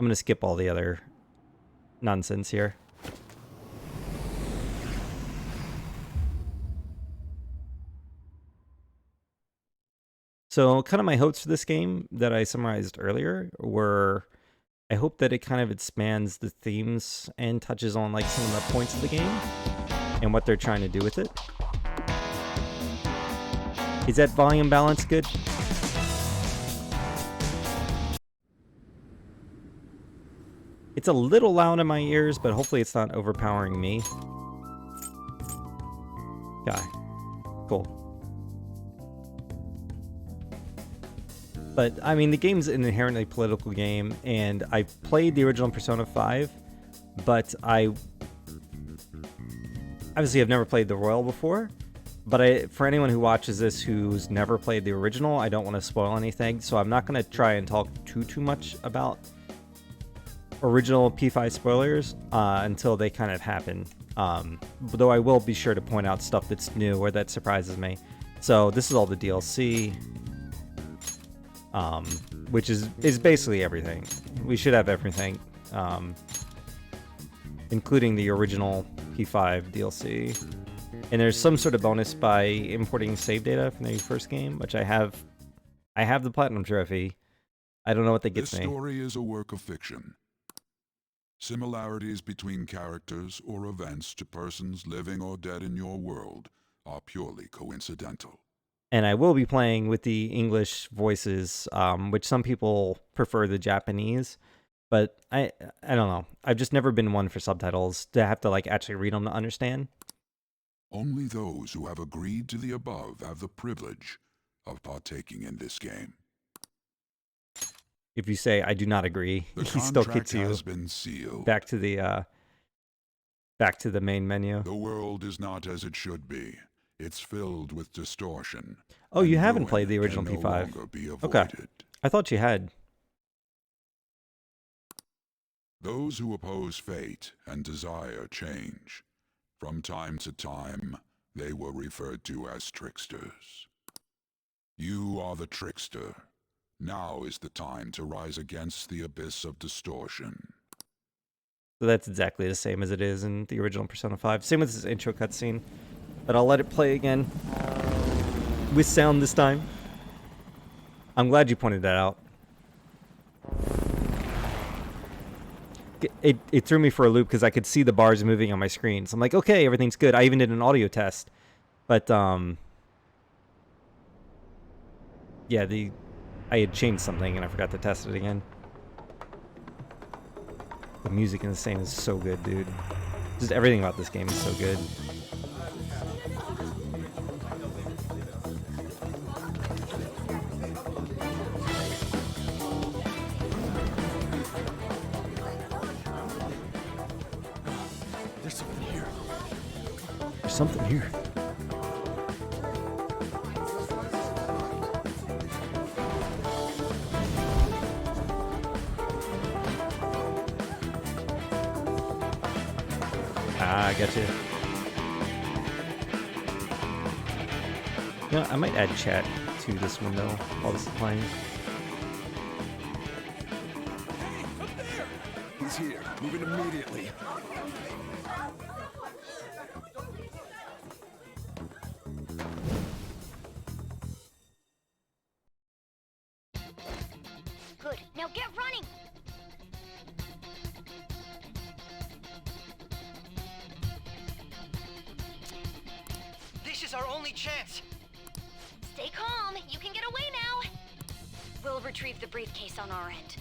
I'm gonna skip all the other nonsense here. So kind of my hopes for this game that I summarized earlier were, I hope that it kind of expands the themes and touches on like some of the points of the game and what they're trying to do with it. Is that volume balance good? It's a little loud in my ears, but hopefully it's not overpowering me. Okay, cool. But, I mean, the game's an inherently political game, and I played the original Persona 5, but obviously I've never played the Royal before, but for anyone who watches this who's never played the original, I don't want to spoil anything, so I'm not going to try and talk too much about original P5 spoilers until they kind of happen. Though I will be sure to point out stuff that's new or that surprises me. So this is all the DLC. Which is basically everything. We should have everything, including the original P5 DLC. And there's some sort of bonus by importing save data from the first game, which I have. I have the platinum trophy. I don't know what that gets me. This story is a work of fiction. Similarities between characters or events to persons living or dead in your world are purely coincidental. And I will be playing with the English voices, which some people prefer the Japanese, but I don't know. I've just never been one for subtitles to have to like actually read them to understand. Only those who have agreed to the above have the privilege of partaking in this game. If you say I do not agree, The he still kicks you has been sealed. back to the main menu. The world is not as it should be. It's filled with distortion. Oh, you haven't played the original can no P5. longer be Okay. avoided. I thought you had. Those who oppose fate and desire change. From time to time, they were referred to as tricksters. You are the trickster. Now is the time to rise against the abyss of distortion. So that's exactly the same as it is in the original Persona 5. Same with this intro cutscene. But I'll let it play again. With sound this time. I'm glad you pointed that out. It threw me for a loop because I could see the bars moving on my screen. So I'm like, okay, everything's good. I even did an audio test. But, yeah, I had changed something and I forgot to test it again. The music in this game is so good, dude. Just everything about this game is so good. There's something here. There's something here. I got you. You know, I might add chat to this window while this is playing. Hey, up there! He's here. Moving immediately. Good. Now get running! This is our only chance. Stay calm. You can get away now. We'll retrieve the briefcase on our end.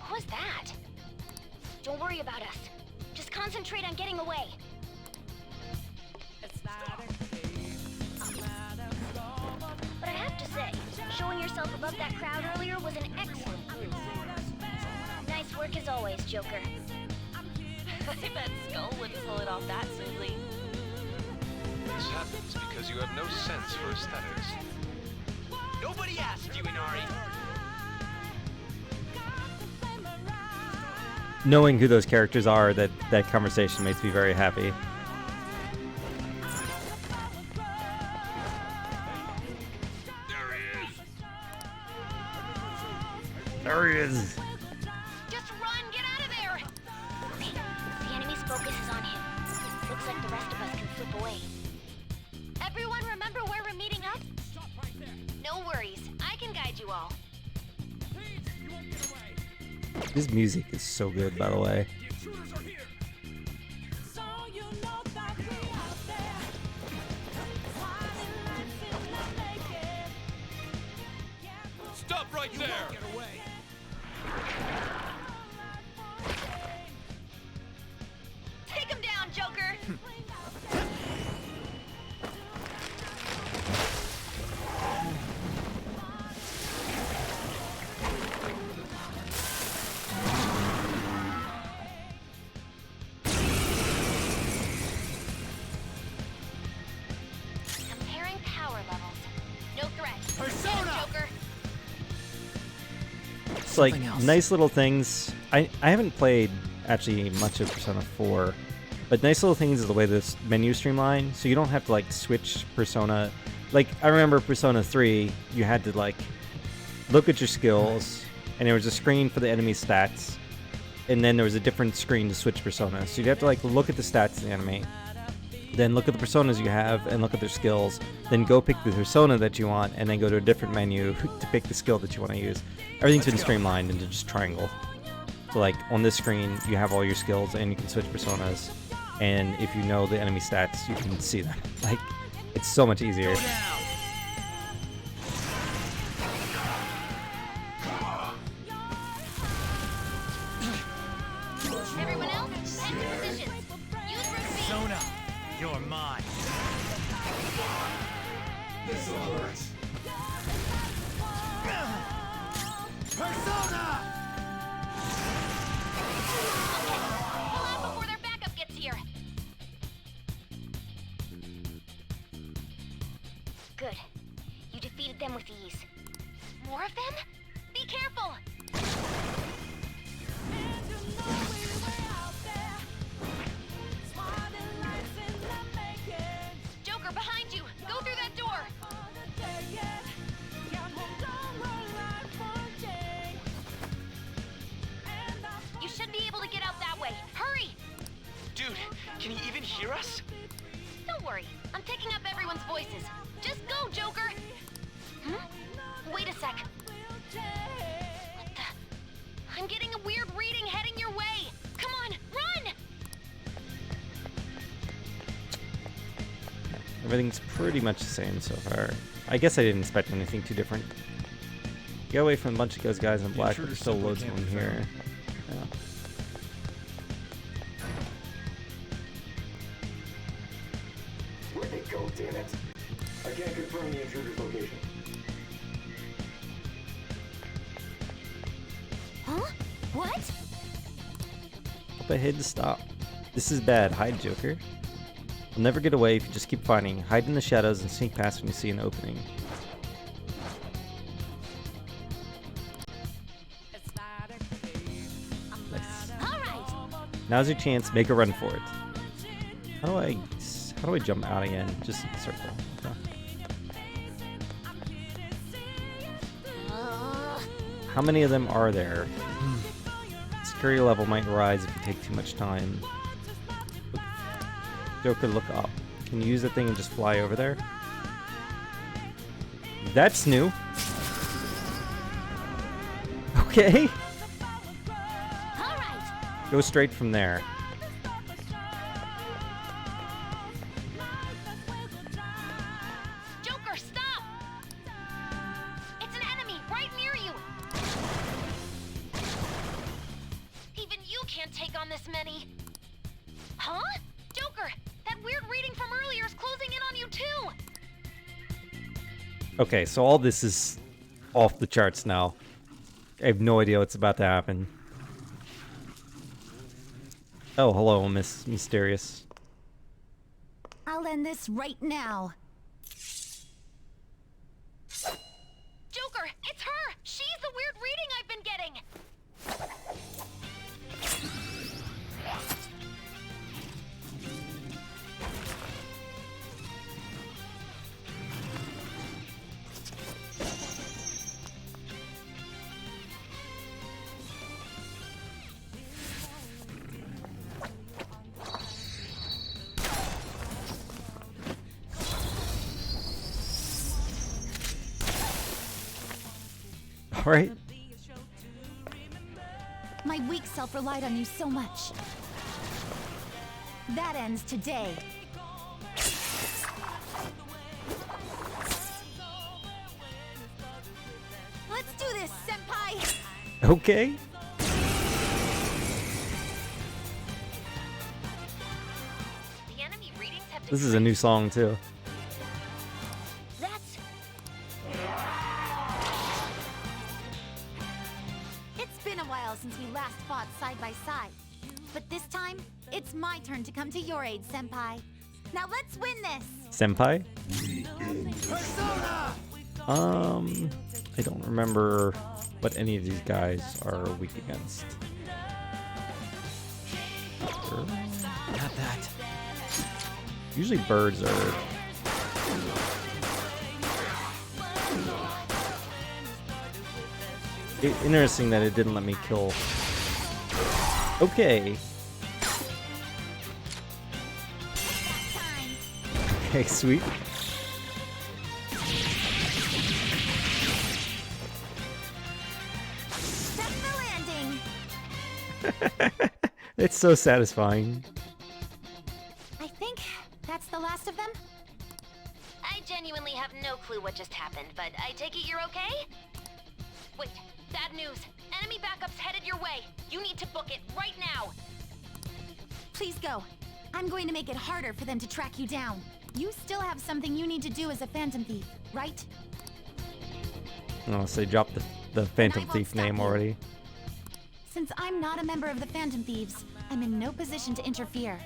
What was that? Don't worry about us. Just concentrate on getting away. But I have to say, showing yourself above that crowd earlier was an excellent move. Nice work as always, Joker. I bet Skull wouldn't pull it off that smoothly. This happens because you have no sense for aesthetics. Nobody asked you, Inari. Knowing who those characters are, that conversation makes me very happy. There he is. There he is. Just run! Get out of there! Okay, the enemy's focus is on him. Looks like the rest of us can slip away. Everyone remember where we're meeting up? No worries. I can guide you all. This music is so good, by the way. Stop right there! Take him down, Joker! Comparing power levels. No threat. Persona! Joker. It's like Something else. nice little things. I haven't played actually much of Persona 4, but nice little things is the way this menu streamlined, so you don't have to like switch Persona. Like I remember Persona 3, you had to like look at your skills, and there was a screen for the enemy stats, and then there was a different screen to switch Persona. So you'd have to like look at the stats of the enemy, then look at the personas you have and look at their skills, then go pick the persona that you want, and then go to a different menu to pick the skill that you want to use. Everything's been streamlined into just triangle. So like on this screen, you have all your skills and you can switch personas, and if you know the enemy stats, you can see them. Like, it's so much easier. Everyone else, head to positions. Use route B. Persona, you're mine. Persona! Pull out before their backup gets here. Good. You defeated them with ease. More of them? Be careful! Joker, behind you! Go through that door! You should be able to get out that way. Hurry! Dude, can you even hear us? Don't worry. I'm picking up everyone's voices. Just go, Joker! Wait a sec. What the? I'm getting a weird reading heading your way. Come on, run! Everything's pretty much the same so far. I guess I didn't expect anything too different. Get away from a bunch of those guys in black, but there's still loads of them here. Yeah. Where'd they go, damn it? I can't confirm the intruder's location. Huh? What? Up ahead to stop. This is bad. Hide, Joker. You'll never get away if you just keep fighting. Hide in the shadows and sneak past when you see an opening. All right. Now's your chance. Make a run for it. How do I jump out again? Just circle. Okay. How many of them are there? Security level might rise if you take too much time. Joker, look up. Can you use that thing and just fly over there? That's new. Okay. All right. Go straight from there. Joker, stop! It's an enemy right near you. Even you can't take on this many. Huh? Joker, that weird reading from earlier is closing in on you too. Okay, so all this is off the charts now. I have no idea what's about to happen. Oh, hello, Miss Mysterious. I'll end this right now. Joker, it's her! She's the weird reading I've been getting! right? My weak self relied on you so much. That ends today. Let's do this, Senpai! Okay. The enemy readings have This is a new song too. That's... It's been a while since we last fought side by side. But this time, it's my turn to come to your aid, Senpai. Now let's win this! Senpai? I don't remember what any of these guys are weak against. Not that. Usually birds are... Interesting that it didn't let me kill... Okay. Okay, sweet. That's the landing! It's so satisfying. I think that's the last of them. I genuinely have no clue what just happened, but I take it you're okay? Wait, bad news. Enemy backup's headed your way. You need to book it right now. Please go. I'm going to make it harder for them to track you down. You still have something you need to do as a Phantom Thief, right? Oh, so they dropped the Phantom I won't Thief stop name you. already. Since I'm not a member of the Phantom Thieves, I'm in no position to interfere.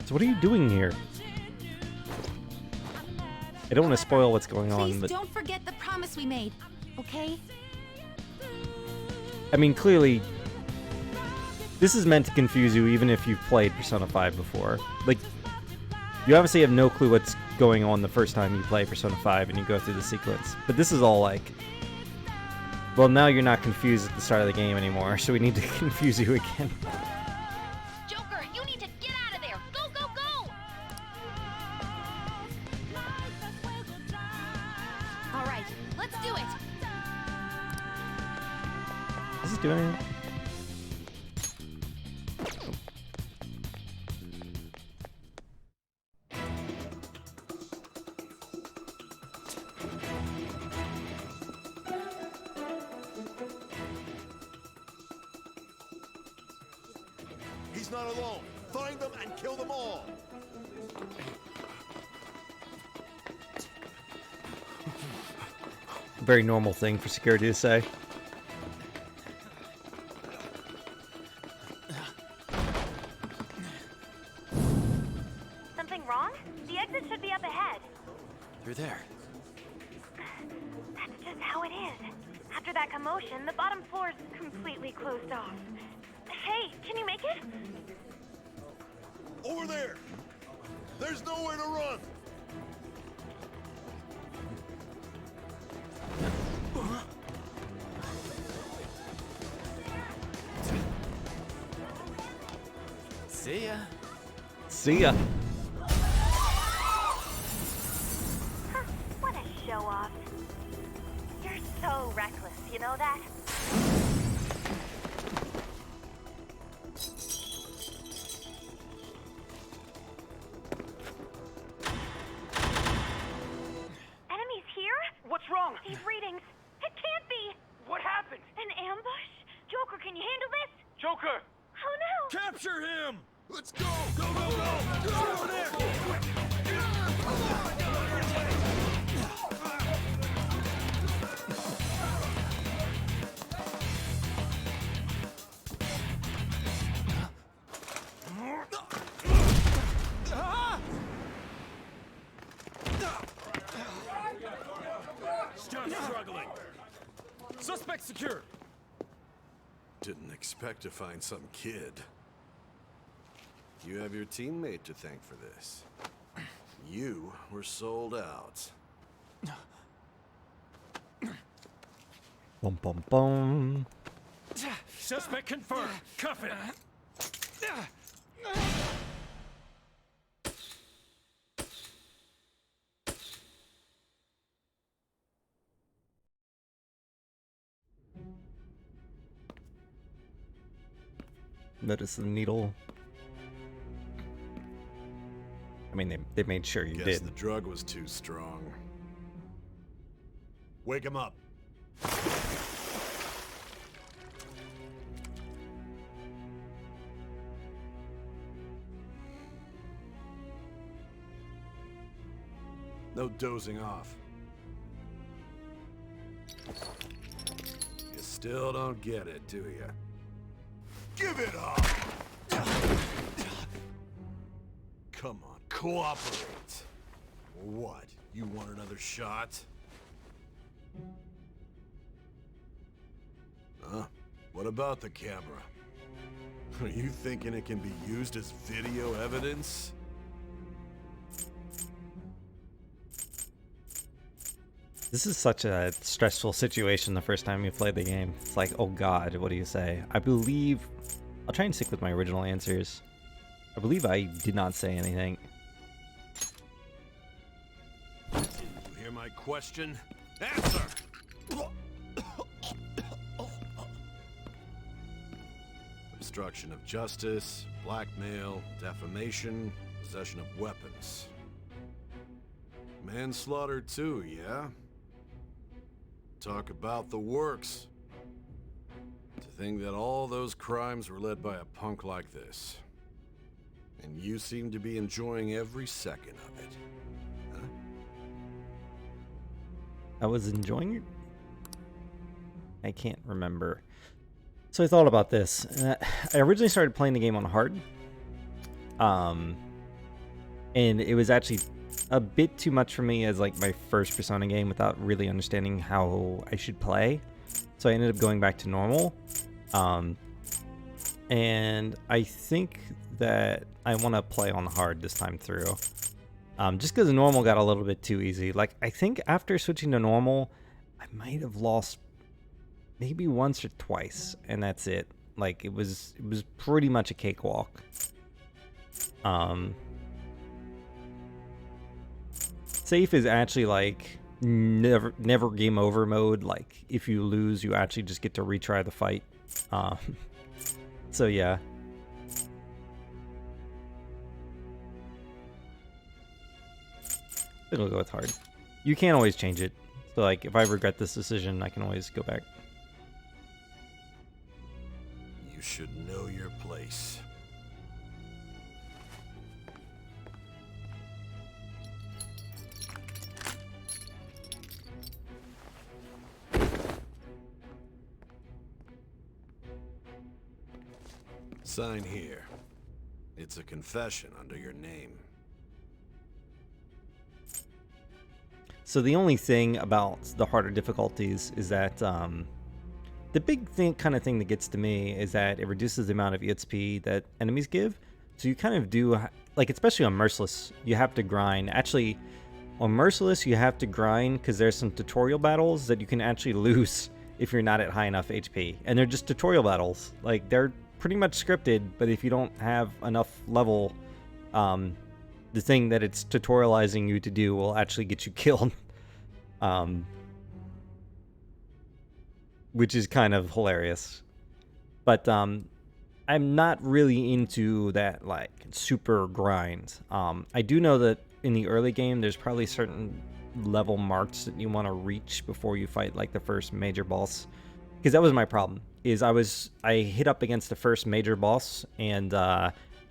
So what are you doing here? I don't want to spoil what's going Please on, but don't forget the promise we made, okay? I mean, clearly, this is meant to confuse you even if you've played Persona 5 before. Like, you obviously have no clue what's going on the first time you play Persona 5 and you go through the sequence. But this is all like, well, now you're not confused at the start of the game anymore, so we need to confuse you again. Joker, you need to get out of there. Go, go, go! All right, let's do it. Does this do anything? He's not alone. Find them and kill them all. Very normal thing for security to say. Something wrong? The exit should be up ahead. You're there. That's just how it is. After that commotion, the bottom floor is completely closed off. Hey, can you make it? Over there. There's nowhere to run. See ya. See ya. Huh, what a show off. You're so reckless, you know that? Enemies here? What's wrong? These readings. It can't be. What happened? An ambush? Joker, can you handle this? Joker! Oh no! Capture him. Let's go. Go, go, go. Go over there. Still struggling. Suspect secured. Didn't expect to find some kid. You have your teammate to thank for this. You were sold out. Bum bum bum. Suspect confirmed. Cuff it. notice the needle. I mean, they made sure you Guess did. the drug was too strong. Wake him up. No dozing off. You still don't get it, do you? Give it up! Come on, cooperate. What? You want another shot? Huh? What about the camera? Are you thinking it can be used as video evidence? This is such a stressful situation the first time you play the game. It's like, oh god, what do you say? I believe... I'll try and stick with my original answers. I believe I did not say anything. You hear my question? Answer! Obstruction of justice, blackmail, defamation, possession of weapons. Manslaughter too, yeah? Talk about the works. To think that all those crimes were led by a punk like this. And you seem to be enjoying every second of it. Huh? I was enjoying it? I can't remember. So I thought about this. I originally started playing the game on hard. And it was actually a bit too much for me as like my first Persona game without really understanding how I should play. So I ended up going back to normal. And I think that I want to play on hard this time through. Just because normal got a little bit too easy. Like, I think after switching to normal, I might have lost maybe once or twice, and that's it. Like, it was pretty much a cakewalk. Safe is actually like never game over mode. Like, if you lose, you actually just get to retry the fight. So yeah. It'll go with hard. You can't always change it. So like, if I regret this decision, I can always go back. You should know your place. Sign here. It's a confession under your name. So the only thing about the harder difficulties is that the big kind of thing that gets to me is that it reduces the amount of EXP that enemies give. So you kind of do, like, especially on Merciless, you have to grind. Actually, on Merciless, you have to grind because there's some tutorial battles that you can actually lose if you're not at high enough HP. And they're just tutorial battles. Like, they're pretty much scripted, but if you don't have enough level, the thing that it's tutorializing you to do will actually get you killed. Which is kind of hilarious. But I'm not really into that, like, super grind. I do know that in the early game, there's probably certain level marks that you want to reach before you fight, like, the first major boss. Because that was my problem, is I hit up against the first major boss and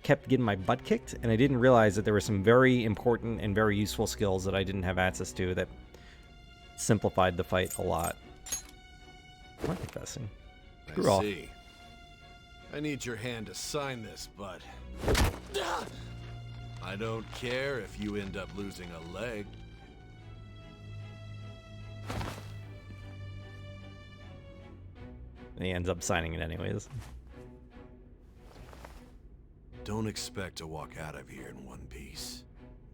kept getting my butt kicked, and I didn't realize that there were some very important and very useful skills that I didn't have access to that simplified the fight a lot. I'm not confessing. Screw off. See. I need your hand to sign this, but I don't care if you end up losing a leg. He ends up signing it anyways. Don't expect to walk out of here in one piece.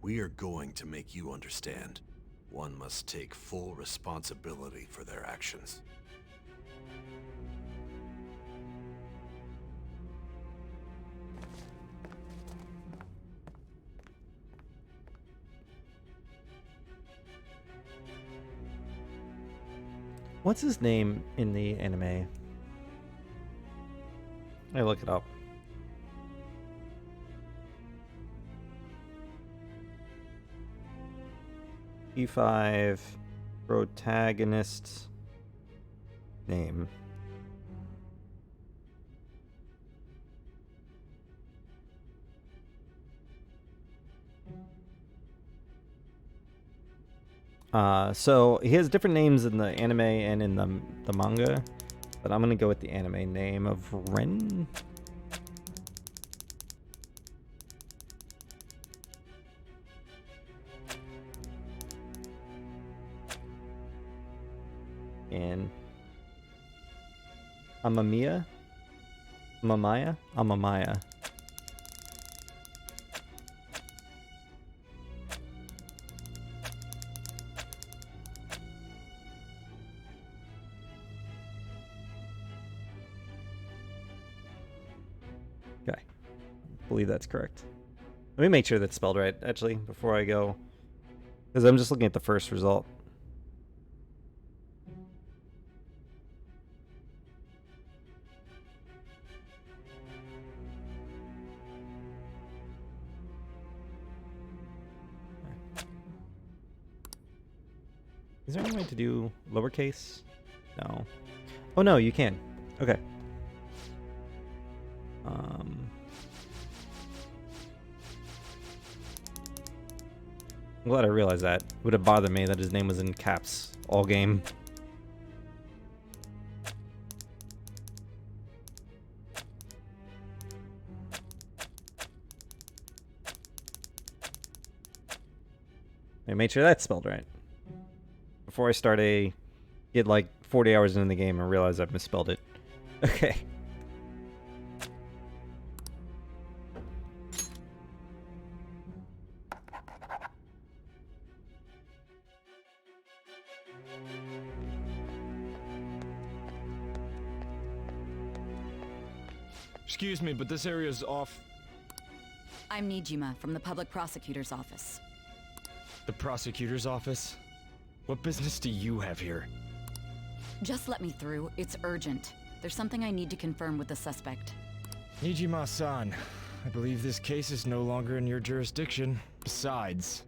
We are going to make you understand. One must take full responsibility for their actions. What's his name in the anime? I look it up. E5 protagonist name. So he has different names in the anime and in the manga, but I'm gonna go with the anime name of Ren. And Amamiya? Amamaya. Okay. I believe that's correct. Let me make sure that's spelled right, actually, before I go. Because I'm just looking at the first result. Is there any way to do lowercase? No. Oh no, you can. Okay. I'm glad I realized that. It would have bothered me that his name was in caps all game. I made sure that's spelled right. Before I start get like 40 hours into the game and realize I've misspelled it. Okay. Excuse me, but this area's off. I'm Nijima from the Public Prosecutor's Office. The prosecutor's office? What business do you have here? Just let me through. It's urgent. There's something I need to confirm with the suspect. Nijima-san, I believe this case is no longer in your jurisdiction. Besides...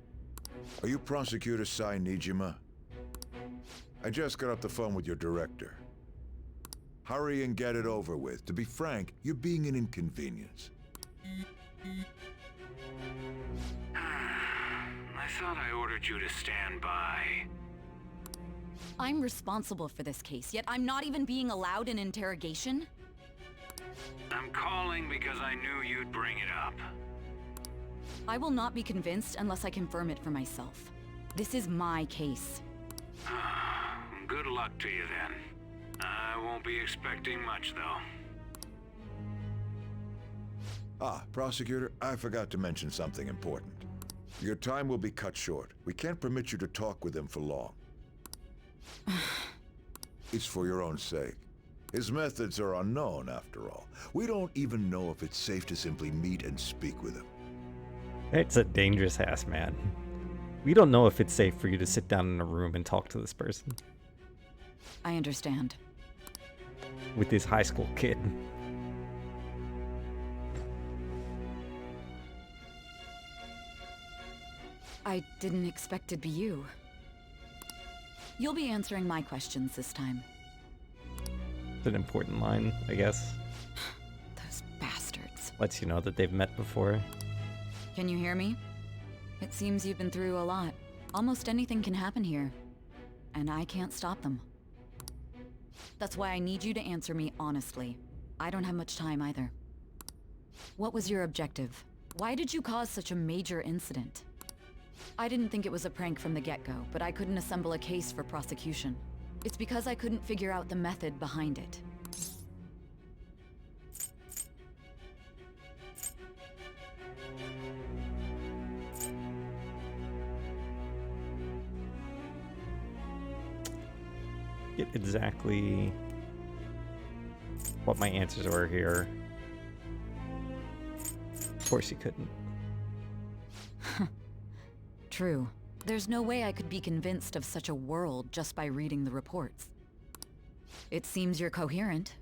Are you Prosecutor Sai Nijima? I just got off the phone with your director. Hurry and get it over with. To be frank, you're being an inconvenience. I thought I ordered you to stand by. I'm responsible for this case, yet I'm not even being allowed an interrogation? I'm calling because I knew you'd bring it up. I will not be convinced unless I confirm it for myself. This is my case. Good luck to you then. I won't be expecting much, though. Ah, Prosecutor, I forgot to mention something important. Your time will be cut short. We can't permit you to talk with him for long. It's for your own sake. His methods are unknown, after all. We don't even know if it's safe to simply meet and speak with him. It's a dangerous ass man. We don't know if it's safe for you to sit down in a room and talk to this person. I understand. With this high school kid. I didn't expect it'd be you. You'll be answering my questions this time. It's an important line, I guess. Those bastards. Lets you know that they've met before. Can you hear me? It seems you've been through a lot. Almost anything can happen here. And I can't stop them. That's why I need you to answer me honestly. I don't have much time either. What was your objective? Why did you cause such a major incident? I didn't think it was a prank from the get-go, but I couldn't assemble a case for prosecution. It's because I couldn't figure out the method behind it. Get exactly what my answers were here. Of course you couldn't. True. There's no way I could be convinced of such a world just by reading the reports. It seems you're coherent.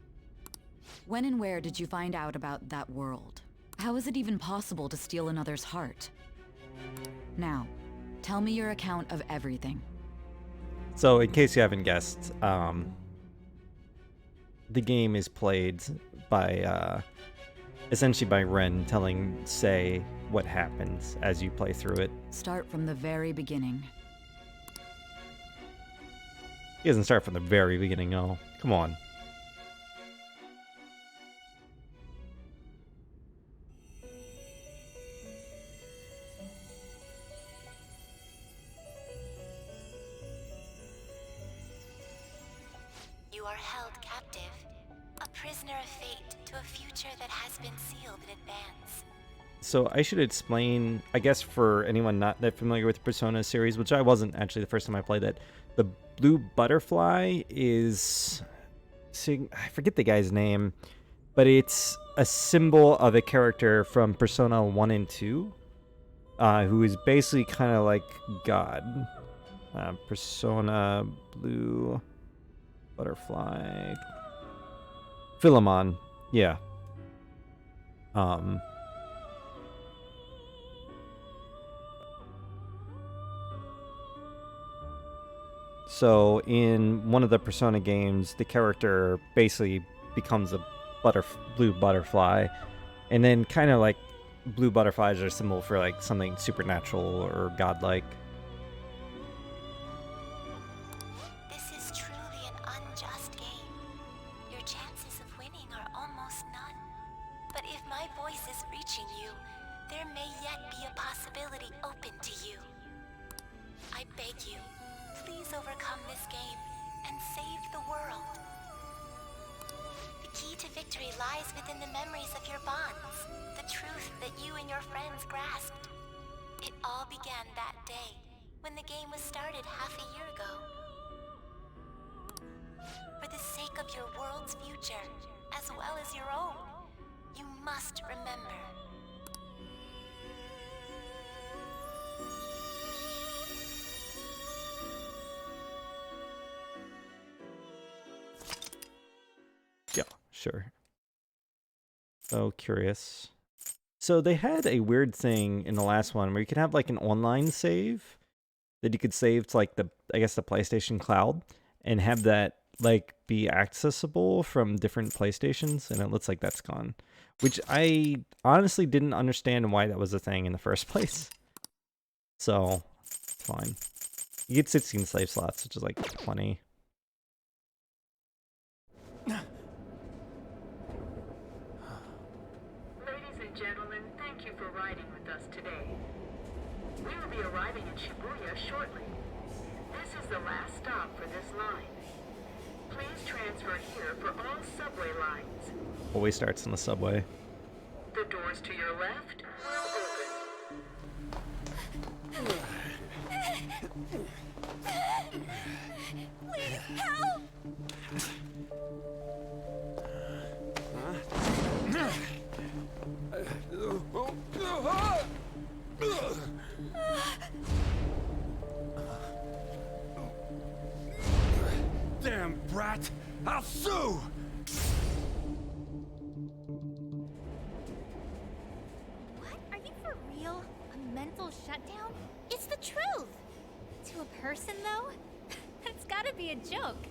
When and where did you find out about that world? How is it even possible to steal another's heart? Now, Tell me your account of everything. So, in case you haven't guessed, the game is played by essentially by Ren telling Sei what happens as you play through it. Start from the very beginning. He doesn't start from the very beginning, no. Come on. You are held captive, a prisoner of fate to a future that has been sealed in advance. So I should explain, I guess for anyone not that familiar with the Persona series, which I wasn't actually the first time I played it, the blue butterfly is, I forget the guy's name, but it's a symbol of a character from Persona 1 and 2, who is basically kind of like God. Persona blue butterfly. Philemon, yeah. So in one of the Persona games, the character basically becomes a blue butterfly, and then kind of like blue butterflies are a symbol for like something supernatural or godlike. This is truly an unjust game. Your chances of winning are almost none. But if my voice is reaching you, there may yet be a possibility open to you. I beg you, please overcome this game and save the world. The key to victory lies within the memories of your bonds, the truth that you and your friends grasped. It all began that day, when the game was started half a year ago. For the sake of your world's future, as well as your own, you must remember. Yeah, sure. So curious. So they had a weird thing in the last one where you could have like an online save that you could save to like the PlayStation Cloud and have that like be accessible from different PlayStations, and it looks like that's gone. Which I honestly didn't understand why that was a thing in the first place. So it's fine. You get 16 save slots, which is like 20. Gentlemen, thank you for riding with us today. We will be arriving in Shibuya shortly. This is the last stop for this line. Please transfer here for all subway lines. Always starts in the subway. The doors to your left will open. Please help! Damn brat! I'll sue! What? Are you for real? A mental shutdown? It's the truth! To a person, though? That's gotta be a joke.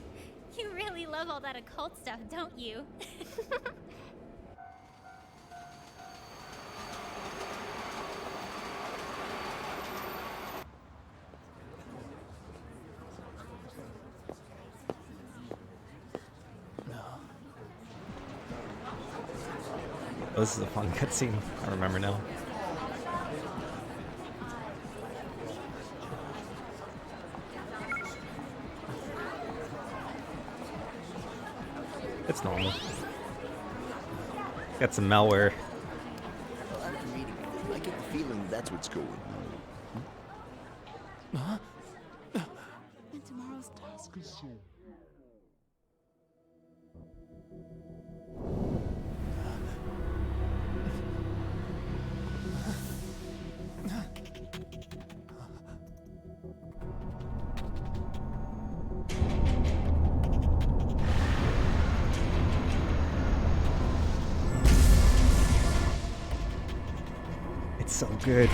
You really love all that occult stuff, don't you? Oh, this is a fun cutscene. I remember now. It's normal. Got some malware. After meeting, I get the feeling that's what's going on. Huh? And tomorrow's task is soon. It's so good.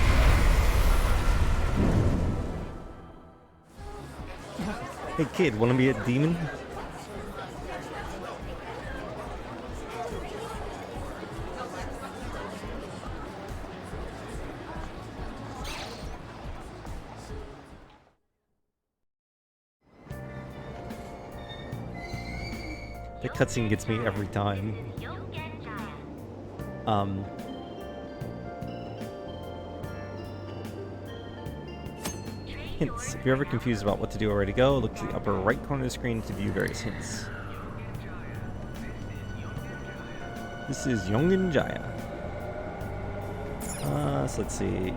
Hey kid, wanna be a demon? The cutscene gets me every time. Hints. If you're ever confused about what to do or where to go, look to the upper right corner of the screen to view various hints. This is Yongen Jaya. So let's see.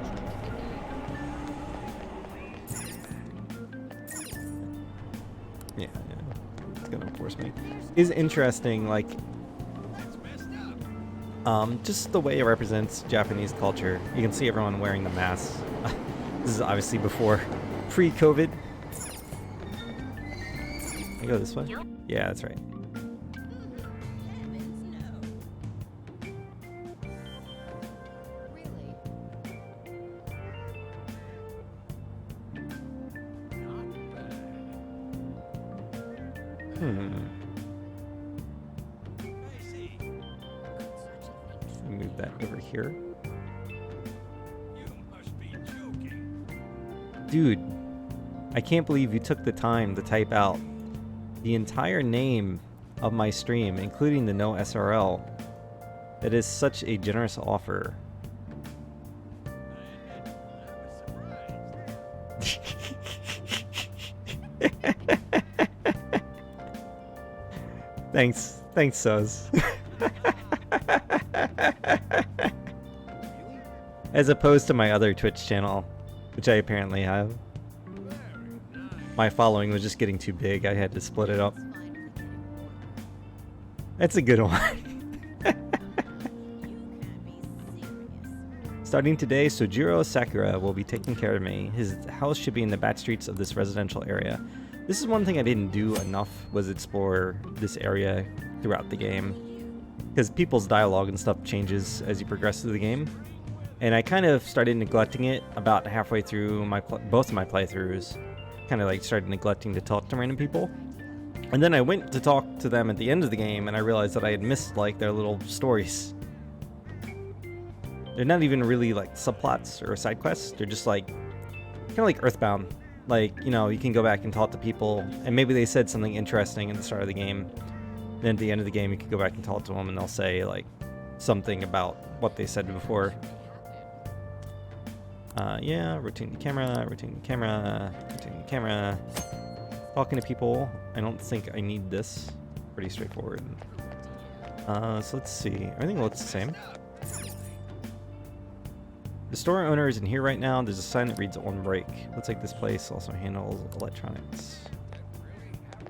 Yeah, it's gonna force me. Is interesting, like, just the way it represents Japanese culture. You can see everyone wearing the masks. This is obviously before pre-COVID. I go this way? Yeah, that's right. Move that over here. Dude, I can't believe you took the time to type out the entire name of my stream, including the no SRL. That is such a generous offer. Thanks, Suz. As opposed to my other Twitch channel, which I apparently have. My following was just getting too big. I had to split it up. That's a good one. Starting today, Sojiro Sakura will be taking care of me. His house should be in the back streets of this residential area. This is one thing I didn't do enough, was explore this area throughout the game. Because people's dialogue and stuff changes as you progress through the game. And I kind of started neglecting it about halfway through both of my playthroughs. Kind of like started neglecting to talk to random people. And then I went to talk to them at the end of the game and I realized that I had missed like their little stories. They're not even really like subplots or side quests. They're just like kind of like Earthbound. Like, you know, you can go back and talk to people and maybe they said something interesting at the start of the game. Then at the end of the game you can go back and talk to them and they'll say like something about what they said before. Yeah, rotating the camera, rotating the camera, rotating the camera. Talking to people. I don't think I need this. Pretty straightforward. So let's see. Everything looks the same. The store owner isn't here right now. There's a sign that reads on break. Looks like this place also handles electronics.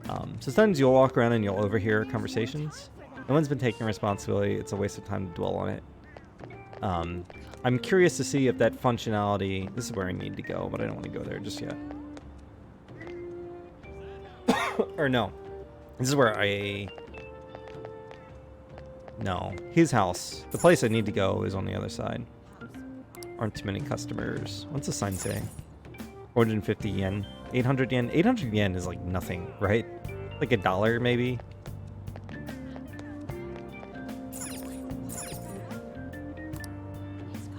So sometimes you'll walk around and you'll overhear conversations. No one's been taking responsibility. It's a waste of time to dwell on it. I'm curious to see if that functionality... This is where I need to go, but I don't want to go there just yet. Or no. This is where I... No. His house. The place I need to go is on the other side. Aren't too many customers. What's the sign say? 450 yen. 800 yen. 800 yen is like nothing, right? Like $1 maybe?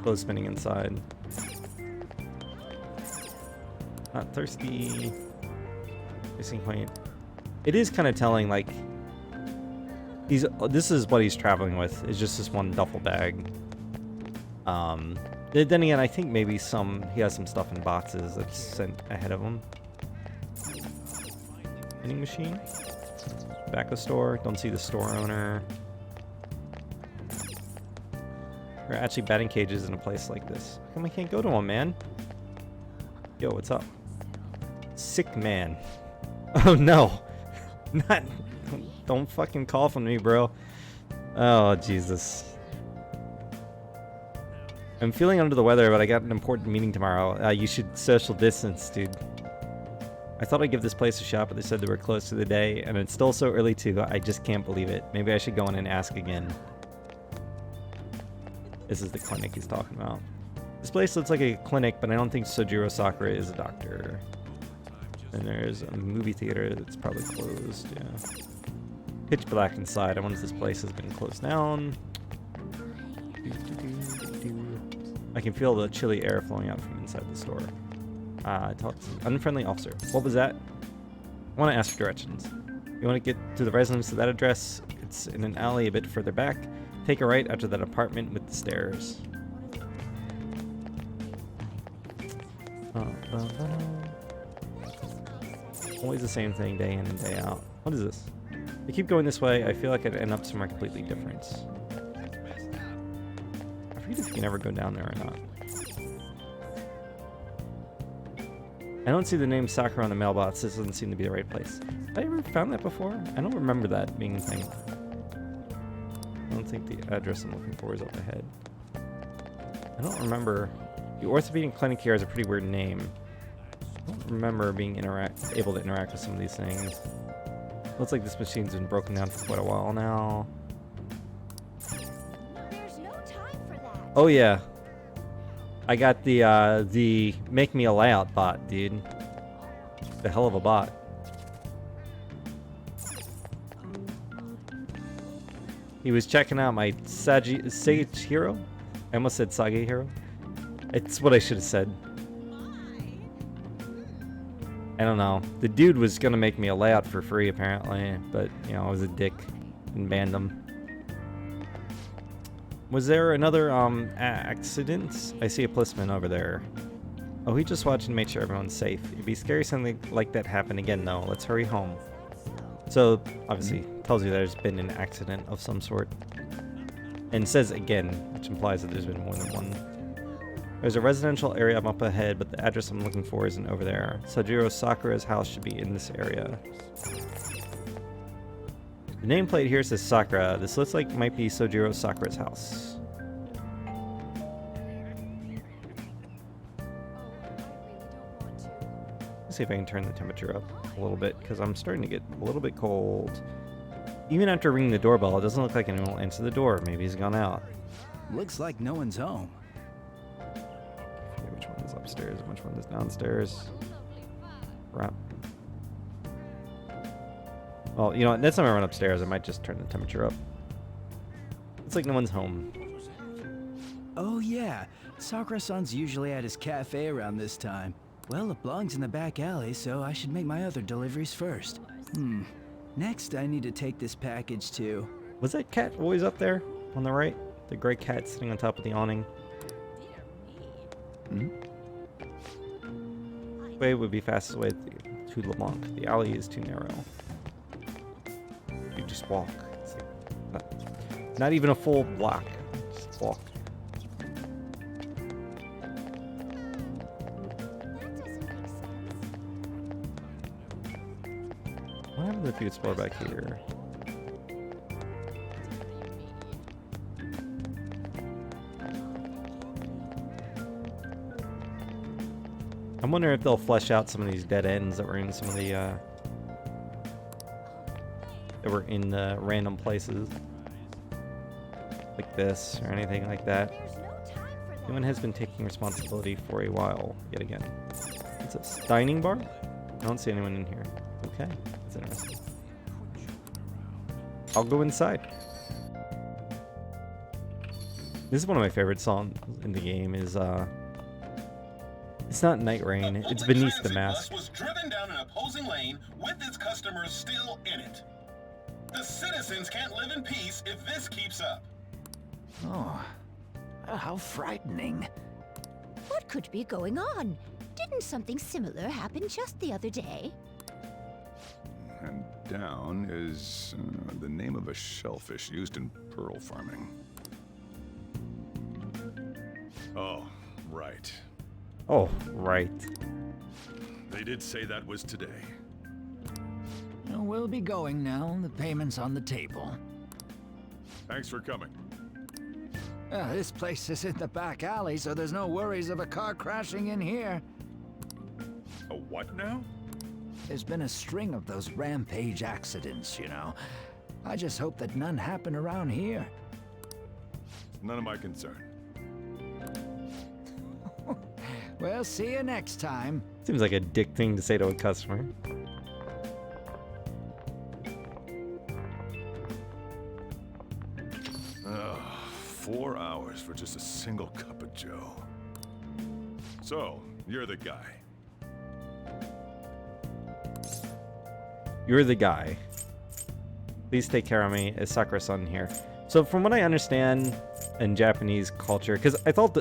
Clothes spinning inside. Not thirsty. Missing point. It is kind of telling, like, this is what he's traveling with. It's just this one duffel bag. Then again, I think maybe he has some stuff in boxes that's sent ahead of him. Vending machine. Tobacco store. Don't see the store owner. There are actually batting cages in a place like this. How come I can't go to one, man? Yo, what's up? Sick man. Oh no. Don't fucking cough on me, bro. Oh, Jesus. I'm feeling under the weather, but I got an important meeting tomorrow. You should social distance, dude. I thought I'd give this place a shot, but they said they were closed to the day, and it's still so early too. I just can't believe it. Maybe I should go in and ask again. This is the clinic he's talking about. This place looks like a clinic, but I don't think Sojiro Sakura is a doctor. And there's a movie theater that's probably closed, yeah. Pitch black inside. I wonder if this place has been closed down. I can feel the chilly air flowing out from inside the store. Talk to an unfriendly officer. What was that? I want to ask for directions. You want to get to the residence of that address? It's in an alley a bit further back. Take a right after that apartment with the stairs. Always the same thing day in and day out. What is this? If I keep going this way, I feel like I'd end up somewhere completely different. I forget if you can ever go down there or not. I don't see the name Sakura on the mailbox. This doesn't seem to be the right place. Have I ever found that before? I don't remember that being a thing. I don't think the address I'm looking for is up ahead. I don't remember. The orthopedic clinic here has a pretty weird name. I don't remember being able to interact with some of these things. Looks like this machine's been broken down for quite a while now. There's no time for that. Oh yeah. I got the make me a layout bot, dude. The hell of a bot. He was checking out my Sage Hero. I almost said Sage Hero. It's what I should have said. I don't know. The dude was gonna make me a layout for free apparently, but you know, I was a dick and banned him. Was there another accident? I see a policeman over there. Oh, he just watching to make sure everyone's safe. It'd be scary something like that happen again though. Let's hurry home. So obviously tells you there's been an accident of some sort. And says again, which implies that there's been more than one. There's a residential area up ahead, but the address I'm looking for isn't over there. Sojiro Sakura's house should be in this area. The nameplate here says Sakura. This looks like it might be Sojiro Sakura's house. Let's see if I can turn the temperature up a little bit, because I'm starting to get a little bit cold. Even after ringing the doorbell, it doesn't look like anyone will answer the door. Maybe he's gone out. Looks like no one's home. Which one is upstairs and which one is downstairs? Right. Well, you know what? Next time I run upstairs, I might just turn the temperature up. It's like no one's home. Oh yeah, Sakura-san's usually at his cafe around this time. Well, it belongs in the back alley, so I should make my other deliveries first. Next, I need to take this package to... Was that cat always up there on the right? The gray cat sitting on top of the awning? Way would be fastest way to LeBlanc. The alley is too narrow. You just walk. It's like not even a full block. Just walk. What happened if you explore back here? I'm wondering if they'll flesh out some of these dead ends that were in some of the random places, like this or anything like that. Anyone has been taking responsibility for a while yet again. What's this? Dining bar? I don't see anyone in here. Okay, that's interesting. I'll go inside. This is one of my favorite songs in the game. Is it's not Night Rain, it's Beneath the Mask. Was driven down an opposing lane with its customers still in it. The citizens can't live in peace if this keeps up. Oh, how frightening. What could be going on? Didn't something similar happen just the other day? And down is the name of a shellfish used in pearl farming. Oh, right. Oh, right. They did say that was today. We'll be going now. The payment's on the table. Thanks for coming. This place is in the back alley, so there's no worries of a car crashing in here. A what now? There's been a string of those rampage accidents, you know. I just hope that none happen around here. None of my concern. Well, see you next time. Seems like a dick thing to say to a customer. Ugh, 4 hours for just a single cup of joe. So, you're the guy. You're the guy. Please take care of me. Is Sakura-san here? So from what I understand in Japanese culture, because I thought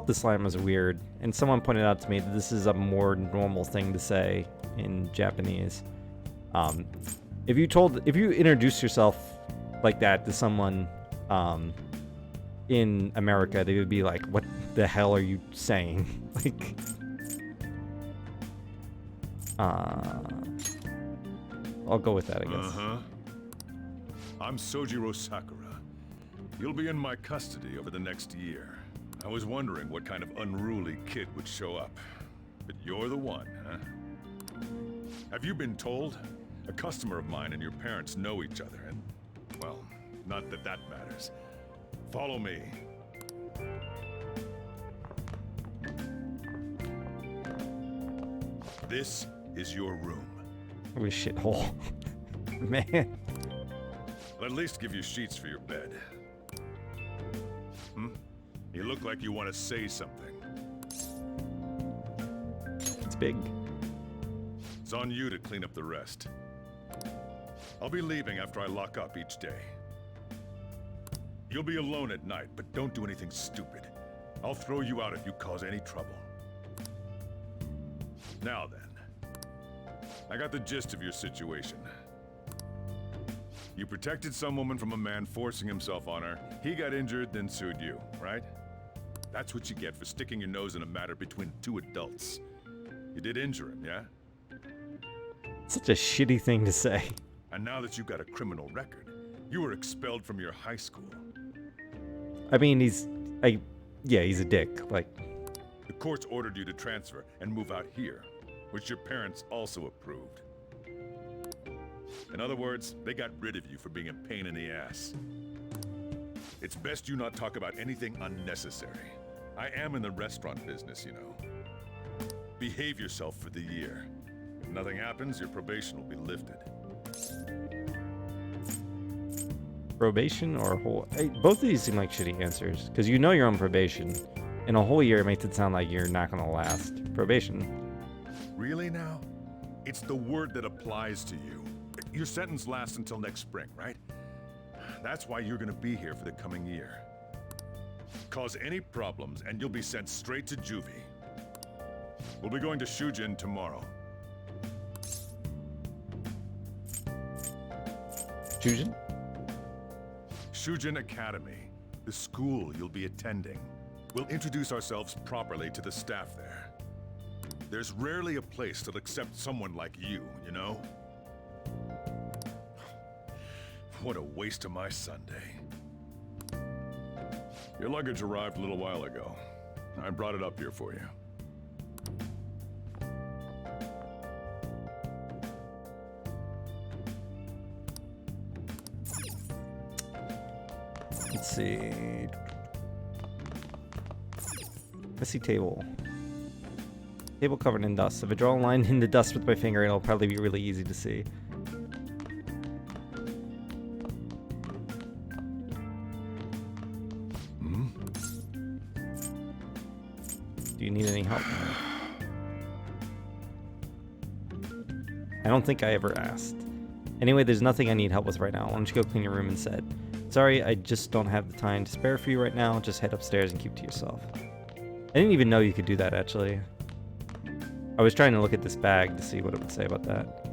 the slime was weird, and someone pointed out to me that this is a more normal thing to say in Japanese. If you introduce yourself like that to someone in America, they would be like, "What the hell are you saying?" Like, I'll go with that, I guess. I'm Sojiro Sakura. You'll be in my custody over the next year. I was wondering what kind of unruly kid would show up. But you're the one, huh? Have you been told? A customer of mine and your parents know each other, and, well, not that that matters. Follow me. This is your room. What a shithole. Man. I'll at least give you sheets for your bed. You look like you want to say something. It's big. It's on you to clean up the rest. I'll be leaving after I lock up each day. You'll be alone at night, but don't do anything stupid. I'll throw you out if you cause any trouble. Now then, I got the gist of your situation. You protected some woman from a man forcing himself on her. He got injured, then sued you, right? That's what you get for sticking your nose in a matter between two adults. You did injure him, yeah? Such a shitty thing to say. And now that you've got a criminal record, you were expelled from your high school. I mean, he's a dick. Like, the courts ordered you to transfer and move out here, which your parents also approved. In other words, they got rid of you for being a pain in the ass. It's best you not talk about anything unnecessary. I am in the restaurant business, you know. Behave yourself for the year. If nothing happens, your probation will be lifted. Probation or whole... both of these seem like shitty answers, because you know you're on probation. In a whole year, it makes it sound like you're not going to last. Probation. Really now? It's the word that applies to you. Your sentence lasts until next spring, right? That's why you're gonna be here for the coming year. Cause any problems and you'll be sent straight to juvie. We'll be going to Shujin tomorrow. Shujin? Shujin Academy, the school you'll be attending. We'll introduce ourselves properly to the staff there. There's rarely a place that'll accept someone like you, you know? What a waste of my Sunday. Your luggage arrived a little while ago. I brought it up here for you. Let's see. Messy table. Table covered in dust. If I draw a line in the dust with my finger, it'll probably be really easy to see. Do you need any help? I don't think I ever asked. Anyway, there's nothing I need help with right now. Why don't you go clean your room instead? Sorry, I just don't have the time to spare for you right now. Just head upstairs and keep to yourself. I didn't even know you could do that, actually. I was trying to look at this bag to see what it would say about that.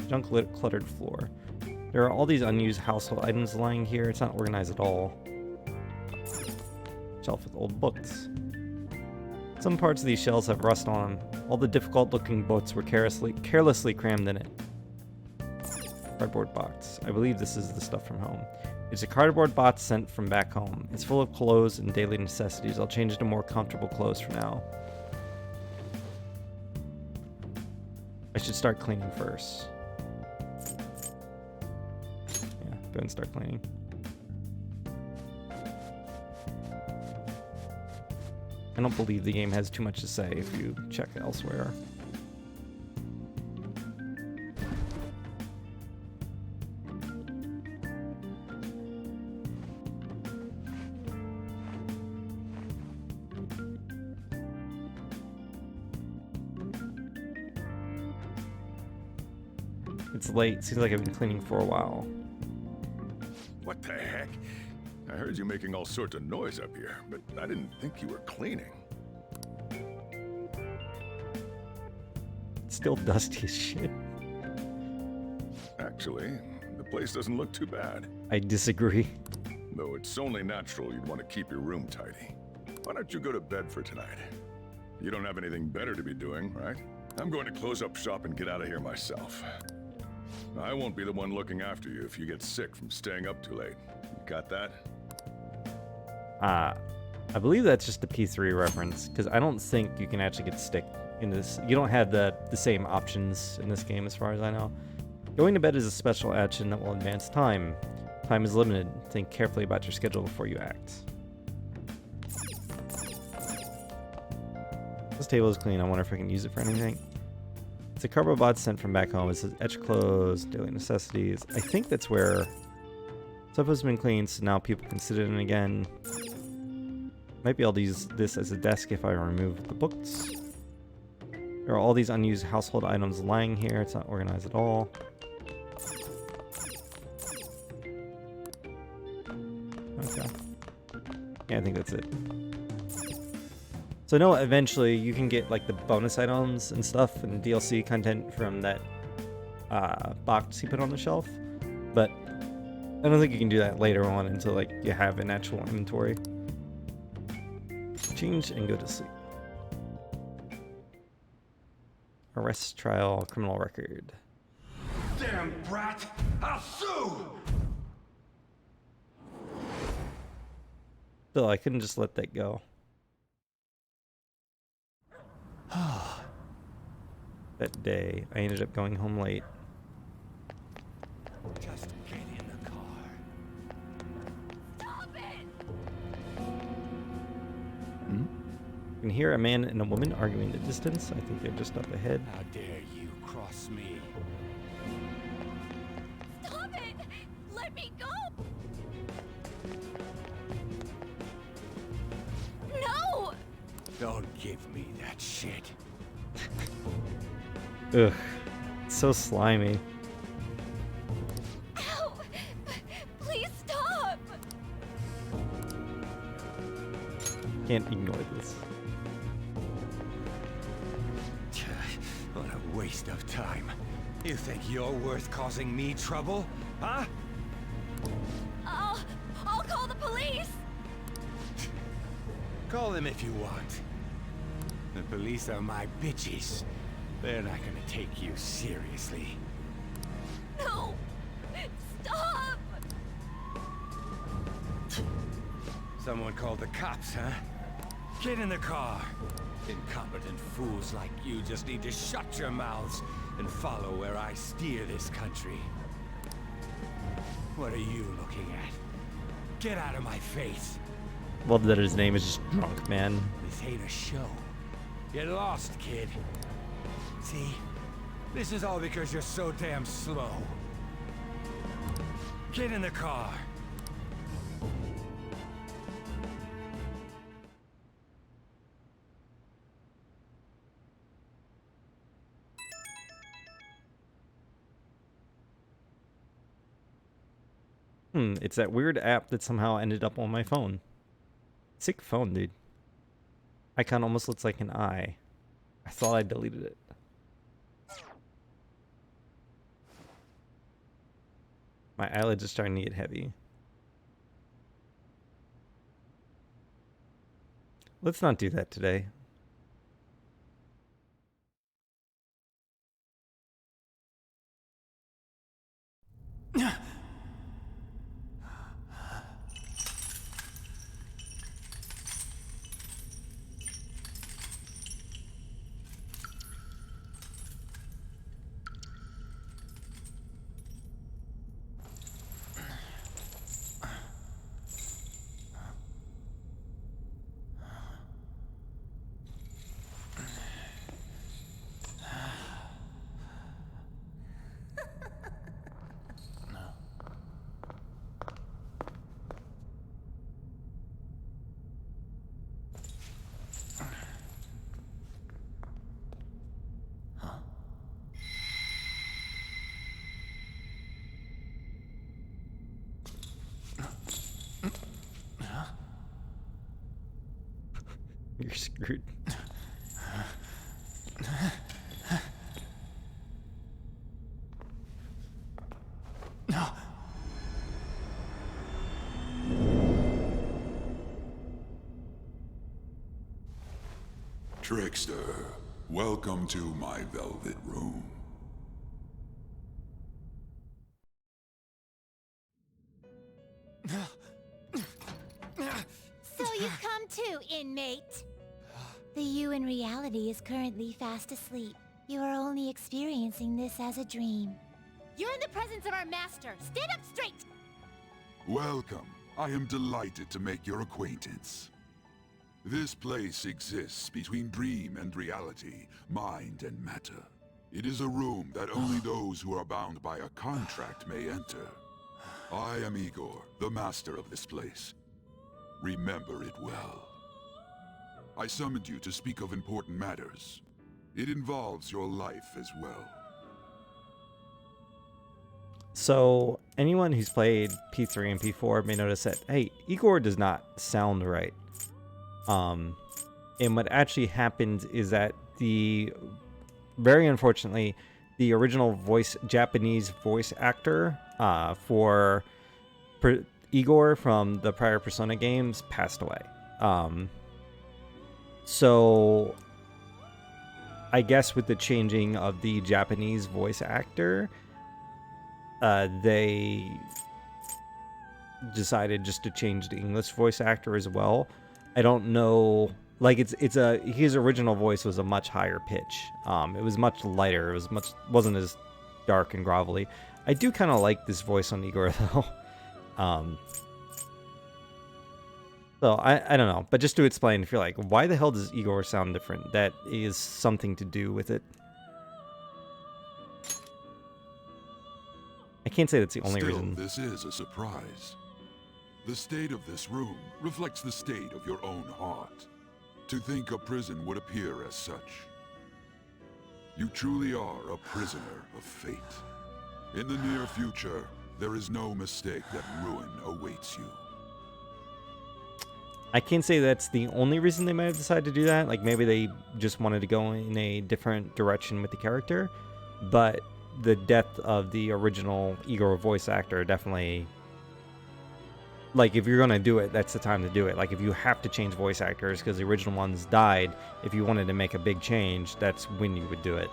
Junk cluttered floor. There are all these unused household items lying here. It's not organized at all. Shelf with old books. Some parts of these shelves have rust on them. All the difficult-looking books were carelessly crammed in it. Cardboard box. I believe this is the stuff from home. It's a cardboard box sent from back home. It's full of clothes and daily necessities. I'll change it to more comfortable clothes for now. I should start cleaning first. Yeah, go ahead and start cleaning. I don't believe the game has too much to say if you check elsewhere. It's late. Seems like I've been cleaning for a while. What the heck? I heard you making all sorts of noise up here, but I didn't think you were cleaning. It's still dusty as shit. Actually, the place doesn't look too bad. I disagree. Though it's only natural you'd want to keep your room tidy. Why don't you go to bed for tonight? You don't have anything better to be doing, right? I'm going to close up shop and get out of here myself. I won't be the one looking after you if you get sick from staying up too late. You got that? I believe that's just a P3 reference, because I don't think you can actually get sick in this. You don't have the same options in this game as far as I know. Going to bed is a special action that will advance time. Time is limited. Think carefully about your schedule before you act. This table is clean. I wonder if I can use it for anything. It's a cardboard box sent from back home. It says etch clothes, daily necessities. I think that's where stuff has been cleaned, so now people can sit in it again. Might be able to use this as a desk if I remove the books. There are all these unused household items lying here. It's not organized at all. Okay. Yeah, I think that's it. So I know eventually you can get like the bonus items and stuff and DLC content from that box he put on the shelf, but I don't think you can do that later on until like you have an actual inventory. Change and go to sleep. Arrest, trial, criminal record. Damn brat! I'll sue! Still, I couldn't just let that go. That day, I ended up going home late. Just get in the car. Stop it! You can hear a man and a woman arguing in the distance. I think they're just up ahead. How dare you cross me? Stop it! Let me go! No! Don't give me that shit. Ugh, it's so slimy. Ow! Please stop! Can't ignore this. What a waste of time. You think you're worth causing me trouble? Huh? I'll call the police! Call them if you want. The police are my bitches. They're not gonna take you seriously. No! Stop! Someone called the cops, huh? Get in the car. Incompetent fools like you just need to shut your mouths and follow where I steer this country. What are you looking at? Get out of my face. Love that his name is just Drunk Man. This ain't a show. Get lost, kid. See? This is all because you're so damn slow. Get in the car. It's that weird app that somehow ended up on my phone. Sick phone, dude. Icon almost looks like an eye. I thought I deleted it. My eyelids are starting to get heavy. Let's not do that today. Rude. Trickster, welcome to my velvet room. So you've come too, inmate. The you in reality is currently fast asleep. You are only experiencing this as a dream. You're in the presence of our master. Stand up straight! Welcome. I am delighted to make your acquaintance. This place exists between dream and reality, mind and matter. It is a room that only those who are bound by a contract may enter. I am Igor, the master of this place. Remember it well. I summoned you to speak of important matters. It involves your life as well. So anyone who's played P3 and P4 may notice that, hey, Igor does not sound right. And what actually happened is that very unfortunately, the original Japanese voice actor for Igor from the prior Persona games passed away. So I guess with the changing of the Japanese voice actor, they decided just to change the English voice actor as well. I don't know, like his original voice was a much higher pitch. It was much lighter. Wasn't as dark and grovelly. I do kind of like this voice on Igor though. So I don't know, but just to explain, if you're like, why the hell does Igor sound different? That is something to do with it. I can't say that's the only reason. This is a surprise. The state of this room reflects the state of your own heart. To think a prison would appear as such. You truly are a prisoner of fate. In the near future, there is no mistake that ruin awaits you. I can't say that's the only reason they might have decided to do that. Like, maybe they just wanted to go in a different direction with the character. But the death of the original Igor voice actor definitely... Like, if you're going to do it, that's the time to do it. Like, if you have to change voice actors because the original ones died, if you wanted to make a big change, that's when you would do it.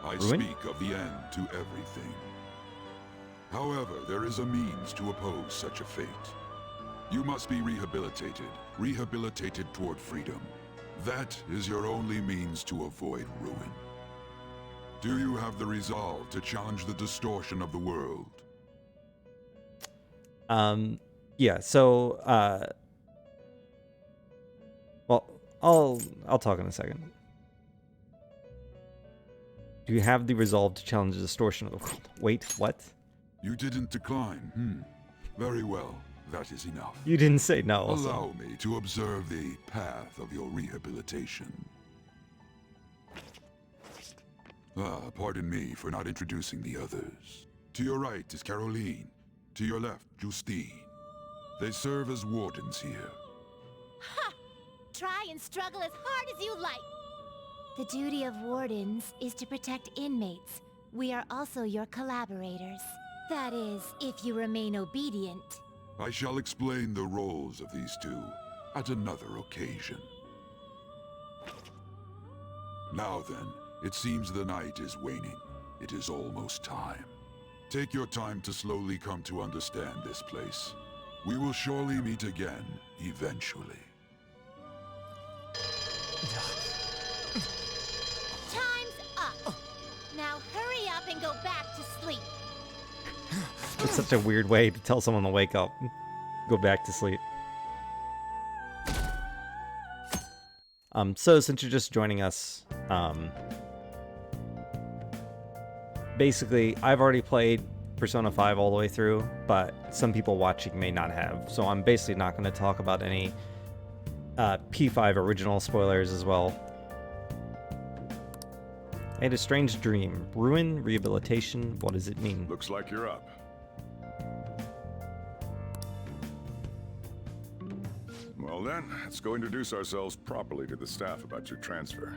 I Ruin? speak of the end to everything. However, there is a means to oppose such a fate. You must be rehabilitated toward freedom. That is your only means to avoid ruin. Do you have the resolve to challenge the distortion of the world? Yeah, so, well, I'll talk in a second. Do you have the resolve to challenge the distortion of the world? Wait, what? You didn't decline, Very well, that is enough. You didn't say no. Also. Allow me to observe the path of your rehabilitation. Pardon me for not introducing the others. To your right is Caroline. To your left, Justine. They serve as wardens here. Ha! Try and struggle as hard as you like! The duty of wardens is to protect inmates. We are also your collaborators. That is, if you remain obedient. I shall explain the roles of these two at another occasion. Now then, it seems the night is waning. It is almost time. Take your time to slowly come to understand this place. We will surely meet again, eventually. Time's up! Now hurry up and go back to sleep. It's such a weird way to tell someone to wake up. Go back to sleep. So since you're just joining us, basically, I've already played Persona 5 all the way through, but some people watching may not have. So I'm basically not going to talk about any P5 original spoilers as well. I had a strange dream. Ruin, rehabilitation, what does it mean? Looks like you're up. Well, then, let's go introduce ourselves properly to the staff about your transfer.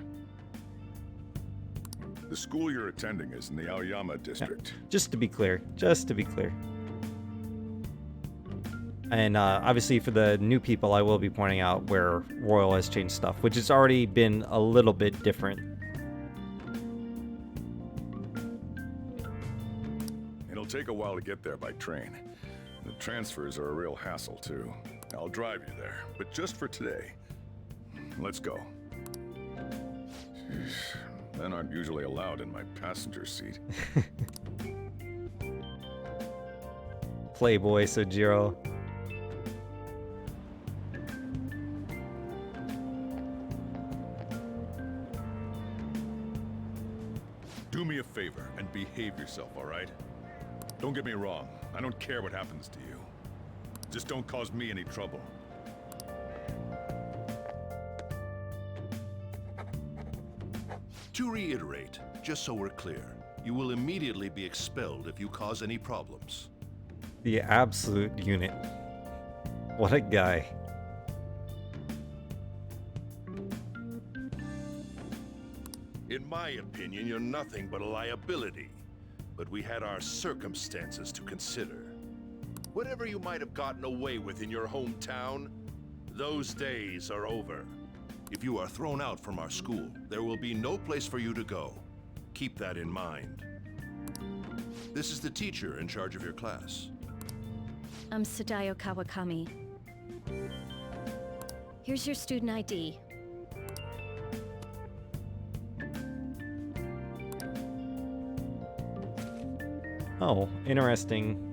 The school you're attending is in the Aoyama district. Just to be clear. And obviously for the new people, I will be pointing out where Royal has changed stuff, which has already been a little bit different. It'll take a while to get there by train. The transfers are a real hassle, too. I'll drive you there, but just for today. Let's go. Jeez, men aren't usually allowed in my passenger seat. Playboy Sojiro. Do me a favor and behave yourself, all right? Don't get me wrong. I don't care what happens to you. Just don't cause me any trouble. To reiterate, just so we're clear, you will immediately be expelled if you cause any problems. The absolute unit. What a guy. In my opinion, you're nothing but a liability. But we had our circumstances to consider. Whatever you might have gotten away with in your hometown, those days are over. If you are thrown out from our school, there will be no place for you to go. Keep that in mind. This is the teacher in charge of your class. I'm Sadayo Kawakami. Here's your student ID. Oh, interesting.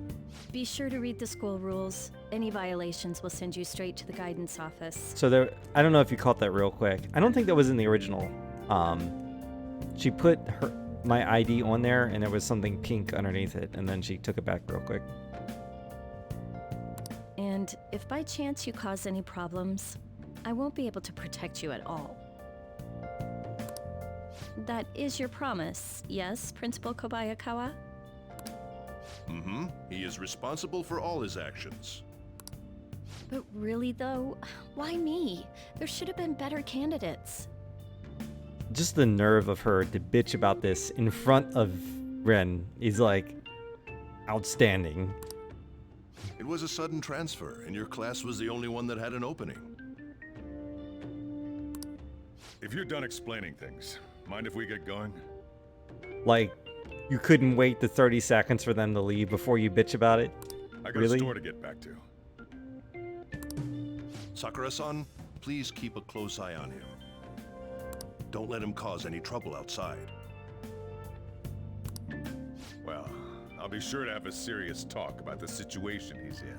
Be sure to read the school rules. Any violations will send you straight to the guidance office. So there, I don't know if you caught that real quick. I don't think that was in the original. She put my ID on there and there was something pink underneath it, and then she took it back real quick. And if by chance you cause any problems, I won't be able to protect you at all. That is your promise, yes, Principal Kobayakawa? Mm-hmm. He is responsible for all his actions. But really though, why me? There should have been better candidates. Just the nerve of her to bitch about this in front of Ren is like outstanding. It was a sudden transfer, and your class was the only one that had an opening. If you're done explaining things, mind if we get going? Like, you couldn't wait the 30 seconds for them to leave before you bitch about it? I got Really? a store to get back to. Sakura-san, please keep a close eye on him. Don't let him cause any trouble outside. Well, I'll be sure to have a serious talk about the situation he's in.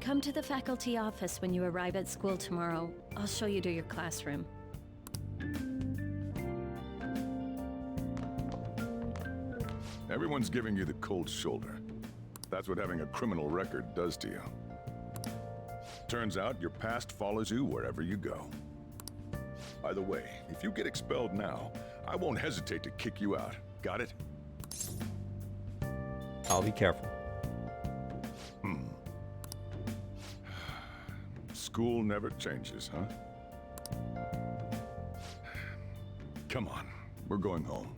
Come to the faculty office when you arrive at school tomorrow. I'll show you to your classroom. Everyone's giving you the cold shoulder. That's what having a criminal record does to you. Turns out your past follows you wherever you go. By the way, if you get expelled now, I won't hesitate to kick you out. Got it? I'll be careful. School never changes, huh? Come on, we're going home.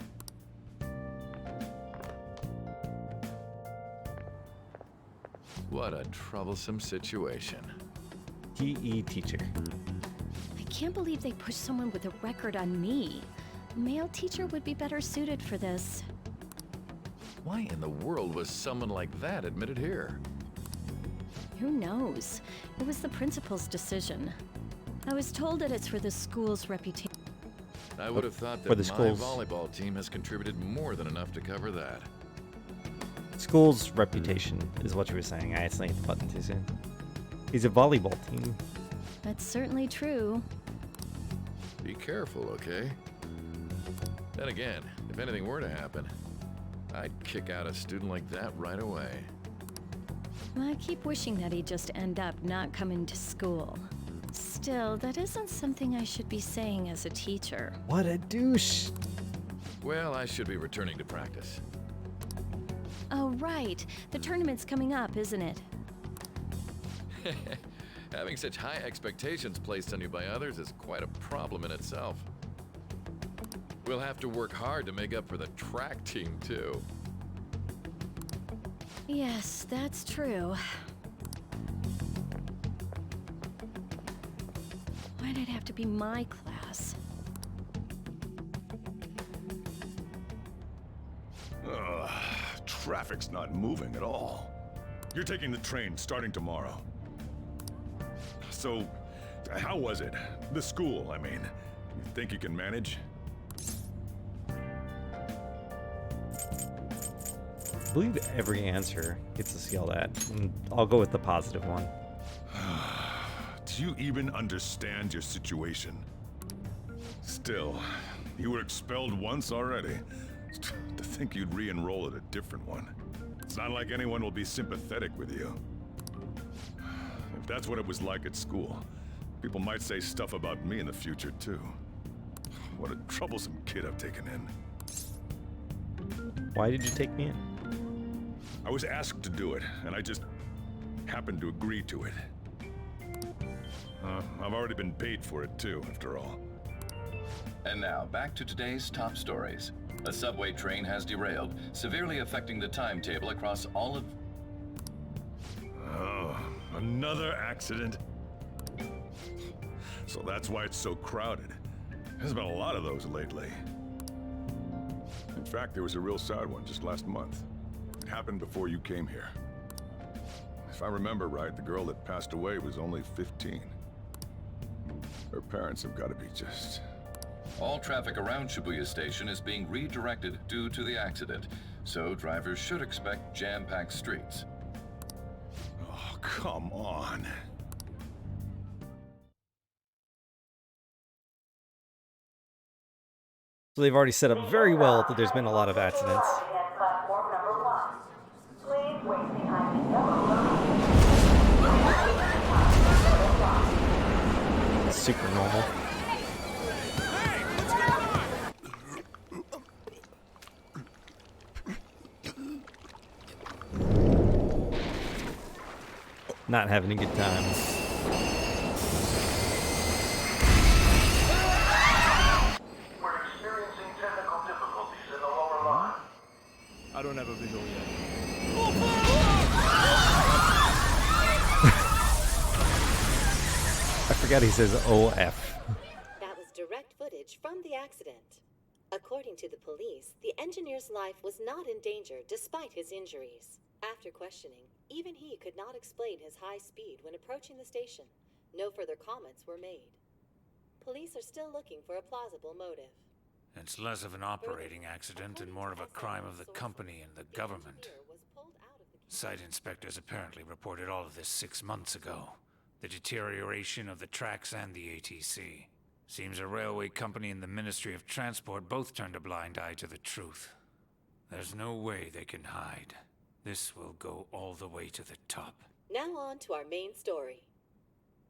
What a troublesome situation. PE teacher. I can't believe they pushed someone with a record on me. A male teacher would be better suited for this. Why in the world was someone like that admitted here? Who knows? It was the principal's decision. I was told that it's for the school's reputation. I would have thought For that the my schools. volleyball team has contributed more than enough to cover that. School's reputation is what you were saying. I accidentally hit the button too soon. He's a volleyball team. That's certainly true. Be careful, okay? Then again, if anything were to happen, I'd kick out a student like that right away. I keep wishing that he'd just end up not coming to school. Still, that isn't something I should be saying as a teacher. What a douche. Well, I should be returning to practice. Oh, right. The tournament's coming up, isn't it? Having such high expectations placed on you by others is quite a problem in itself. We'll have to work hard to make up for the track team, too. Yes, that's true. Why'd it have to be my class? Ugh, traffic's not moving at all. You're taking the train starting tomorrow. So, how was it? The school, I mean. You think you can manage? I believe every answer gets us yelled at, and I'll go with the positive one. Do you even understand your situation? Still, you were expelled once already. To think you'd re-enroll at a different one. It's not like anyone will be sympathetic with you. If that's what it was like at school, people might say stuff about me in the future, too. What a troublesome kid I've taken in. Why did you take me in? I was asked to do it, and I just happened to agree to it. I've already been paid for it, too, after all. And now, back to today's top stories. A subway train has derailed, severely affecting the timetable across all of... Oh, another accident? So that's why it's so crowded. There's been a lot of those lately. In fact, there was a real sad one just last month. It happened before you came here. If I remember right, the girl that passed away was only 15. Her parents have got to be just... All traffic around Shibuya Station is being redirected due to the accident, so drivers should expect jam-packed streets. Oh, come on. So they've already set up very well that there's been a lot of accidents. Super normal. Not having a good time. We're experiencing technical difficulties in the lower line. I don't have a visual yet. I forgot he says OF. That was direct footage from the accident. According to the police, the engineer's life was not in danger despite his injuries. After questioning, even he could not explain his high speed when approaching the station. No further comments were made. Police are still looking for a plausible motive. It's less of an operating accident and more of a crime of the company and the government. Site inspectors apparently reported all of this 6 months ago. The deterioration of the tracks and the ATC. Seems a railway company and the Ministry of Transport both turned a blind eye to the truth. There's no way they can hide. This will go all the way to the top. Now on to our main story.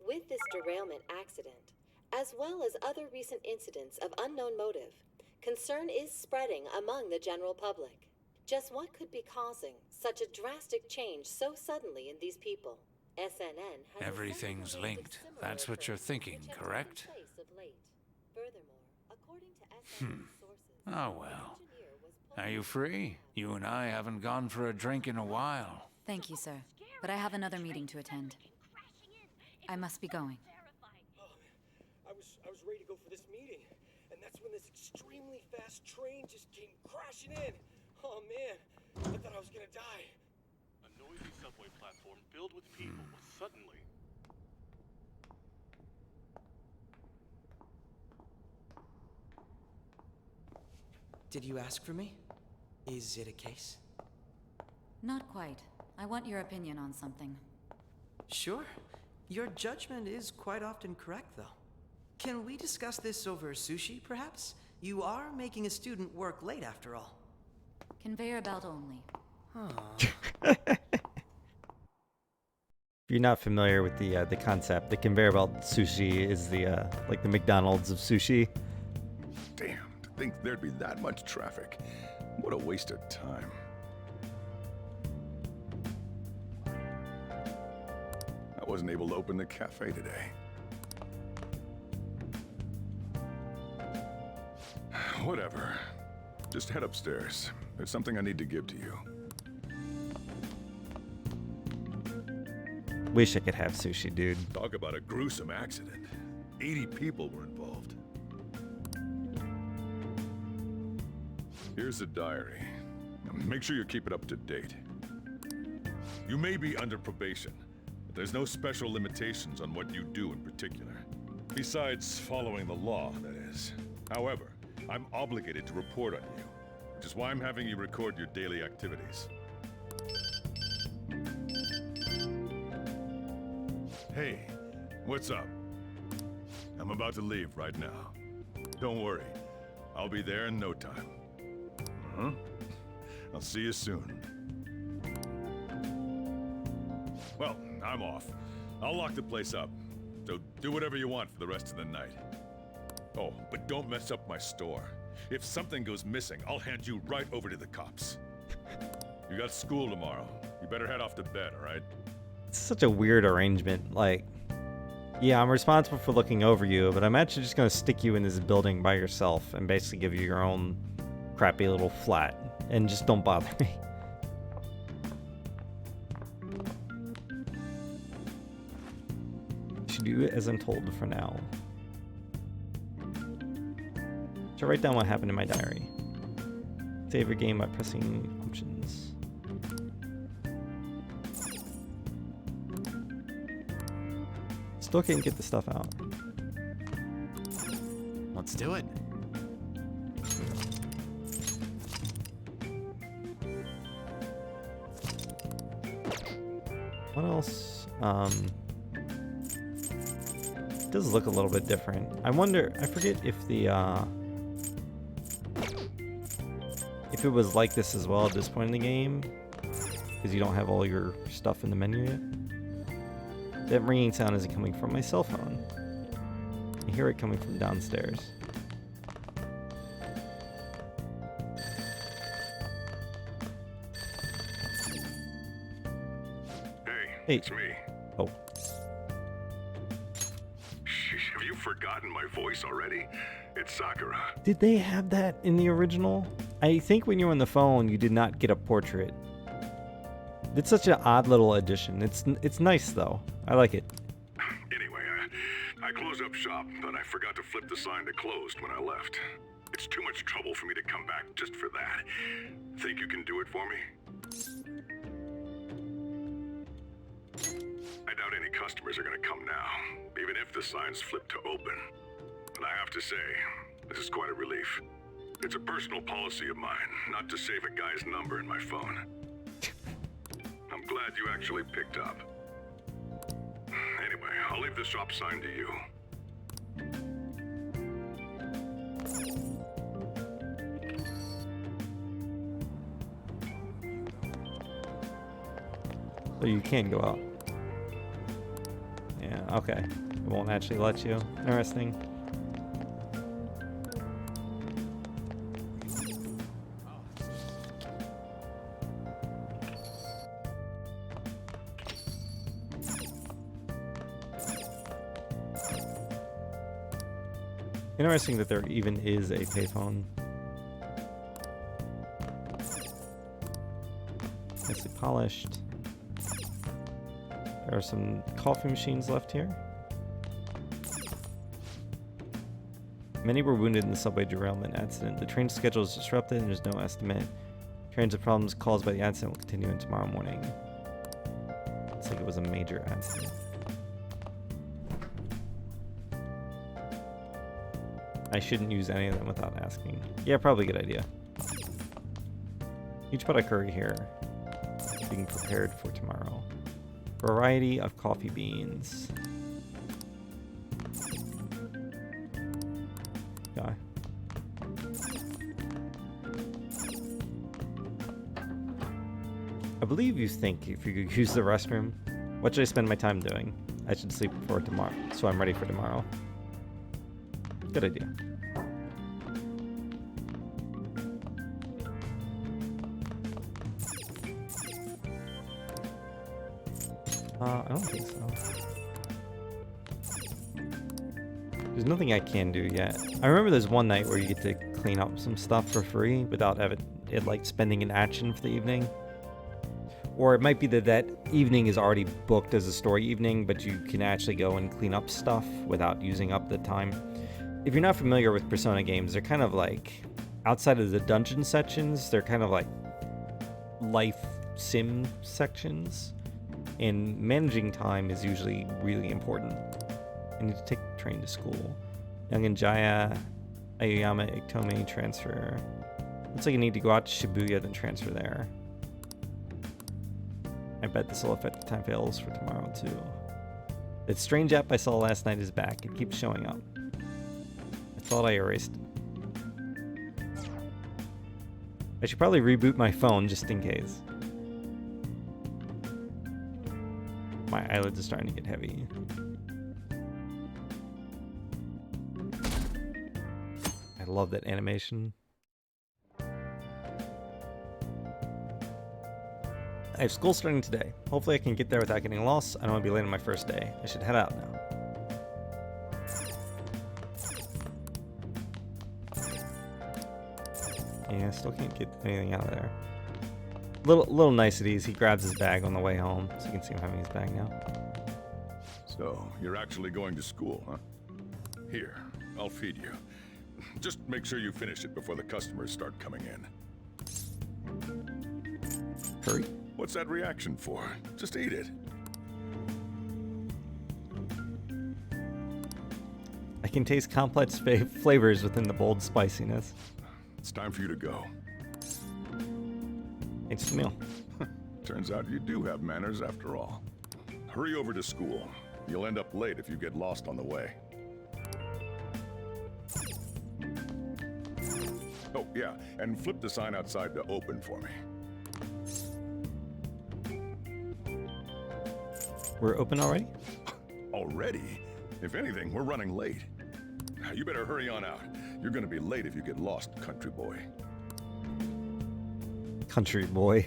With this derailment accident, as well as other recent incidents of unknown motive, concern is spreading among the general public. Just what could be causing such a drastic change so suddenly in these people? SNN has Everything's linked. That's what you're thinking, correct? Oh well. Are you free? You and I haven't gone for a drink in a while. Thank you, sir. But I have another meeting to attend. I must be going. I was ready to go for this meeting, and that's when this extremely fast train just came crashing in. Oh man, I thought I was gonna die. A noisy subway platform filled with people was suddenly... Did you ask for me? Is it a case? Not quite. I want your opinion on something. Sure. Your judgment is quite often correct, though. Can we discuss this over sushi, perhaps? You are making a student work late, after all. Conveyor belt only. If you're not familiar with the concept, the conveyor belt sushi is the like the McDonald's of sushi. Damn, to think there'd be that much traffic. What a waste of time. wasn't able to open the cafe today. Whatever. Just head upstairs. There's something I need to give to you. Wish I could have sushi, dude. Talk about a gruesome accident. 80 people were involved. Here's the diary. Make sure you keep it up to date. You may be under probation, but there's no special limitations on what you do in particular. Besides following the law, that is. However, I'm obligated to report on you, which is why I'm having you record your daily activities. Hey, what's up? I'm about to leave right now. Don't worry, I'll be there in no time. I'll see you soon. Well, I'm off. I'll lock the place up, so do whatever you want for the rest of the night. Oh, but don't mess up my store. If something goes missing, I'll hand you right over to the cops. You got school tomorrow. You better head off to bed, all right? It's such a weird arrangement. Like, yeah, I'm responsible for looking over you, but I'm actually just gonna stick you in this building by yourself and basically give you your own crappy little flat. And just don't bother me. Should do it as I'm told for now. Should write down what happened in my diary. Save your game by pressing options. Still can't get the stuff out. Let's do it. What else? It does look a little bit different. I wonder, I forget if the, if it was like this as well at this point in the game, because you don't have all your stuff in the menu yet. That ringing sound isn't coming from my cell phone. I hear it coming from downstairs. Hey, it's me. Oh. Have you forgotten my voice already? It's Sakura. Did they have that in the original? I think when you were on the phone, you did not get a portrait. It's such an odd little addition. It's nice though. I like it. Anyway, I closed up shop, but I forgot to flip the sign to closed when I left. It's too much trouble for me to come back just for that. Think you can do it for me? I doubt any customers are gonna come now, even if the sign's flipped to open. And I have to say, this is quite a relief. It's a personal policy of mine, not to save a guy's number in my phone. I'm glad you actually picked up. Anyway, I'll leave the shop sign to you. So you can go out. Yeah, okay. It won't actually let you. Interesting. Interesting that there even is a payphone. Nicely polished. There are some coffee machines left here. Many were wounded in the subway derailment accident. The train schedule is disrupted and there's no estimate. Trains of problems caused by the accident will continue in tomorrow morning. Looks like it was a major accident. I shouldn't use any of them without asking. Yeah, probably a good idea. Each pot of curry here. Being prepared for tomorrow. Variety of coffee beans. Okay. I believe you think if you could use the restroom. What should I spend my time doing? I should sleep before tomorrow, so I'm ready for tomorrow. Good idea. I don't think so. There's nothing I can do yet. I remember there's one night where you get to clean up some stuff for free without having it like spending an action for the evening. Or it might be that that evening is already booked as a story evening, but you can actually go and clean up stuff without using up the time. If you're not familiar with Persona games, they're kind of like, outside of the dungeon sections, they're kind of like life sim sections. And managing time is usually really important. I need to take the train to school. Young Jaya, Aoyama, Iktomi, transfer. Looks like I need to go out to Shibuya, then transfer there. I bet this will affect the time fails for tomorrow too. That strange app I saw last night is back. It keeps showing up. I thought I erased it. I should probably reboot my phone just in case. My eyelids are starting to get heavy. I love that animation. I have school starting today. Hopefully I can get there without getting lost. I don't want to be late on my first day. I should head out now. Yeah, I still can't get anything out of there. Little niceties. He grabs his bag on the way home, so you can see him having his bag now. So, you're actually going to school, huh? Here, I'll feed you. Just make sure you finish it before the customers start coming in. Hurry. What's that reaction for? Just eat it. I can taste complex flavors within the bold spiciness. It's time for you to go. Thanks for the meal. Turns out you do have manners after all. Hurry over to school. You'll end up late if you get lost on the way. Oh, yeah, and flip the sign outside to open for me. We're open already? Already? If anything, we're running late. You better hurry on out. You're gonna be late if you get lost, country boy. Country boy.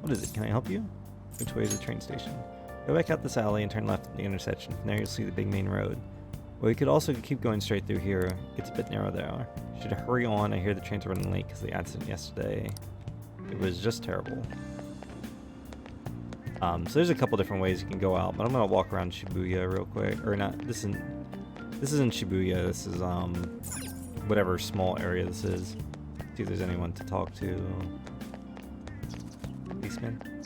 What is it? Can I help you? Which way is the train station? Go back out this alley and turn left at the intersection. From there you'll see the big main road. Well, you could also keep going straight through here. It's a bit narrow there. Should hurry on. I hear the trains are running late because of the accident yesterday. It was just terrible. So there's a couple different ways you can go out, but I'm gonna walk around Shibuya real quick. Or not. This isn't Shibuya. This is whatever small area this is. See if there's anyone to talk to. Policeman.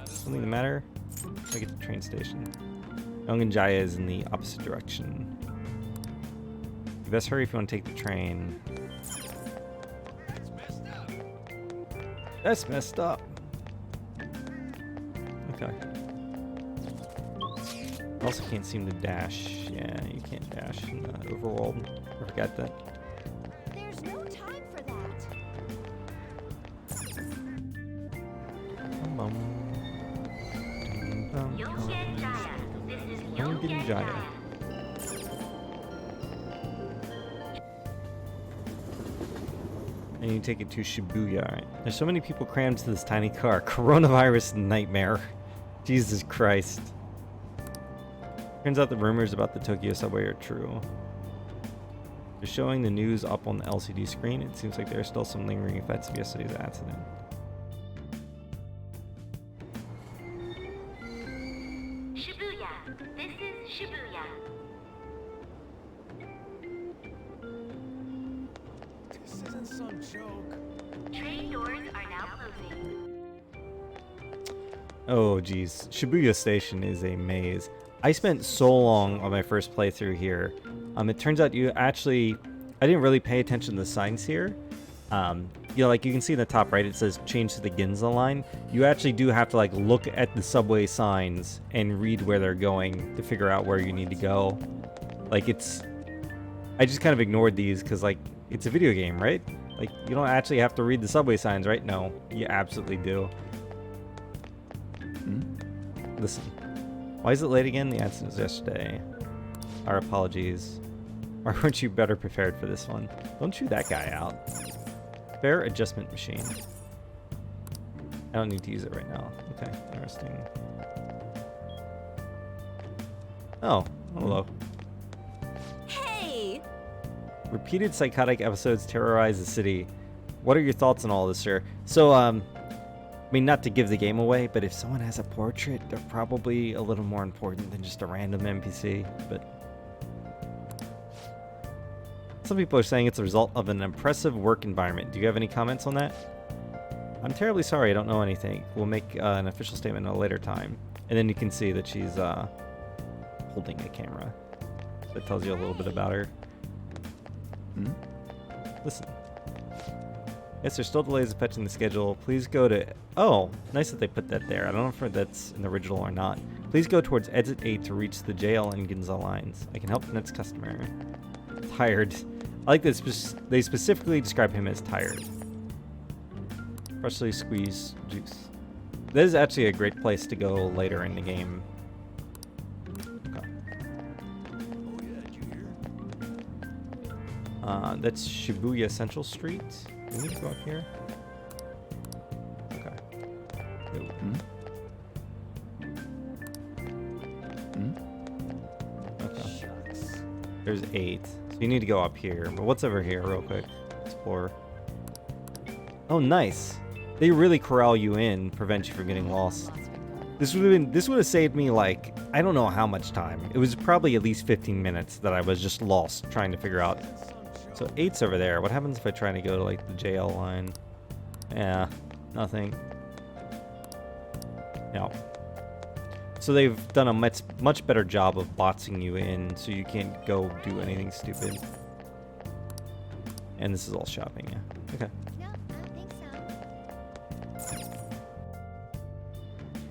Something the matter? I get to the train station. Ongenjaya is in the opposite direction. You best hurry if you want to take the train. That's messed up. Okay. Also can't seem to dash. Yeah, you can't dash in the overworld. I forgot that. There's no time for that. Ongenjaya. And you take it to Shibuya. Right? There's so many people crammed to this tiny car. Coronavirus nightmare. Jesus Christ. Turns out the rumors about the Tokyo subway are true. They're showing the news up on the LCD screen. It seems like there are still some lingering effects of yesterday's accident. Shibuya. This is Shibuya. This isn't some joke. Train doors are now closing. Oh geez, Shibuya Station is a maze. I spent so long on my first playthrough here. It turns out I didn't really pay attention to the signs here. You know, like you can see in the top right, it says change to the Ginza line. You actually do have to like look at the subway signs and read where they're going to figure out where you need to go. Like I just kind of ignored these because like it's a video game, right? Like you don't actually have to read the subway signs, right? No, you absolutely do. Listen. Why is it late again? The accident was yesterday. Our apologies. Or weren't you better prepared for this one? Don't chew that guy out. Fair adjustment machine. I don't need to use it right now. Okay, interesting. Oh, hello. Hey! Repeated psychotic episodes terrorize the city. What are your thoughts on all this, sir? So, I mean, not to give the game away, but if someone has a portrait, they're probably a little more important than just a random NPC, but... Some people are saying it's a result of an impressive work environment. Do you have any comments on that? I'm terribly sorry, I don't know anything. We'll make an official statement at a later time. And then you can see that she's holding a camera. That tells you a little bit about her. Listen. Yes, there's still delays of fetching the schedule. Please go to... Oh, nice that they put that there. I don't know if that's in the original or not. Please go towards exit 8 to reach the jail and Ginza lines. I can help the next customer. Tired. I like that they specifically describe him as tired. Freshly squeezed juice. This is actually a great place to go later in the game. Okay. That's Shibuya Central Street. Do we need to go up here? Okay. Okay. There's 8. So you need to go up here. But what's over here real quick? Explore. Oh, nice. They really corral you in, prevent you from getting lost. This would have saved me, like, I don't know how much time. It was probably at least 15 minutes that I was just lost trying to figure out. So 8's over there. What happens if I try to go to, like, the jail line? Yeah, nothing. No. So they've done a much better job of boxing you in, so you can't go do anything stupid. And this is all shopping, yeah. Okay.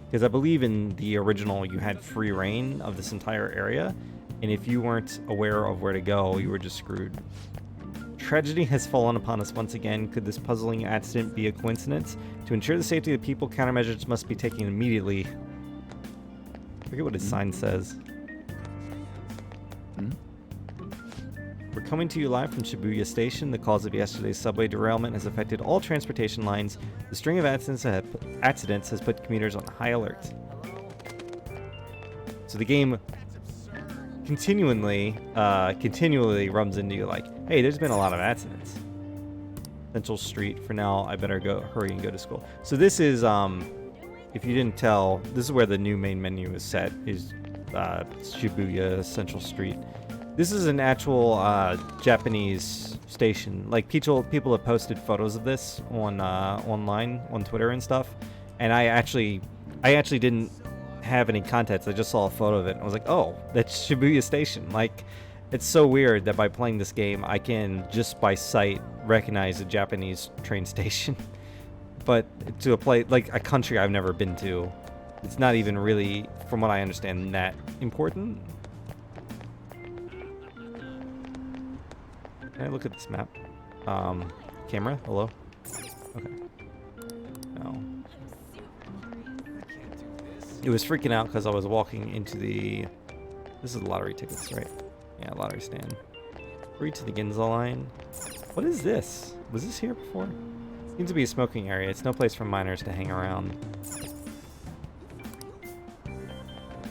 Because I believe in the original you had free reign of this entire area, and if you weren't aware of where to go, you were just screwed. Tragedy has fallen upon us once again. Could this puzzling accident be a coincidence? To ensure the safety of the people, countermeasures must be taken immediately. I forget what his sign says. We're coming to you live from Shibuya Station. The cause of yesterday's subway derailment has affected all transportation lines. The string of accidents has put commuters on high alert. So the game continually rums into you like, hey, there's been a lot of accidents. Central Street. For now, I better go hurry and go to school. So this is, if you didn't tell, this is where the new main menu is set, is Shibuya Central Street. This is an actual Japanese station. Like people have posted photos of this on online on Twitter and stuff, and I actually didn't have any context. I just saw a photo of it and I was like, oh, that's Shibuya Station. Like, it's so weird that by playing this game, I can just by sight recognize a Japanese train station. But to a country I've never been to, it's not even really, from what I understand, that important. Can I look at this map? Camera? Hello? Okay. No. It was freaking out because I was walking into the... This is lottery tickets, right? Yeah, lottery stand. Free to the Ginza line. What is this? Was this here before? Seems to be a smoking area. It's no place for minors to hang around.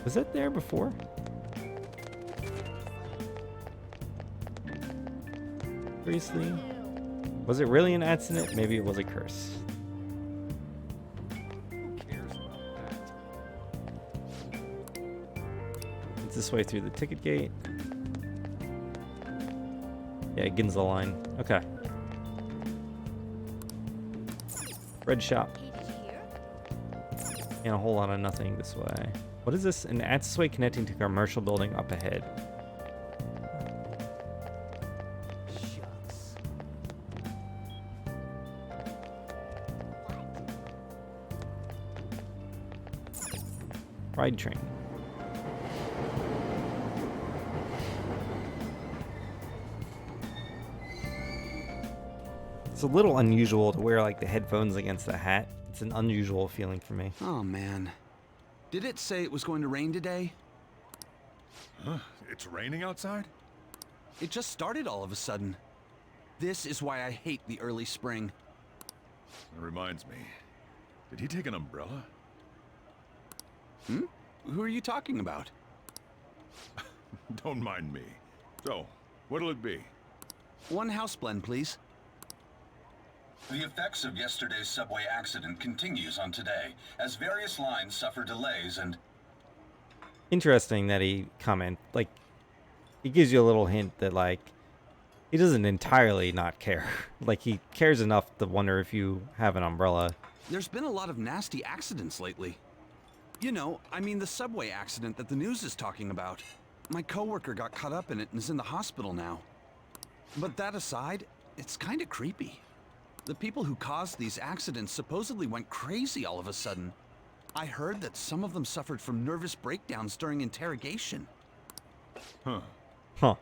Was that there before? Seriously? Was it really an accident? Maybe it was a curse. Who cares about that? It's this way through the ticket gate. Yeah, Ginza line. Okay. Red shop. And a whole lot of nothing this way. What is this? An accessway connecting to a commercial building up ahead. Ride train. It's a little unusual to wear like the headphones against the hat. It's an unusual feeling for me. Oh man. Did it say it was going to rain today? Huh? It's raining outside? It just started all of a sudden. This is why I hate the early spring. That reminds me. Did he take an umbrella? Hmm? Who are you talking about? Don't mind me. So, what'll it be? 1 house blend, please. The effects of yesterday's subway accident continues on today, as various lines suffer delays and... Interesting that he he gives you a little hint that, like, he doesn't entirely not care. Like, he cares enough to wonder if you have an umbrella. There's been a lot of nasty accidents lately. You know, I mean the subway accident that the news is talking about. My coworker got caught up in it and is in the hospital now. But that aside, it's kinda creepy. The people who caused these accidents supposedly went crazy all of a sudden. I heard that some of them suffered from nervous breakdowns during interrogation. Huh. Huh.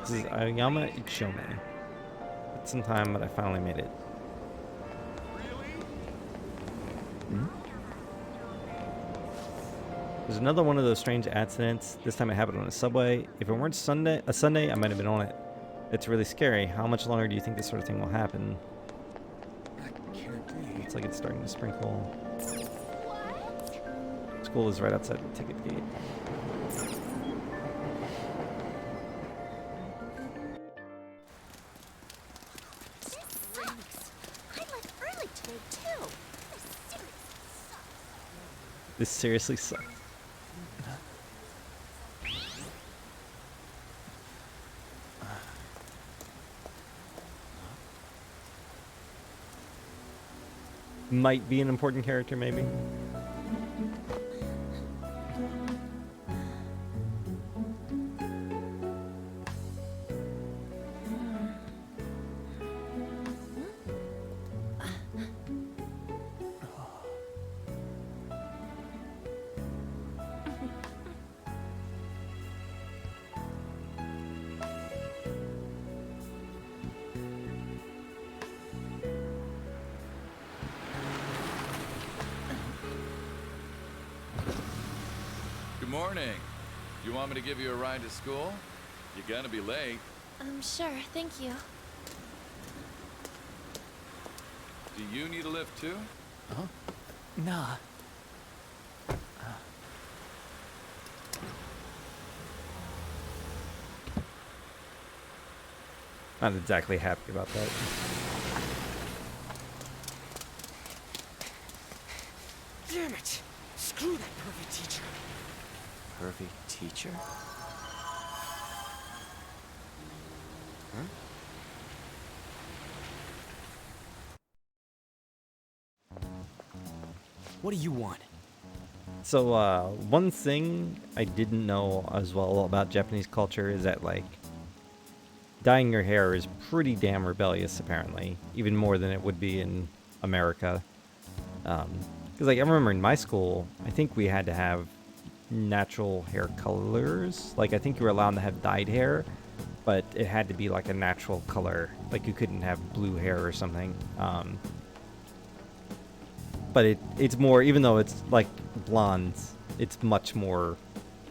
This is Aoyama Ichome. It's some time, but I finally made it. Hmm? There's another one of those strange accidents. This time it happened on a subway. If it weren't Sunday, I might have been on it. It's really scary. How much longer do you think this sort of thing will happen? It's like it's starting to sprinkle. School is right outside the ticket gate. This seriously sucks. Might be an important character, maybe. Good morning. You want me to give you a ride to school? You're gonna be late. Sure, thank you. Do you need a lift too? Huh? Nah. Not exactly happy about that. Damn it! Screw that perfect teacher. Perfect teacher? Huh? What do you want? So, one thing I didn't know as well about Japanese culture is that, like, dyeing your hair is pretty damn rebellious, apparently. Even more than it would be in America. Because, like, I remember in my school, I think we had to have natural hair colors. Like, I think you were allowed to have dyed hair, but it had to be, like, a natural color. Like, you couldn't have blue hair or something. But it's more, even though it's, like, blondes, it's much more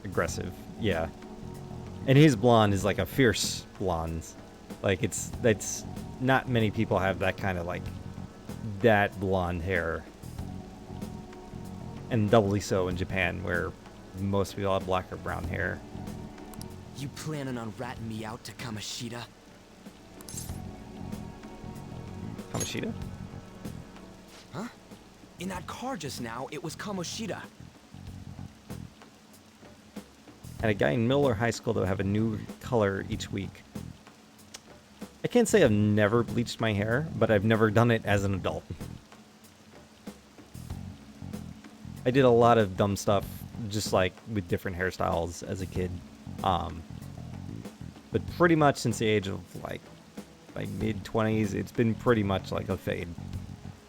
aggressive. Yeah. And his blonde is, like, a fierce blonde. Like, that's not many people have that kind of, like, that blonde hair. And doubly so in Japan, where most people have black or brown hair. You planning on ratting me out to Kamoshida? Kamoshida? Huh? In that car just now, it was Kamoshida. Had a guy in Miller High School that would have a new color each week. I can't say I've never bleached my hair, but I've never done it as an adult. I did a lot of dumb stuff, just like with different hairstyles as a kid. But pretty much since the age of like my mid-20s, it's been pretty much like a fade.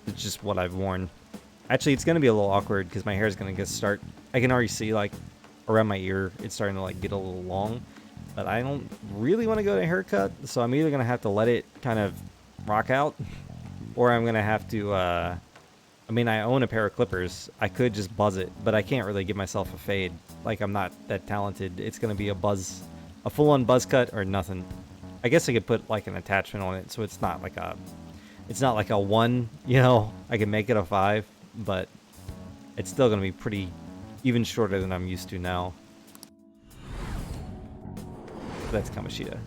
It's just what I've worn. Actually, it's going to be a little awkward because my hair is going to start... I can already see like around my ear. It's starting to like get a little long, but I don't really want to go to a haircut, so I'm either gonna have to let it kind of rock out, or I'm gonna have to. I mean, I own a pair of clippers. I could just buzz it, but I can't really give myself a fade. Like, I'm not that talented. It's gonna be a full-on buzz cut or nothing. I guess I could put like an attachment on it, so it's not like a 1. You know, I can make it a 5, but it's still gonna be pretty even shorter than I'm used to now. That's Kamoshida.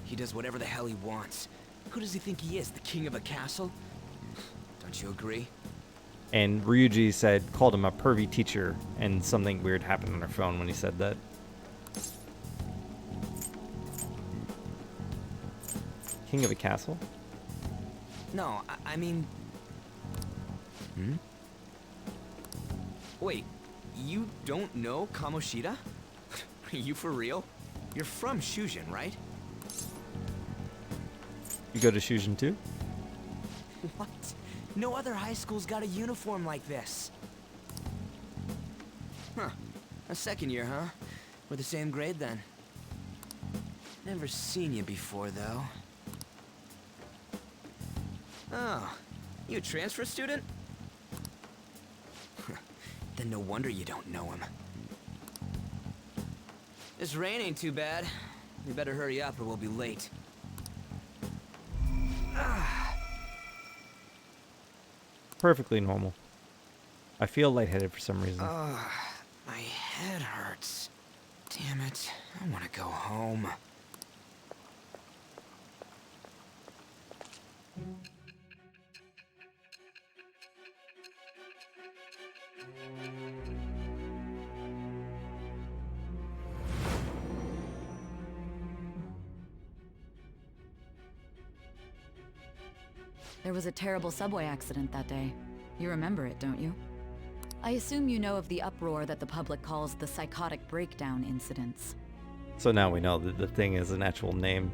He does whatever the hell he wants. Who does he think he is, the king of a castle? Don't you agree? And Ryuji called him a pervy teacher, and something weird happened on her phone when he said that. King of a castle? No, I mean... Wait, you don't know Kamoshida? Are you for real? You're from Shujin, right? You go to Shujin too? What? No other high school's got a uniform like this. Huh. A second year, huh? We're the same grade then. Never seen you before, though. Oh, you a transfer student? Then no wonder you don't know him. This rain ain't too bad. We better hurry up or we'll be late. Perfectly normal. I feel lightheaded for some reason. My head hurts. Damn it. I want to go home. There was a terrible subway accident that day. You remember it, don't you? I assume you know of the uproar that the public calls the psychotic breakdown incidents. So now we know that the thing is an actual name.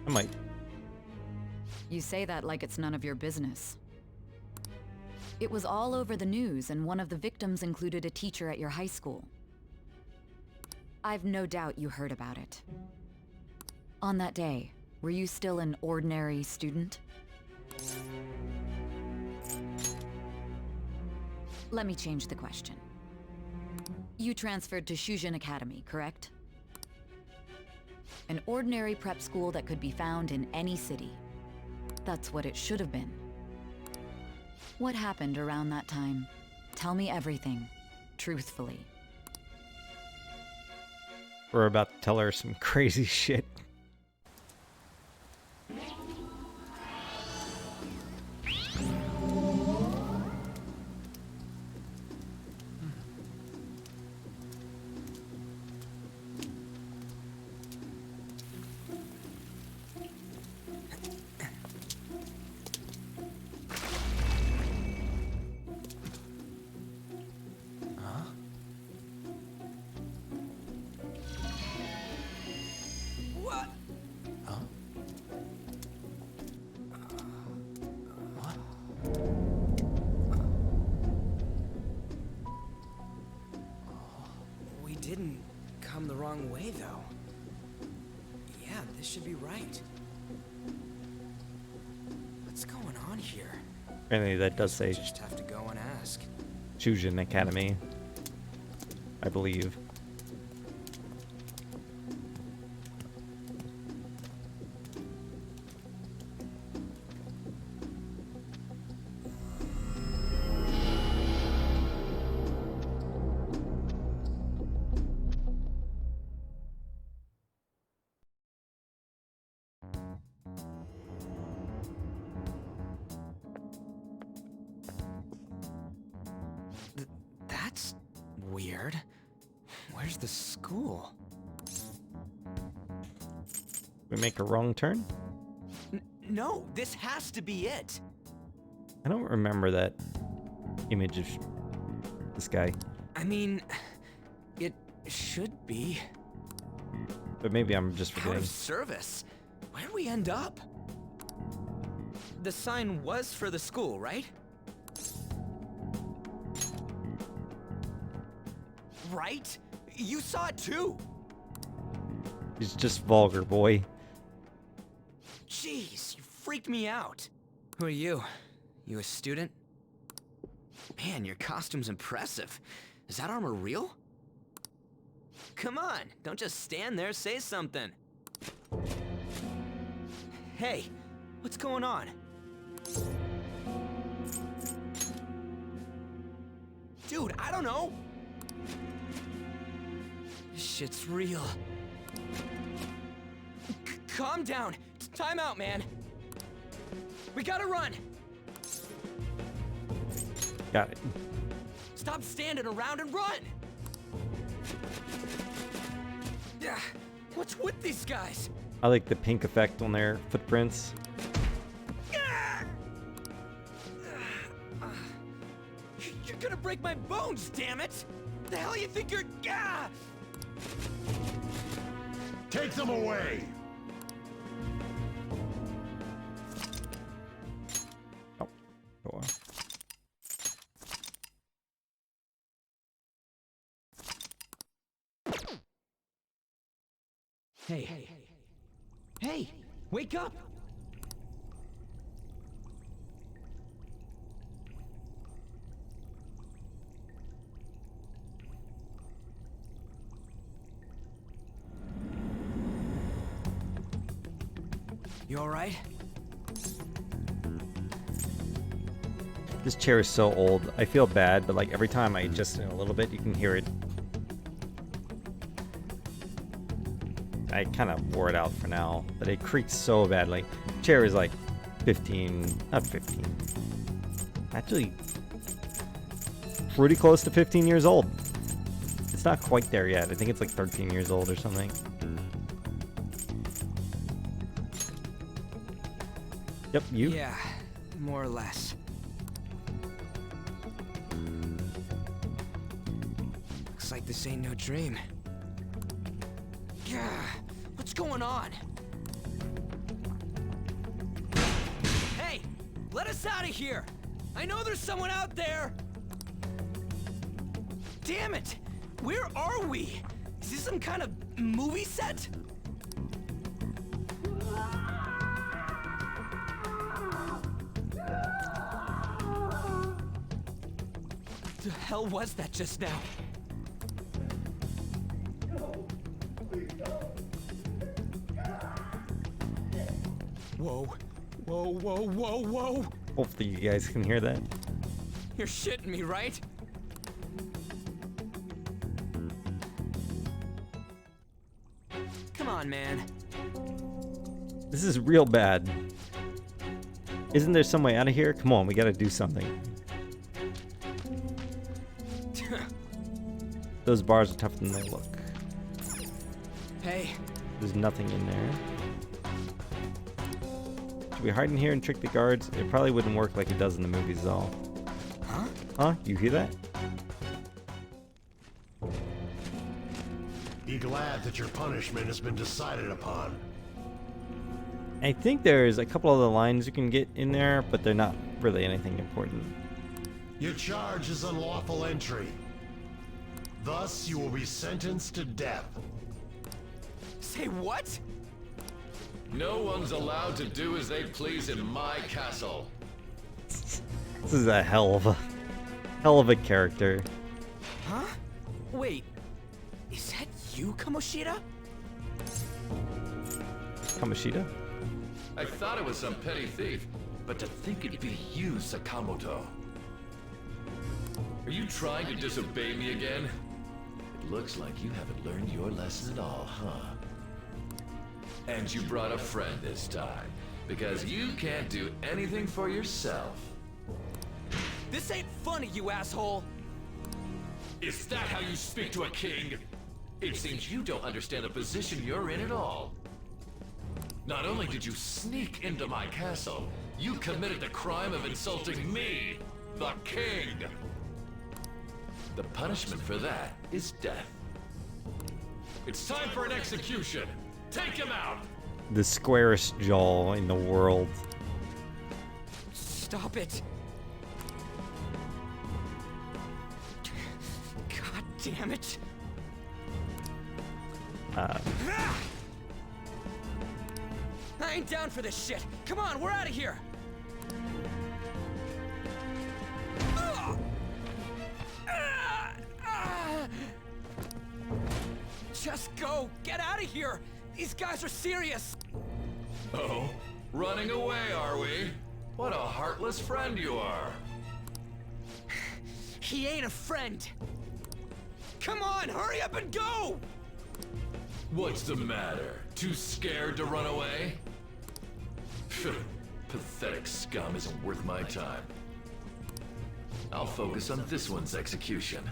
I might. You say that like it's none of your business. It was all over the news, and one of the victims included a teacher at your high school. I've no doubt you heard about it. On that day, were you still an ordinary student? Let me change the question. You transferred to Shujin Academy, correct? An ordinary prep school that could be found in any city. That's what it should have been. What happened around that time? Tell me everything, truthfully. We're about to tell her some crazy shit. Didn't come the wrong way, though. Yeah, this should be right. What's going on here? Apparently that does say Just have to go and ask. Shujin Academy, I believe. That's weird. Where's the school? We make a wrong turn? No, this has to be it. I don't remember that image of this guy. I mean, it should be. But maybe I'm just Out forgetting. of service? Where'd we end up? The sign was for the school, right? right? You saw it too. He's just vulgar, boy. Jeez, you freaked me out. Who are you? You a student? Man, your costume's impressive. Is that armor real? Come on, don't just stand there, say something. Hey, what's going on? Dude, I don't know. This shit's real. Calm down. Time out, man. We gotta run. Got it. Stop standing around and run. Yeah, what's with these guys? I like the pink effect on their footprints. You're gonna break my bones, damn it! The hell you think you're... Take them away! Oh, go on. Hey, wake up! You alright? This chair is so old. I feel bad, but like every time I adjust it a little bit, you can hear it. I kind of wore it out for now, but it creaks so badly. Chair is like 15, not 15. Actually, pretty close to 15 years old. It's not quite there yet. I think it's like 13 years old or something. Yep, you. Yeah, more or less. Looks like this ain't no dream. Yeah, what's going on? Hey, let us out of here! I know there's someone out there! Damn it! Where are we? Is this some kind of movie set? What the hell was that just now? Whoa. Whoa, whoa, whoa, whoa! Hopefully you guys can hear that. You're shitting me, right? Come on, man. This is real bad. Isn't there some way out of here? Come on, we gotta do something. Those bars are tougher than they look. Hey. There's nothing in there. Should we hide in here and trick the guards? It probably wouldn't work like it does in the movies, though. Huh? Huh? You hear that? Be glad that your punishment has been decided upon. I think there's a couple other lines you can get in there, but they're not really anything important. Your charge is unlawful entry. Thus, you will be sentenced to death. Say what? No one's allowed to do as they please in my castle. This is a hell of a character. Huh? Wait, is that you, Kamoshida? Kamoshida? I thought it was some petty thief, but to think it'd be you, Sakamoto. Are you trying to disobey me again? It looks like you haven't learned your lesson at all, huh? And you brought a friend this time, because you can't do anything for yourself. This ain't funny, you asshole! Is that how you speak to a king? It seems you don't understand the position you're in at all. Not only did you sneak into my castle, you committed the crime of insulting me, the king. The punishment for that is death. It's time for an execution. Take him out! The squarest jaw in the world. Stop it! God Damn it! Uh, I ain't down for this shit. Come on, we're out of here. Just go. Get out of here. These guys are serious. Oh, running away, are we? What a heartless friend you are. He ain't a friend. Come on, hurry up and go! What's the matter? Too scared to run away? Pathetic scum isn't worth my time. I'll focus on this one's execution.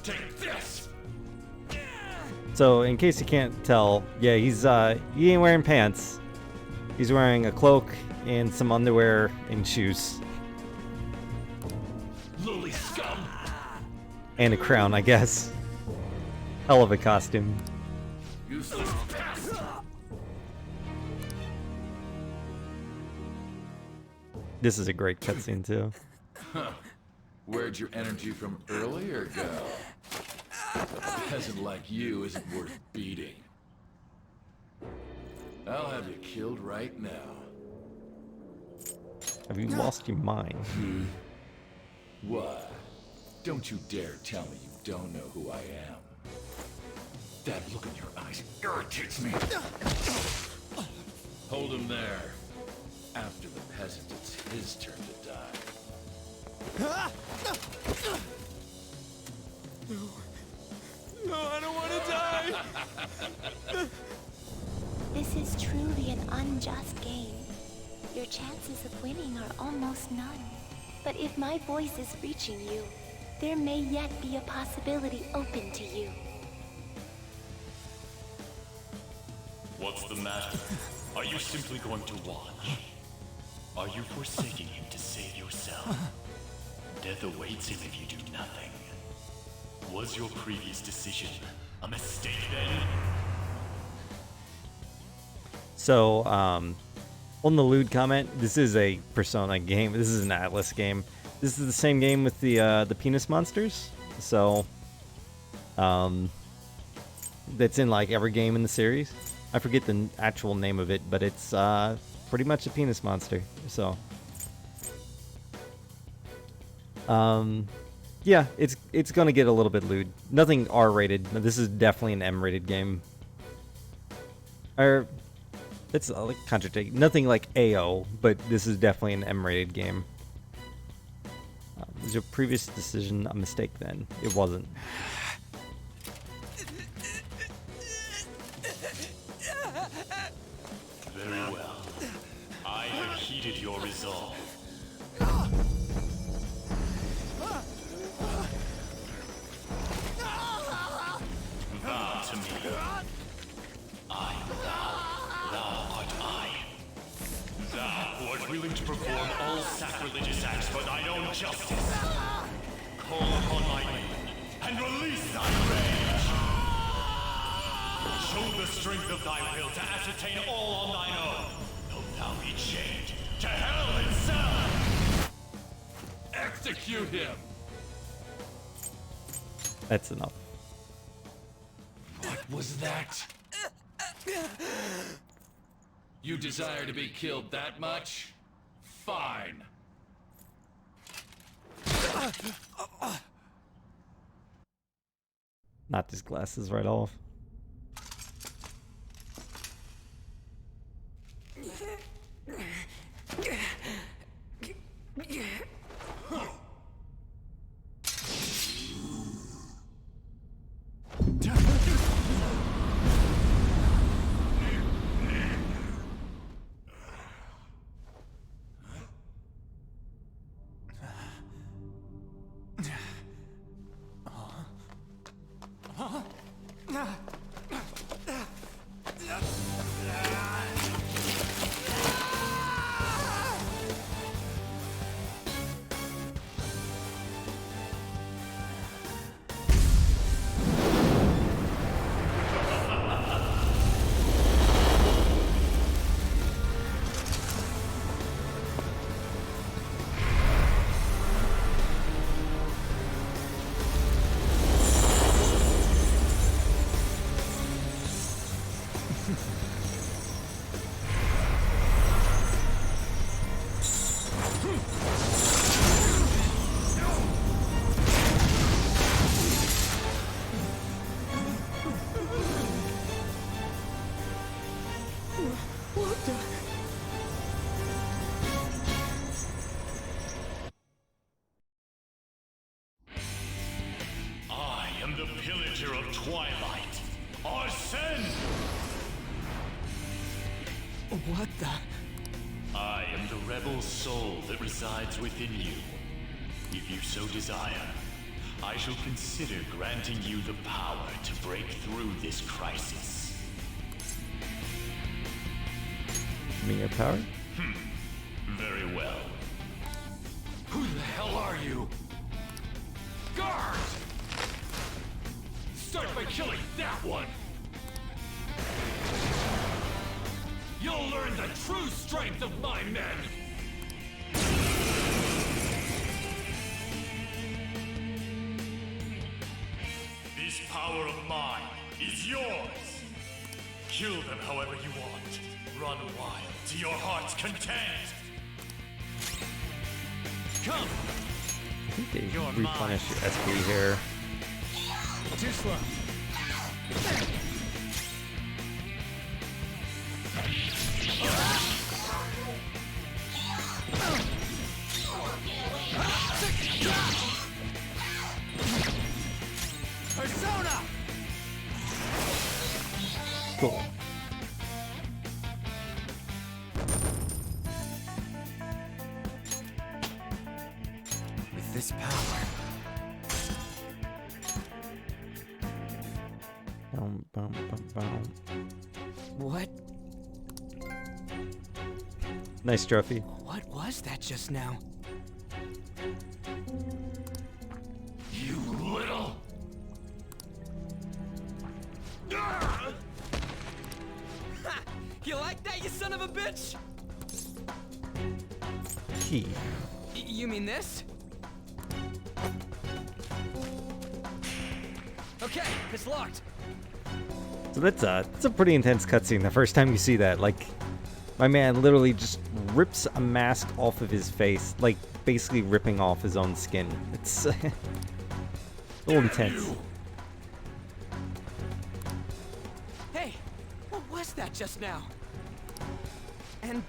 Take this! So, in case you can't tell, yeah, he ain't wearing pants. He's wearing a cloak and some underwear and shoes. Lowly scum! And a crown, I guess. Hell of a costume. Useless pest! This is a great cutscene too. Huh. Where'd your energy from earlier go? A peasant like you isn't worth beating. I'll have you killed right now. Have you lost your mind? Why? Don't you dare tell me you don't know who I am. That look in your eyes irritates me. Hold him there. After the peasant, it's his turn to die. No, I don't want to die! This is truly an unjust game. Your chances of winning are almost none. But if my voice is reaching you, there may yet be a possibility open to you. What's the matter? Are you simply going to watch? Are you forsaking him to save yourself? Death awaits him if you do nothing. Was your previous decision a mistake then? So, on the lewd comment, this is a Persona game. This is an Atlas game. This is the same game with the penis monsters. So, that's in like every game in the series. I forget the actual name of it, but it's pretty much a penis monster. So, yeah, it's gonna get a little bit lewd. Nothing R-rated. This is definitely an M-rated game. Or it's like contradicting. Nothing like AO, but this is definitely an M-rated game. Was your previous decision a mistake then? It wasn't. Very well. I have heeded your resolve. Vow to me. I am thou. Thou art I. Thou who art willing to perform all sacrilegious acts for thine own justice. Call upon my name and release thy rage. Show the strength of thy will to ascertain all on thine own, though thou be chained to hell itself. Execute him! That's enough. What was that? You desire to be killed that much? Fine. Knocked his glasses right off. What the? I am the rebel soul that resides within you. If you so desire, I shall consider granting you the power to break through this crisis. Give me your power? Very well. Who the hell are you? Guards! Start by killing that one! You'll learn the true strength of my men! This power of mine is yours! Kill them however you want. Run wild to your heart's content! Come! I think they replenish your SP here. Too slow. Persona! Cool. With this power, Boom, boom, boom, boom. what? Nice trophy. What was that just now? You little... Ha! You like that, you son of a bitch? Key. You mean this? Okay, it's locked. So that's a pretty intense cutscene. The first time you see that, like, my man literally just rips a mask off of his face, like basically ripping off his own skin. It's a little intense. Hey, what was that just now? And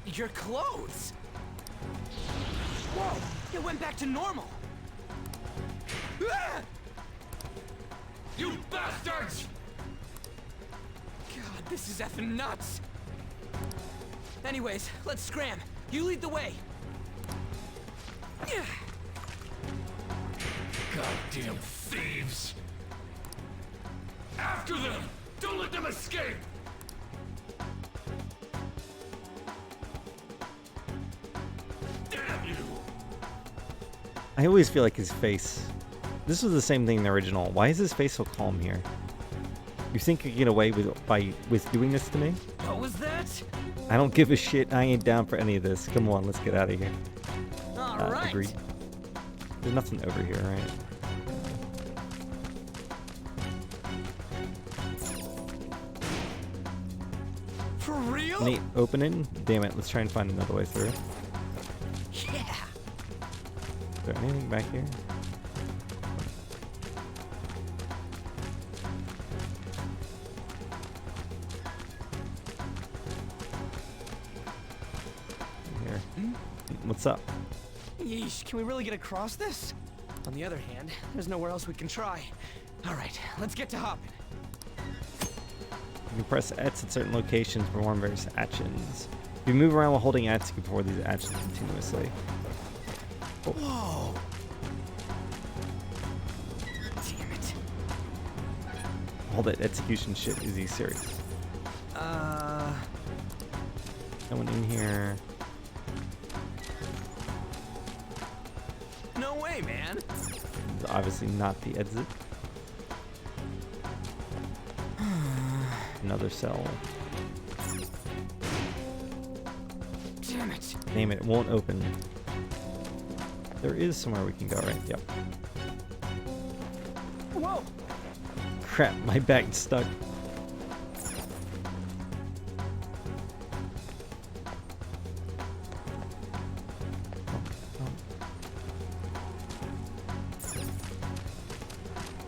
your clothes. Whoa, it went back to normal. Ah! You bastards! God, this is effing nuts. Anyways, let's scram. You lead the way. Goddamn thieves! After them! Don't let them escape! Damn you! I always feel like his face. This was the same thing in the original. Why is his face so calm here? You think you get away with doing this to me? What was that? I don't give a shit. I ain't down for any of this. Come on, let's get out of here. All right. Agreed. There's nothing over here, right? For real? Any opening? Damn it, let's try and find another way through. Yeah. Is there anything back here? Here. What's up? Yeesh, can we really get across this? On the other hand, there's nowhere else we can try. All right, let's get to hopping. You can press X at certain locations to perform various actions. If you move around while holding X, you can perform these actions continuously. Oh. Whoa! Damn it. All that execution shit, is he serious? No one in here. No way, man. It's obviously not the exit. Another cell. Damn it. Name it, it won't open. There is somewhere we can go, right? Yep. Whoa! Crap, my bag's stuck.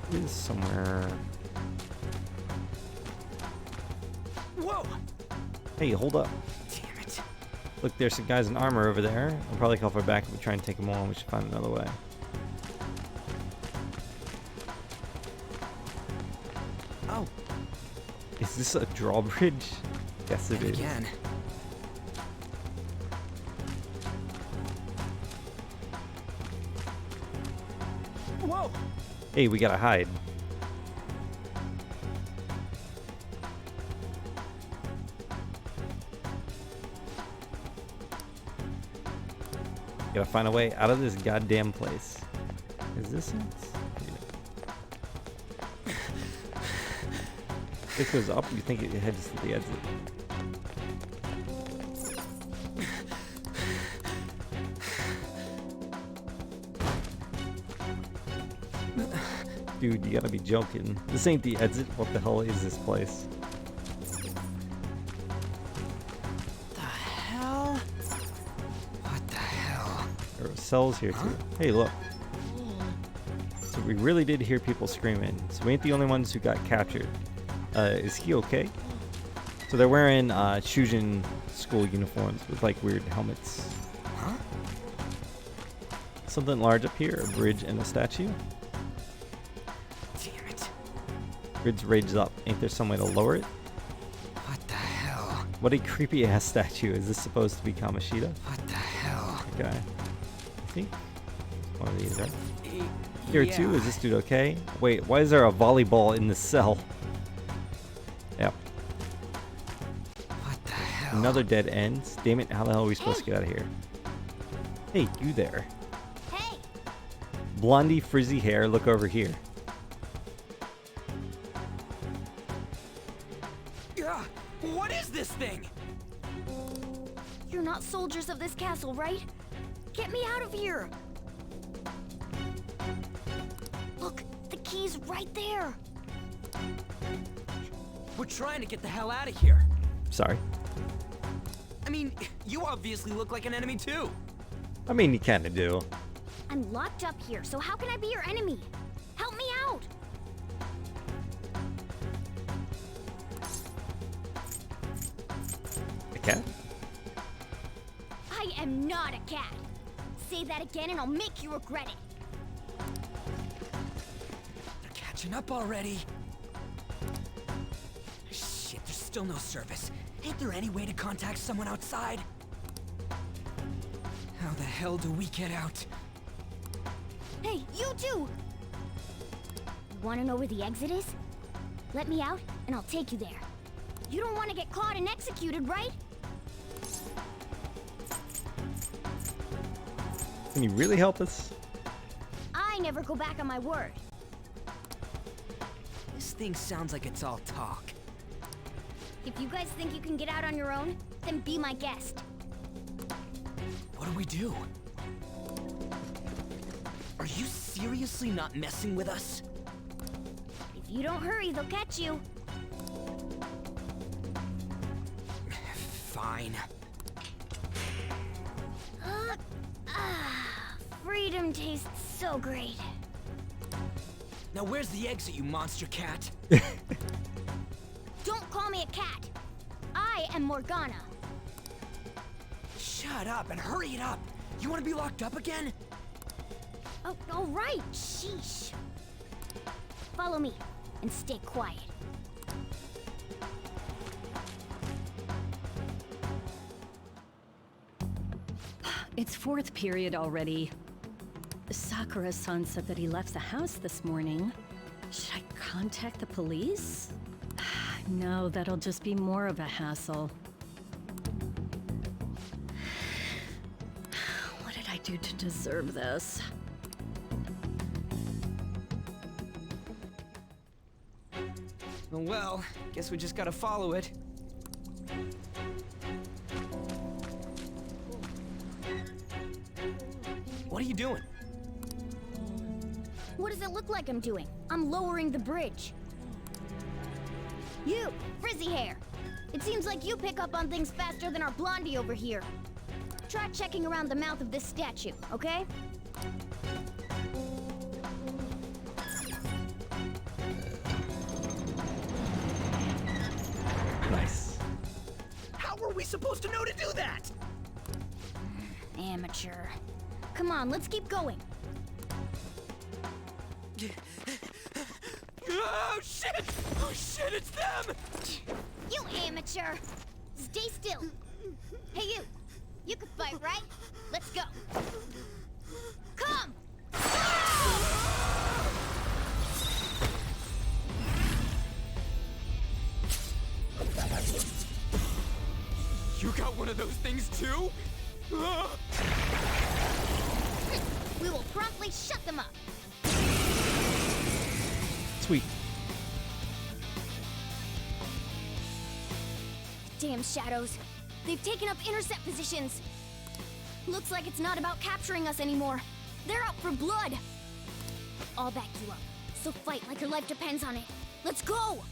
It is somewhere. Whoa! Hey, hold up. Damn it. Look, there's some guys in armor over there. I'll probably call for backup and try and take them on. We should find another way. Oh. Is this a drawbridge? Yes, it is. Again, Whoa! Hey, we gotta hide. Gotta find a way out of this goddamn place. Is this it? If it goes up, you think it heads to the exit. Dude, you gotta be joking. This ain't the exit. What the hell is this place? The hell? What the hell? There are cells here too. Hey, look. So we really did hear people screaming. So we ain't the only ones who got captured. Is he okay? So they're wearing Shujin school uniforms with like weird helmets. Huh? Something large up here, a bridge and a statue. Damn it. Bridge raised up. Ain't there some way to lower it? What the hell? What a creepy ass statue. Is this supposed to be Kamoshida? What the hell? Okay. I think one of these, right? Here too? Is this dude okay? Wait, why is there a volleyball in the cell? Yep. What the hell? Another dead end. Damn it, how the hell are we supposed to get out of here? Hey, you there. Hey! Blondie, frizzy hair, look over here. Yeah, what is this thing? You're not soldiers of this castle, right? Get me out of here! Look, the key's right there! We're trying to get the hell out of here. Sorry. I mean, you obviously look like an enemy too. I mean, you kinda do. I'm locked up here, so how can I be your enemy? Help me out! A cat? I am not a cat! Say that again and I'll make you regret it! They're catching up already. Shit, there's still no service. Ain't there any way to contact someone outside? How the hell do we get out? Hey, you too! Wanna know where the exit is? Let me out, and I'll take you there. You don't want to get caught and executed, right? Can you really help us? I never go back on my word. This thing sounds like it's all talk. If you guys think you can get out on your own, then be my guest. What do we do? Are you seriously not messing with us? If you don't hurry, they'll catch you. Fine. Freedom tastes so great. Now where's the exit, you monster cat? Don't call me a cat. I am Morgana. Shut up and hurry it up. You want to be locked up again? Oh, all right. Sheesh. Follow me and stay quiet. It's fourth period already. Sakura-san said that he left the house this morning. Should I contact the police? No, that'll just be more of a hassle. What did I do to deserve this? Well, guess we just gotta follow it. What are you doing? What does it look like I'm doing? I'm lowering the bridge. You, frizzy hair. It seems like you pick up on things faster than our Blondie over here. Try checking around the mouth of this statue, okay? Nice. How were we supposed to know to do that? Amateur. Come on, let's keep going. Oh shit! Oh shit, it's them! You amateur! Stay still. Hey you! You can fight, right? Let's go. Come! things too? We will promptly shut them up. Sweet. Damn shadows. They've taken up intercept positions. Looks like it's not about capturing us anymore. They're out for blood. I'll back you up. So fight like your life depends on it. Let's go!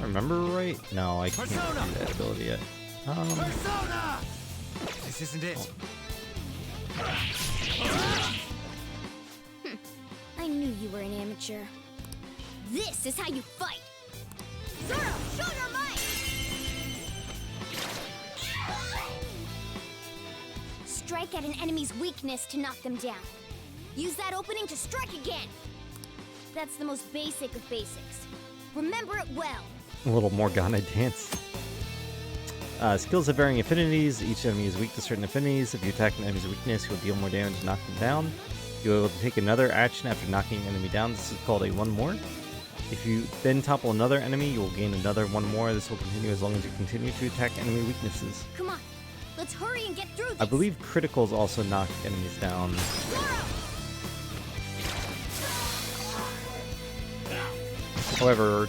Remember right? No, I can't do that ability yet. Persona! This isn't it. I knew you were an amateur. This is how you fight! Zoro, show your might! Strike at an enemy's weakness to knock them down. Use that opening to strike again! That's the most basic of basics. Remember it well. A little Morgana dance. Skills have varying affinities. Each enemy is weak to certain affinities. If you attack an enemy's weakness, you'll deal more damage and knock them down. You'll be able to take another action after knocking an enemy down. This is called a one more. If you then topple another enemy, you will gain another one more. This will continue as long as you continue to attack enemy weaknesses. Come on, let's hurry and get through this. I believe criticals also knock enemies down. However,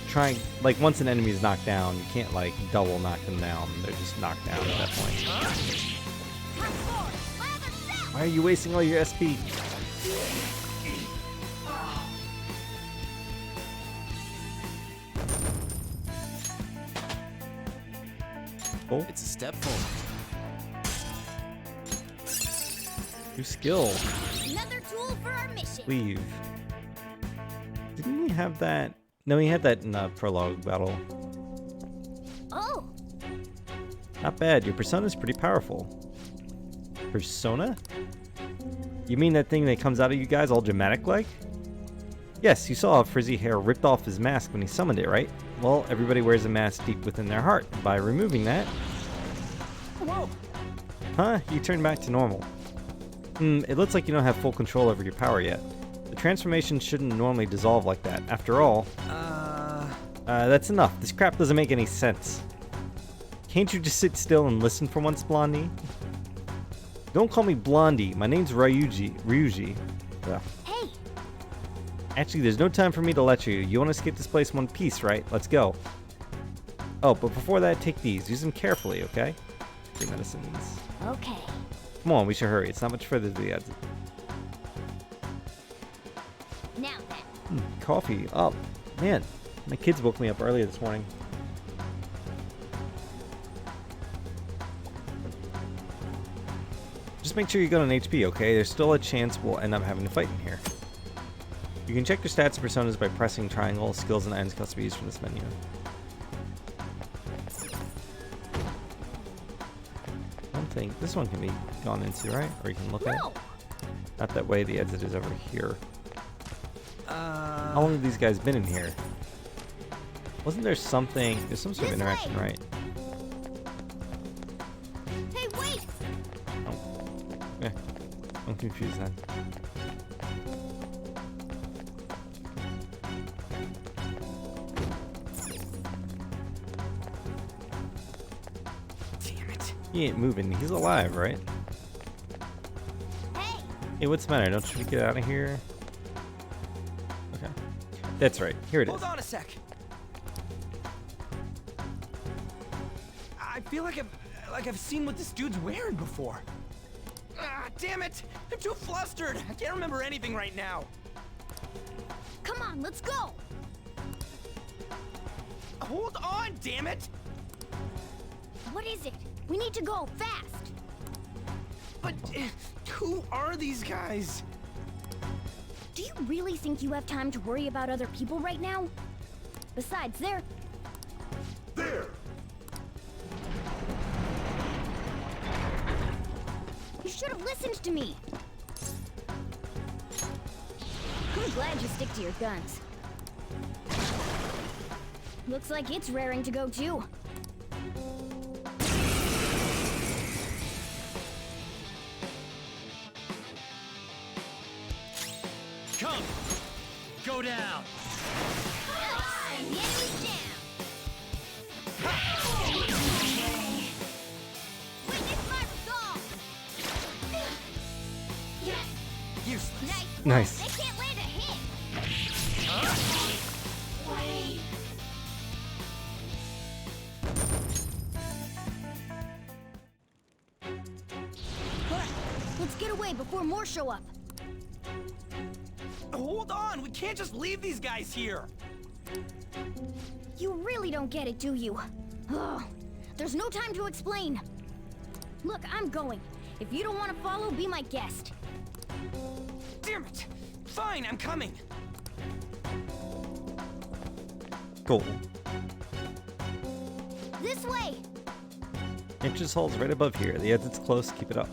once an enemy is knocked down, you can't like double knock them down. They're just knocked down at that point. Why are you wasting all your SP? Oh. It's a step forward. New skill. Another tool for our mission. Leave. Didn't he have that? No, he had that in the prologue battle. Oh. Not bad. Your persona's pretty powerful. Persona? You mean that thing that comes out of you guys all dramatic like? Yes, you saw how frizzy hair ripped off his mask when he summoned it, right? Well, everybody wears a mask deep within their heart. By removing that... Whoa! Huh? You turn back to normal. It looks like you don't have full control over your power yet. The transformation shouldn't normally dissolve like that. After all... that's enough. This crap doesn't make any sense. Can't you just sit still and listen for once, Blondie? Don't call me Blondie. My name's Ryuji. Ugh. Hey! Actually, there's no time for me to lecture you. You want to escape this place in one piece, right? Let's go. Oh, but before that, take these. Use them carefully, okay? Free medicines. Okay. Come on, we should hurry. It's not much further to the exit. Now then. Coffee. Oh, man. My kids woke me up earlier this morning. Just make sure you got an HP, okay? There's still a chance we'll end up having to fight in here. You can check your stats and personas by pressing triangle. Skills and items can also be used from this menu. I don't think this one can be gone into, right? Or you can look at it. Not that way, the exit is over here. How long have these guys been in here? Wasn't there something... There's some sort of interaction, right? Hey, wait! Yeah, I'm confused then. Damn it. He ain't moving. He's alive, right? Hey, what's the matter? Don't you get out of here? Okay. That's right. Here it is. Hold on a sec. I feel like I've seen what this dude's wearing before. Ah, damn it! I'm too flustered. I can't remember anything right now. Come on, let's go! Hold on, damn it! What is it? We need to go, fast! But who are these guys? Do you really think you have time to worry about other people right now? Besides, they're... There! You should have listened to me! I'm glad you stick to your guns. Looks like it's raring to go too. Come! Go down! And the enemy's down! Nice. They can't land a hit. Wait. Let's get away before more show up. Hold on, we can't just leave these guys here. You really don't get it, do you? Ugh. There's no time to explain. Look, I'm going. If you don't want to follow, be my guest. Damn it! Fine, I'm coming. Cool. This way! Entrance hall's right above here. The exit's close. Keep it up.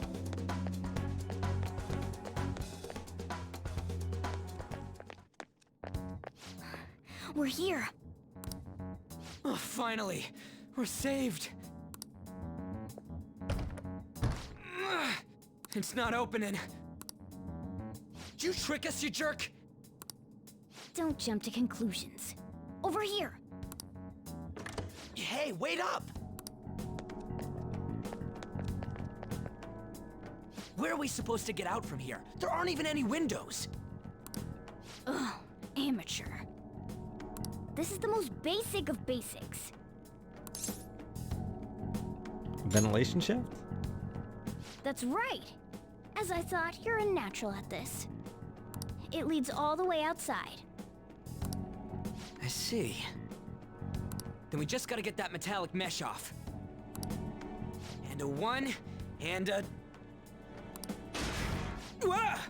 We're here. Oh, finally, we're saved. Ugh, it's not opening. Did you trick us, you jerk? Don't jump to conclusions. Over here. Hey, wait up! Where are we supposed to get out from here? There aren't even any windows. Ugh, amateur. This is the most basic of basics. Ventilation shaft? That's right. As I thought, you're a natural at this. It leads all the way outside. I see. Then we just gotta get that metallic mesh off. And a 1, and a... Ah!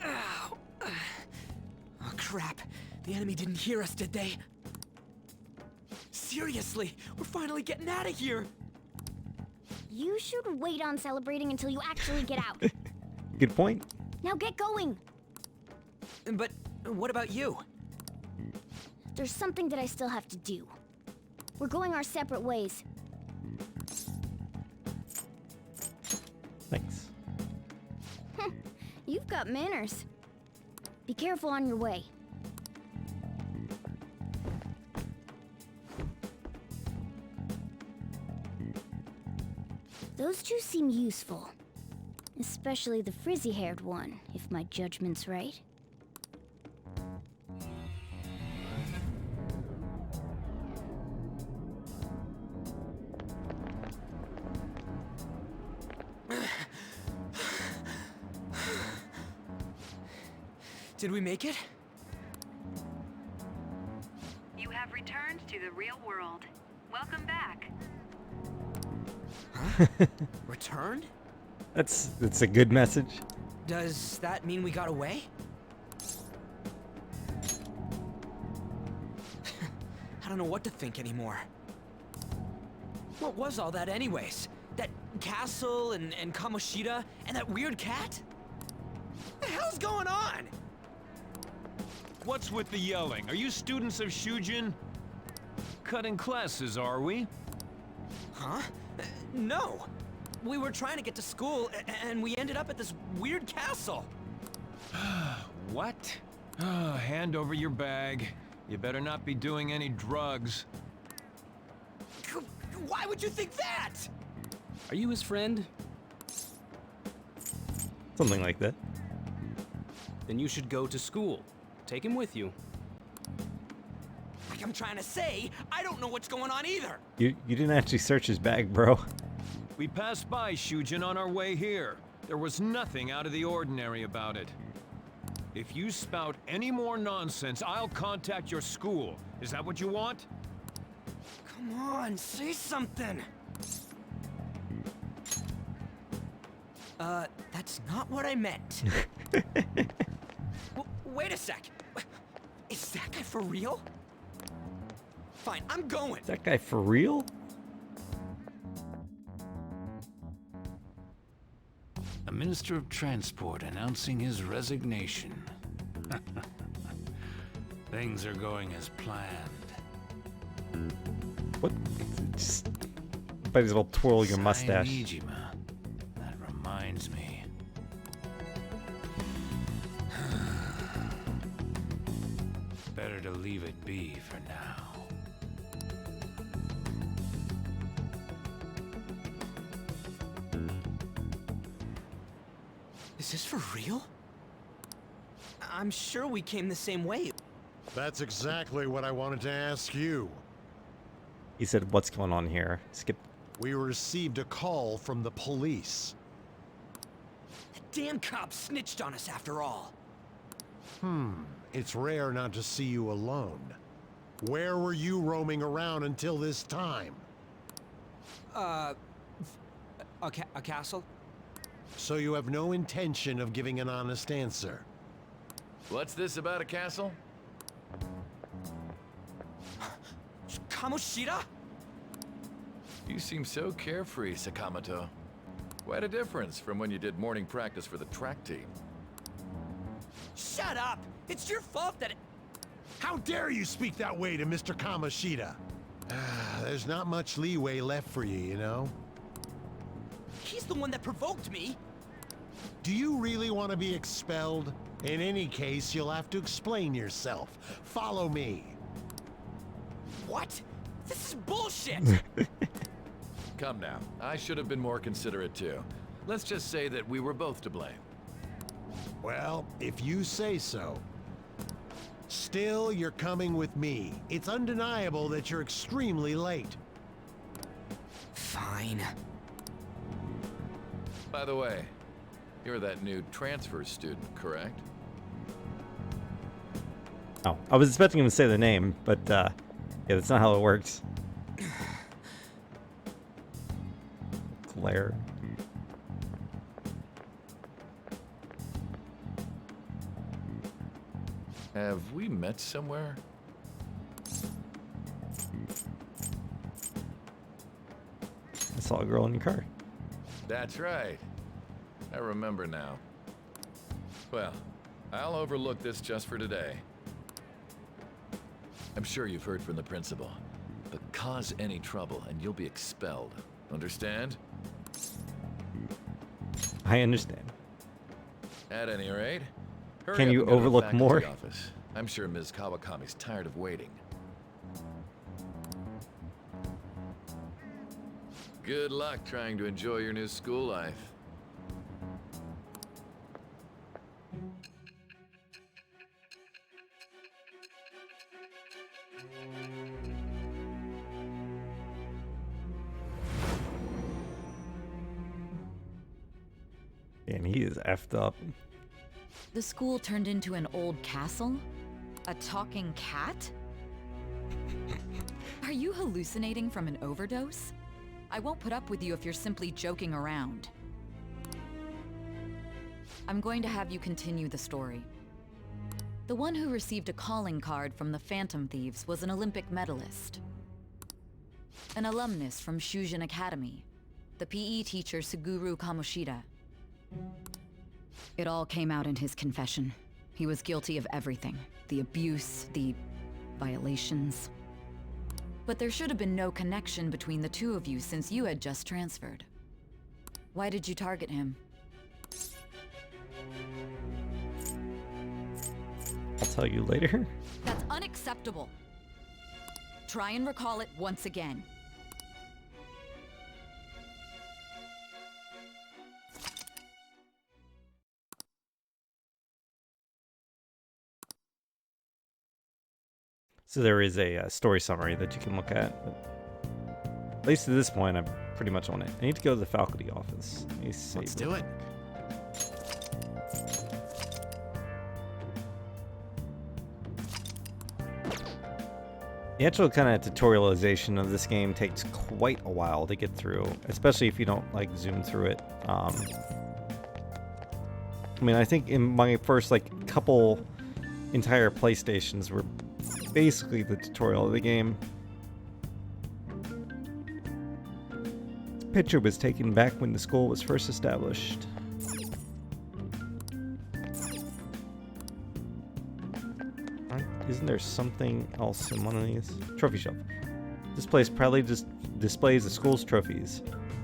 Ow. Oh, crap. The enemy didn't hear us, did they? Seriously, we're finally getting out of here. You should wait on celebrating until you actually get out. Good point. Now get going. But what about you? There's something that I still have to do. We're going our separate ways. Thanks. You've got manners. Be careful on your way. Those two seem useful. Especially the frizzy-haired one, if my judgment's right. Did we make it? You have returned to the real world. Welcome back. Huh? Returned? That's a good message. Does that mean we got away? I don't know what to think anymore. What was all that anyways? That castle and Kamoshida and that weird cat? What the hell's going on? What's with the yelling? Are you students of Shujin? Cutting classes, are we? Huh? No. We were trying to get to school, and we ended up at this weird castle. What? Hand over your bag. You better not be doing any drugs. Why would you think that? Are you his friend? Something like that. Then you should go to school. Take him with you. Like I'm trying to say, I don't know what's going on either. You didn't actually search his bag, bro. We passed by Shujin on our way here. There was nothing out of the ordinary about it. If you spout any more nonsense, I'll contact your school. Is that what you want? Come on, say something. That's not what I meant. Wait a sec. Is that guy for real? Fine, I'm going. Is that guy for real? A Minister of Transport announcing his resignation. Things are going as planned. What? Just might as well twirl your mustache. Saimijima. That reminds me. Better to leave it be for now. Is this for real? I'm sure we came the same way. That's exactly what I wanted to ask you. He said, what's going on here? Skip. We received a call from the police. The damn cops snitched on us after all. It's rare not to see you alone. Where were you roaming around until this time? A castle? So you have no intention of giving an honest answer? What's this about a castle? Kamoshida? You seem so carefree, Sakamoto. Quite a difference from when you did morning practice for the track team. Shut up! It's your fault that How dare you speak that way to Mr. Kamoshida? There's not much leeway left for you, you know? He's the one that provoked me! Do you really want to be expelled? In any case, you'll have to explain yourself. Follow me. What? This is bullshit! Come now, I should have been more considerate too. Let's just say that we were both to blame. Well, if you say so. Still, you're coming with me. It's undeniable that you're extremely late. Fine. By the way, you're that new transfer student, correct? Oh, I was expecting him to say the name, but yeah, that's not how it works. Claire. Have we met somewhere? I saw a girl in your car. That's right. I remember now. Well, I'll overlook this just for today. I'm sure you've heard from the principal, but cause any trouble and you'll be expelled. Understand? I understand. At any rate, hurry Can up you and go to the overlook faculty more? Office. I'm sure Ms. Kawakami's tired of waiting. Good luck trying to enjoy your new school life. And he is effed up. The school turned into an old castle? A talking cat? Are you hallucinating from an overdose? I won't put up with you if you're simply joking around. I'm going to have you continue the story. The one who received a calling card from the Phantom Thieves was an Olympic medalist. An alumnus from Shujin Academy. The PE teacher Suguru Kamoshida. It all came out in his confession. He was guilty of everything. The abuse, the violations. But there should have been no connection between the two of you since you had just transferred. Why did you target him? I'll tell you later. That's unacceptable. Try and recall it once again. So there is a story summary that you can look at. But at least at this point, I'm pretty much on it. I need to go to the faculty office. Let's do it. The actual kind of tutorialization of this game takes quite a while to get through, especially if you don't like zoom through it. I mean, I think in my first like couple entire PlayStations were basically the tutorial of the game. This picture was taken back when the school was first established. Isn't there something else in one of these? Trophy shelf. This place proudly just displays the school's trophies.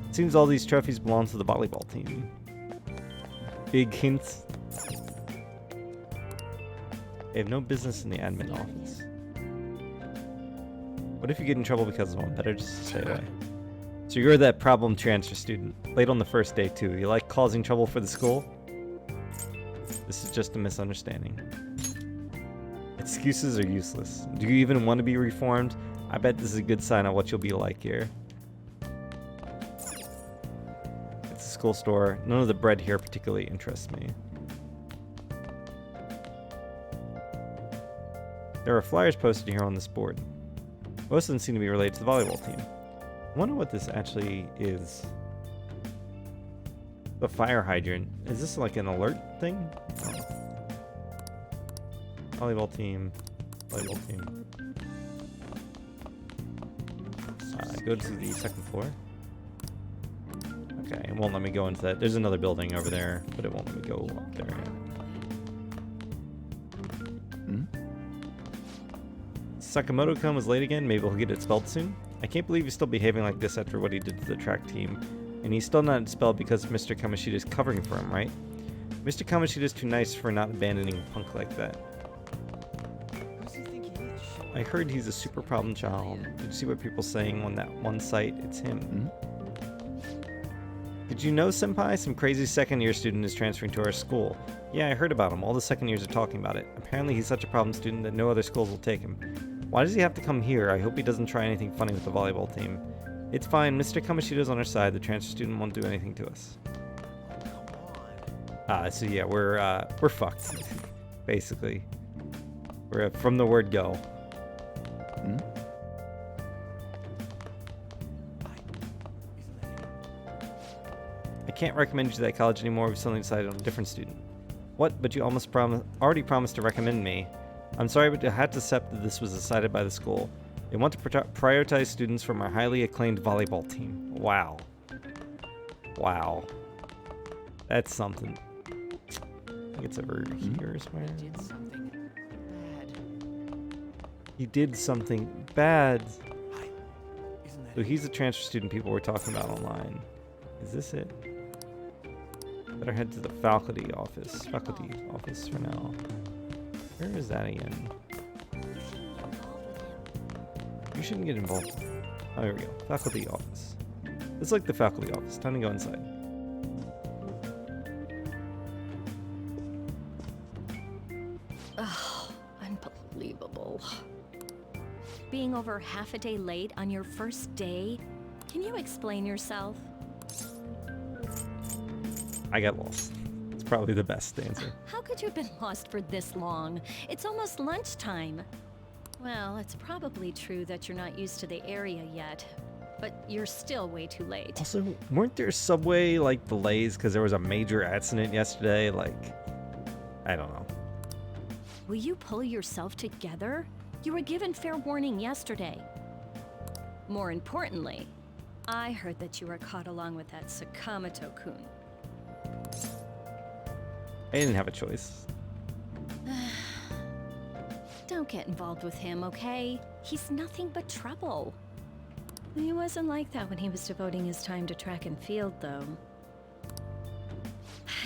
It seems all these trophies belong to the volleyball team. Big hints. They have no business in the admin office. What if you get in trouble because of them? Better just stay away. So you're that problem transfer student. Late on the first day too. You like causing trouble for the school? This is just a misunderstanding. Excuses are useless. Do you even want to be reformed? I bet this is a good sign of what you'll be like here. It's a school store. None of the bread here particularly interests me. There are flyers posted here on this board. Most of them seem to be related to the volleyball team. I wonder what this actually is. The fire hydrant. Is this like an alert thing? Oh. Volleyball team. Volleyball team. Go to the second floor. Okay, it won't let me go into that. There's another building over there, but it won't let me go up there. Sakamoto-kun was late again. Maybe he'll get it expelled soon. I can't believe he's still behaving like this after what he did to the track team. And he's still not expelled because Mr. Kamoshida is covering for him, right? Mr. Kamoshida is too nice for not abandoning Punk like that. I heard he's a super problem child. Did you see what people saying on that one site? It's him. Did you know, Senpai? Some crazy second-year student is transferring to our school. Yeah, I heard about him. All the second years are talking about it. Apparently he's such a problem student that no other schools will take him. Why does he have to come here? I hope he doesn't try anything funny with the volleyball team. It's fine. Mr. Kamoshida's on our side. The transfer student won't do anything to us. So yeah, we're fucked. Basically. We're from the word go. I can't recommend you to that college anymore. We've suddenly decided on a different student. What? But you almost already promised to recommend me. I'm sorry, but I had to accept that this was decided by the school. They want to prioritize students from our highly acclaimed volleyball team. Wow. Wow. That's something. I think it's over here somewhere. He did something bad. So he's the transfer student people were talking about online. Is this it? Better head to the faculty office. Faculty office for now. Where is that again? You shouldn't get involved. Oh, here we go. Faculty office. It's like the faculty office. Time to go inside. Oh, unbelievable. Being over half a day late on your first day? Can you explain yourself? I got lost. It's probably the best answer. How could you have been lost for this long? It's almost lunchtime. Well, it's probably true that you're not used to the area yet, but you're still way too late. Also, weren't there subway like delays because there was a major accident yesterday? Like, I don't know. Will you pull yourself together? You were given fair warning yesterday. More importantly, I heard that you were caught along with that Sakamoto-kun. I didn't have a choice. Don't get involved with him, okay? He's nothing but trouble. He wasn't like that when he was devoting his time to track and field, though.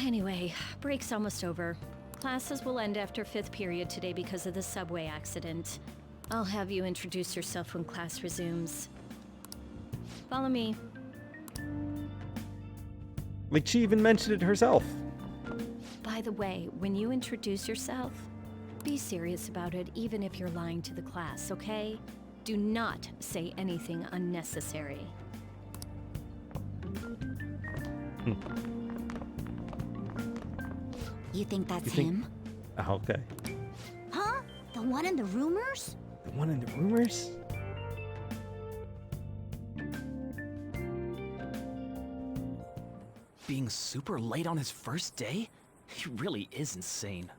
Anyway, break's almost over. Classes will end after 5th period today because of the subway accident. I'll have you introduce yourself when class resumes. Follow me. Like she even mentioned it herself. By the way, when you introduce yourself, be serious about it even if you're lying to the class, okay? Do not say anything unnecessary. You think that's You think- him? Oh, okay. Huh? The one in the rumors? The one in the rumors? Being super late on his first day? He really is insane.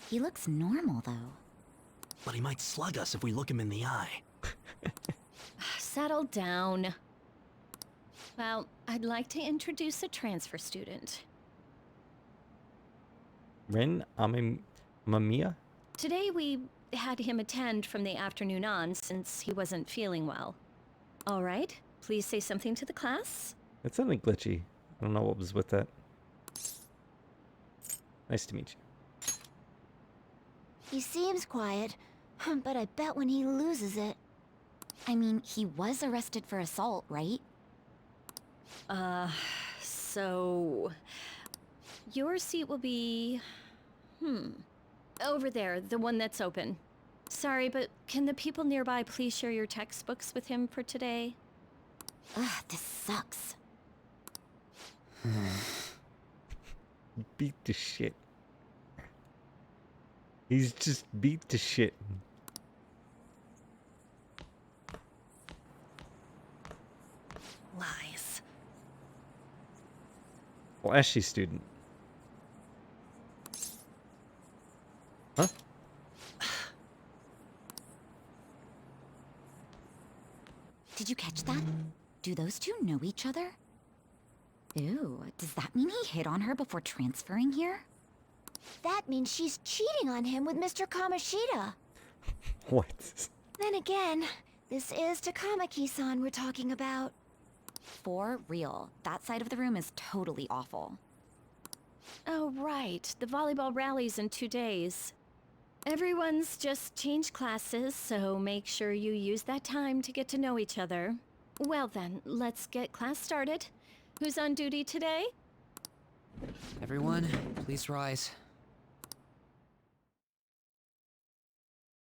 He looks normal, though. But he might slug us if we look him in the eye. Settle down. Well, I'd like to introduce a transfer student. Ren Amamiya? Today we had him attend from the afternoon on since he wasn't feeling well. All right, please say something to the class. That sounded glitchy. I don't know what was with that. Nice to meet you. He seems quiet, but I bet when he loses it... I mean, he was arrested for assault, right? So... Your seat will be... over there, the one that's open. Sorry, but can the people nearby please share your textbooks with him for today? Ugh, this sucks. Beat to shit. He's just beat to shit. Lies. Flashy student. Huh? Did you catch that? Do those two know each other? Ooh, does that mean he hit on her before transferring here? That means she's cheating on him with Mr. Kamoshida. What? Then again, this is Takamaki-san we're talking about. For real, that side of the room is totally awful. Oh, right. The volleyball rally's in 2 days. Everyone's just changed classes, so make sure you use that time to get to know each other. Well then, let's get class started. Who's on duty today? Everyone, please rise.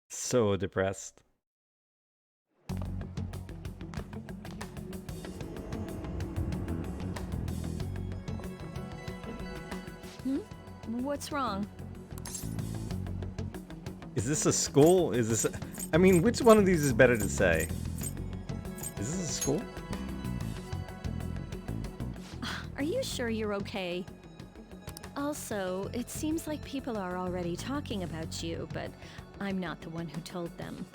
So depressed. What's wrong? Is this a school? Is this... I mean, which one of these is better to say? Is this a school? Are you sure you're okay? Also, it seems like people are already talking about you, but I'm not the one who told them.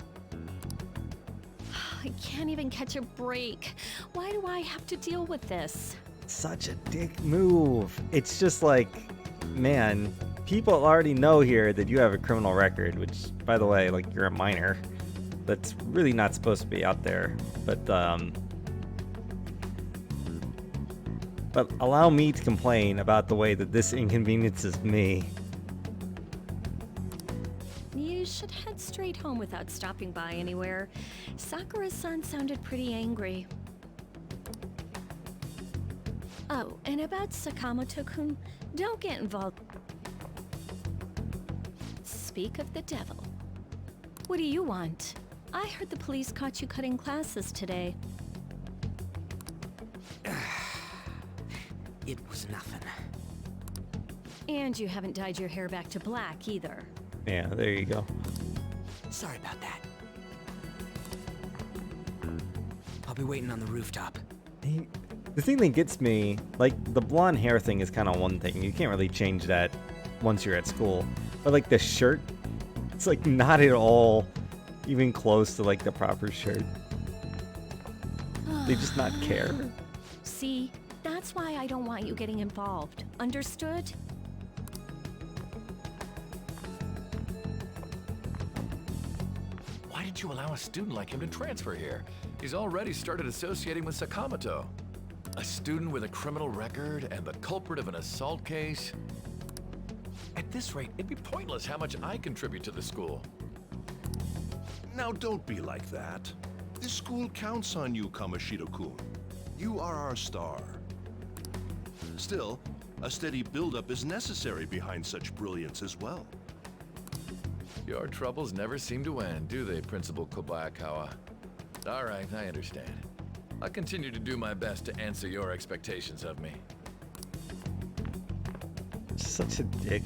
I can't even catch a break. Why do I have to deal with this? Such a dick move. It's just like, man, people already know here that you have a criminal record, which, by the way, like, you're a minor. That's really not supposed to be out there. But allow me to complain about the way that this inconveniences me. You should head straight home without stopping by anywhere. Sakura-san sounded pretty angry. Oh, and about Sakamoto-kun, don't get involved. Speak of the devil. What do you want? I heard the police caught you cutting classes today. It was nothing. And you haven't dyed your hair back to black either. Yeah, there you go. Sorry about that. I'll be waiting on the rooftop. The thing that gets me, like, the blonde hair thing is kind of one thing. You can't really change that once you're at school. But, like, the shirt, it's, like, not at all even close to, like, the proper shirt. They just not care. See, that's why I don't want you getting involved. Understood? Why did you allow a student like him to transfer here? He's already started associating with Sakamoto. A student with a criminal record and the culprit of an assault case? At this rate, it'd be pointless how much I contribute to the school. Now don't be like that. This school counts on you, Kamoshida-kun. You are our star. Still, a steady buildup is necessary behind such brilliance as well. Your troubles never seem to end, do they, Principal Kobayakawa? All right, I understand. I'll continue to do my best to answer your expectations of me. Such a dick.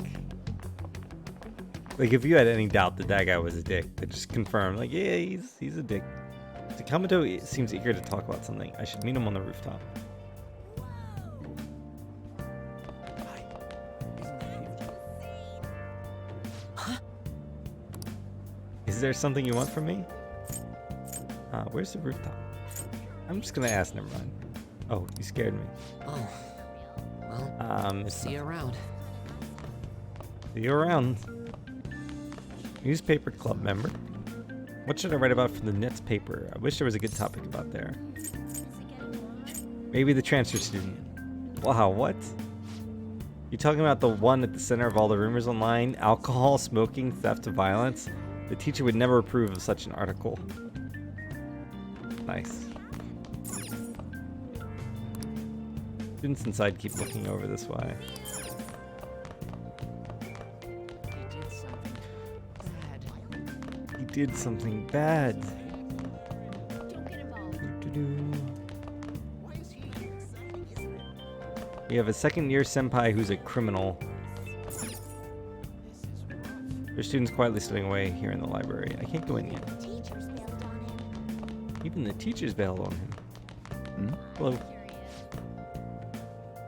Like, if you had any doubt that that guy was a dick, that just confirmed, like, yeah, he's a dick. Sakamoto seems eager to talk about something. I should meet him on the rooftop. Huh? Is there something you want from me? Where's the rooftop? I'm just gonna ask, never mind. Oh, you scared me. Oh. Well, see you around. See you around. Newspaper club member. What should I write about for the Nets paper? I wish there was a good topic about there. Maybe the transfer student. Wow, what? You talking about the one at the center of all the rumors online? Alcohol, smoking, theft, and violence? The teacher would never approve of such an article. Nice. Students inside keep looking over this way. did something bad. We have a second-year senpai who's a criminal. Their students quietly studying away here in the library. I can't go in yet. Even the teachers bailed on him. Hello.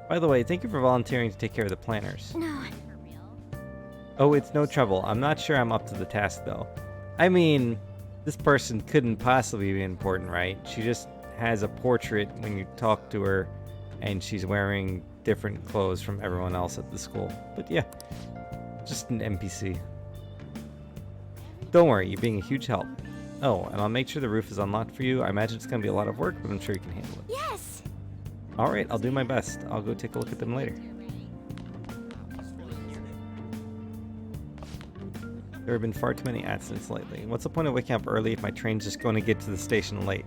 By the way, thank you for volunteering to take care of the planners. No. Oh, it's no trouble. I'm not sure I'm up to the task, though. I mean, this person couldn't possibly be important, right? She just has a portrait when you talk to her, and she's wearing different clothes from everyone else at the school. But yeah, just an NPC. Don't worry, you're being a huge help. Oh, and I'll make sure the roof is unlocked for you. I imagine it's going to be a lot of work, but I'm sure you can handle it. Yes! Alright, I'll do my best. I'll go take a look at them later. There have been far too many accidents lately. What's the point of waking up early if my train's just going to get to the station late?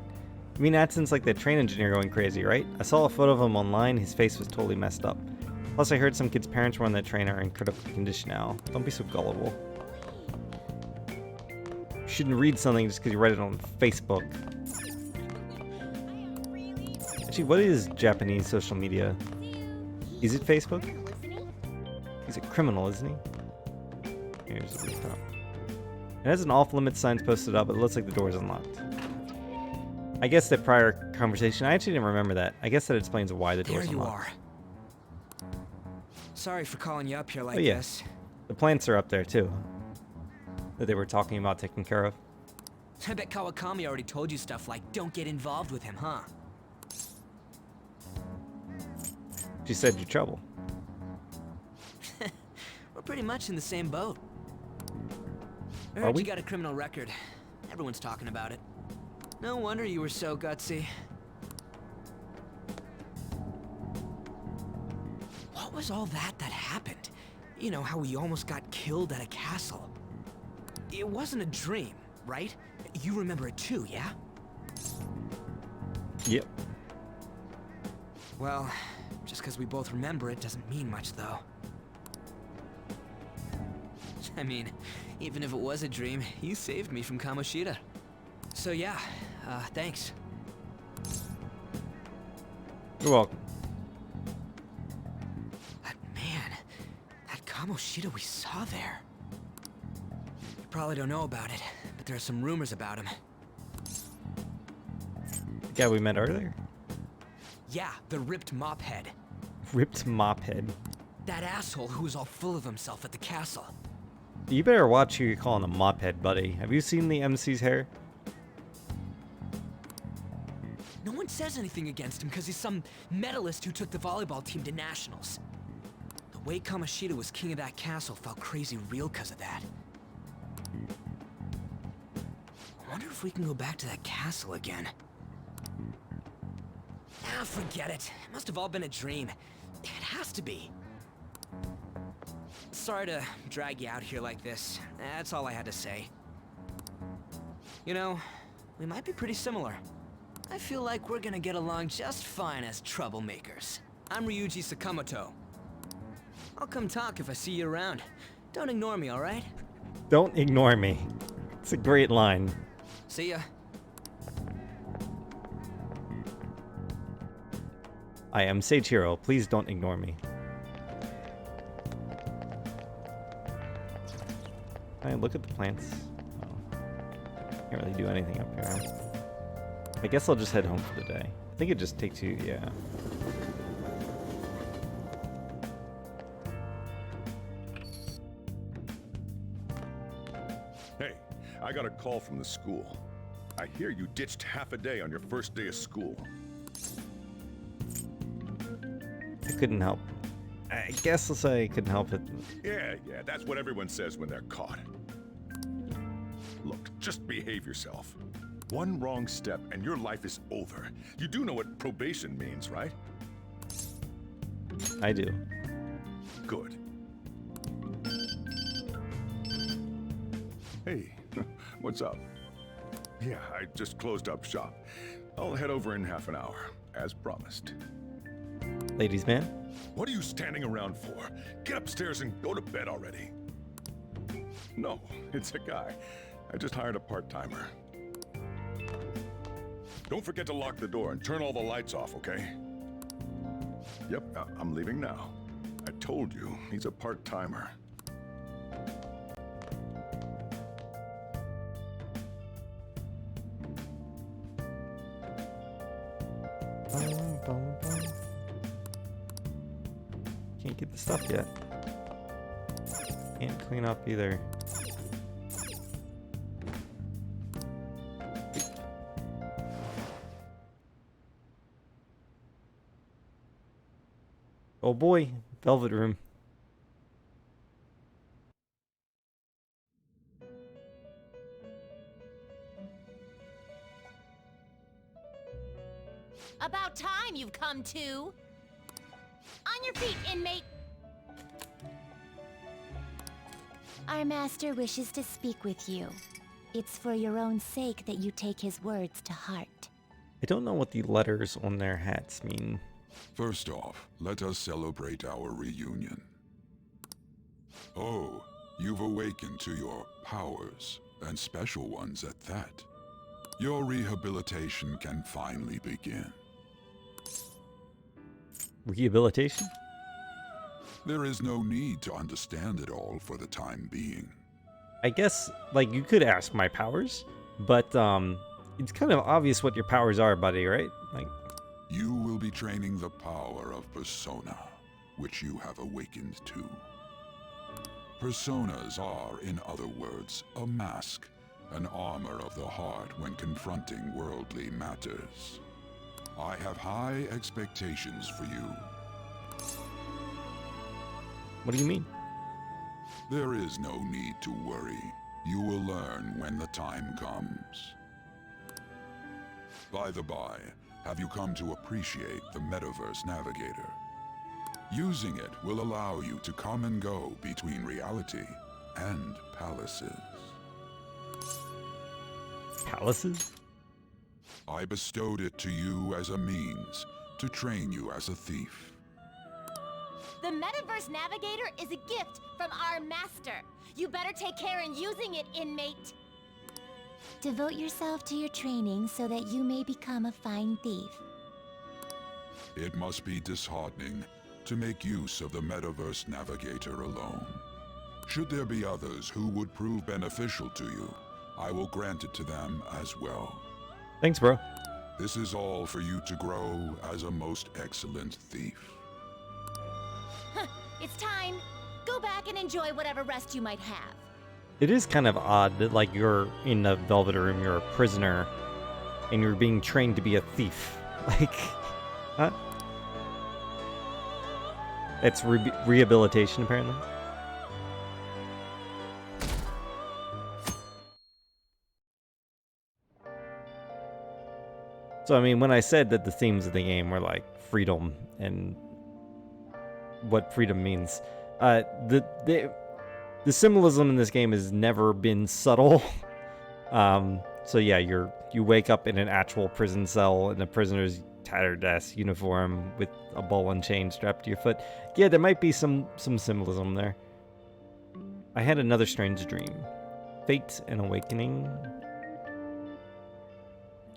You mean accidents like that train engineer going crazy, right? I saw a photo of him online. His face was totally messed up. Plus, I heard some kids' parents were on that train are in critical condition now. Don't be so gullible. You shouldn't read something just because you read it on Facebook. Actually, what is Japanese social media? Is it Facebook? He's a criminal, isn't he? Here's the rooftop. It has an off-limits sign posted up, but it looks like the door is unlocked. I guess that prior conversation, I actually didn't remember that. I guess that explains why the door's unlocked. There you are. Sorry for calling you up here like this. The plants are up there too. That they were talking about taking care of. I bet Kawakami already told you stuff like, don't get involved with him, huh? She said you're trouble. We're pretty much in the same boat. I Are heard we? you got a criminal record. Everyone's talking about it. No wonder you were so gutsy. What was all that happened? You know, how we almost got killed at a castle. It wasn't a dream, right? You remember it too, yeah? Yep. Well, just because we both remember it doesn't mean much, though. I mean, even if it was a dream, you saved me from Kamoshida. So yeah, thanks. You're welcome. But man, that Kamoshida we saw there. You probably don't know about it, but there are some rumors about him. The guy we met earlier? Yeah, the ripped mop head. Ripped mop head. That asshole who was all full of himself at the castle. You better watch who you're calling a mop head, buddy. Have you seen the MC's hair? No one says anything against him because he's some medalist who took the volleyball team to nationals. The way Kamoshida was king of that castle felt crazy real because of that. I wonder if we can go back to that castle again. Ah, forget it. It must have all been a dream. It has to be. Sorry to drag you out here like this. That's all I had to say. You know, we might be pretty similar. I feel like we're gonna get along just fine as troublemakers. I'm Ryuji Sakamoto. I'll come talk if I see you around. Don't ignore me, alright? Don't ignore me. It's a great line. See ya. I am Sage Hero. Please don't ignore me. Can I look at the plants? Oh. Can't really do anything up here. I guess I'll just head home for the day. I think it just takes you, yeah. Hey, I got a call from the school. I hear you ditched half a day on your first day of school. I couldn't help. I guess I'll say I couldn't help it. Yeah, that's what everyone says when they're caught. Look, just behave yourself. One wrong step and your life is over. You do know what probation means, right? I do. Good. Hey, what's up? Yeah, I just closed up shop. I'll head over in half an hour, as promised. Ladies man? What are you standing around for? Get upstairs and go to bed already. No, it's a guy. I just hired a part-timer. Don't forget to lock the door and turn all the lights off, okay? Yep, I'm leaving now. I told you, he's a part-timer. Can't get the stuff yet. Can't clean up either. Oh boy, Velvet Room. About time you've come to. On your feet, inmate. Our master wishes to speak with you. It's for your own sake that you take his words to heart. I don't know what the letters on their hats mean. First off, let us celebrate our reunion. Oh, you've awakened to your powers, and special ones at that. Your rehabilitation can finally begin. Rehabilitation? There is no need to understand it all for the time being. I guess, like, you could ask my powers, but, it's kind of obvious what your powers are, buddy, right? Like, you will be training the power of Persona, which you have awakened to. Personas are, in other words, a mask, an armor of the heart when confronting worldly matters. I have high expectations for you. What do you mean? There is no need to worry. You will learn when the time comes. By the by, have you come to appreciate the Metaverse Navigator? Using it will allow you to come and go between reality and palaces. Palaces? I bestowed it to you as a means to train you as a thief. The Metaverse Navigator is a gift from our master. You better take care in using it, inmate. Devote yourself to your training so that you may become a fine thief. It must be disheartening to make use of the Metaverse Navigator alone. Should there be others who would prove beneficial to you, I will grant it to them as well. Thanks, bro. This is all for you to grow as a most excellent thief. It's time. Go back and enjoy whatever rest you might have. It is kind of odd that, like, you're in the Velvet Room, you're a prisoner, and you're being trained to be a thief. Like, huh? It's rehabilitation, apparently. So, I mean, when I said that the themes of the game were, like, freedom and what freedom means, the symbolism in this game has never been subtle. So yeah, you wake up in an actual prison cell in a prisoner's tattered ass uniform with a ball and chain strapped to your foot. Yeah, there might be some symbolism there. I had another strange dream. Fate and awakening.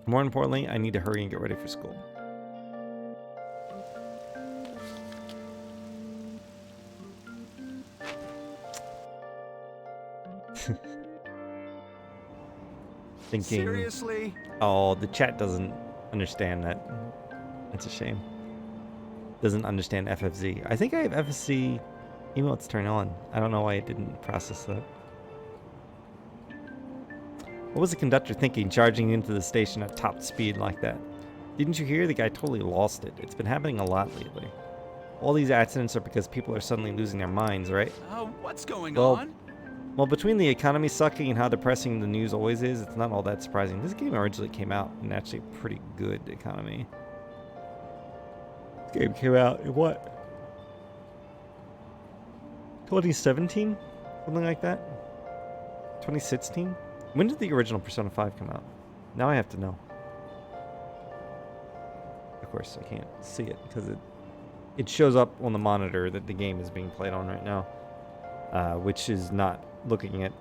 More importantly, I need to hurry and get ready for school. Thinking, seriously? Oh, the chat doesn't understand that. That's a shame. Doesn't understand FFZ. I think I have FFZ emotes turned on. I don't know why it didn't process that. What was the conductor thinking, charging into the station at top speed like that? Didn't you hear? The guy totally lost it. It's been happening a lot lately. All these accidents are because people are suddenly losing their minds, right? What's going on? Well, between the economy sucking and how depressing the news always is, it's not all that surprising. This game originally came out in actually a pretty good economy. This game came out in what? 2017? Something like that? 2016? When did the original Persona 5 come out? Now I have to know. Of course, I can't see it because it shows up on the monitor that the game is being played on right now, which is not looking at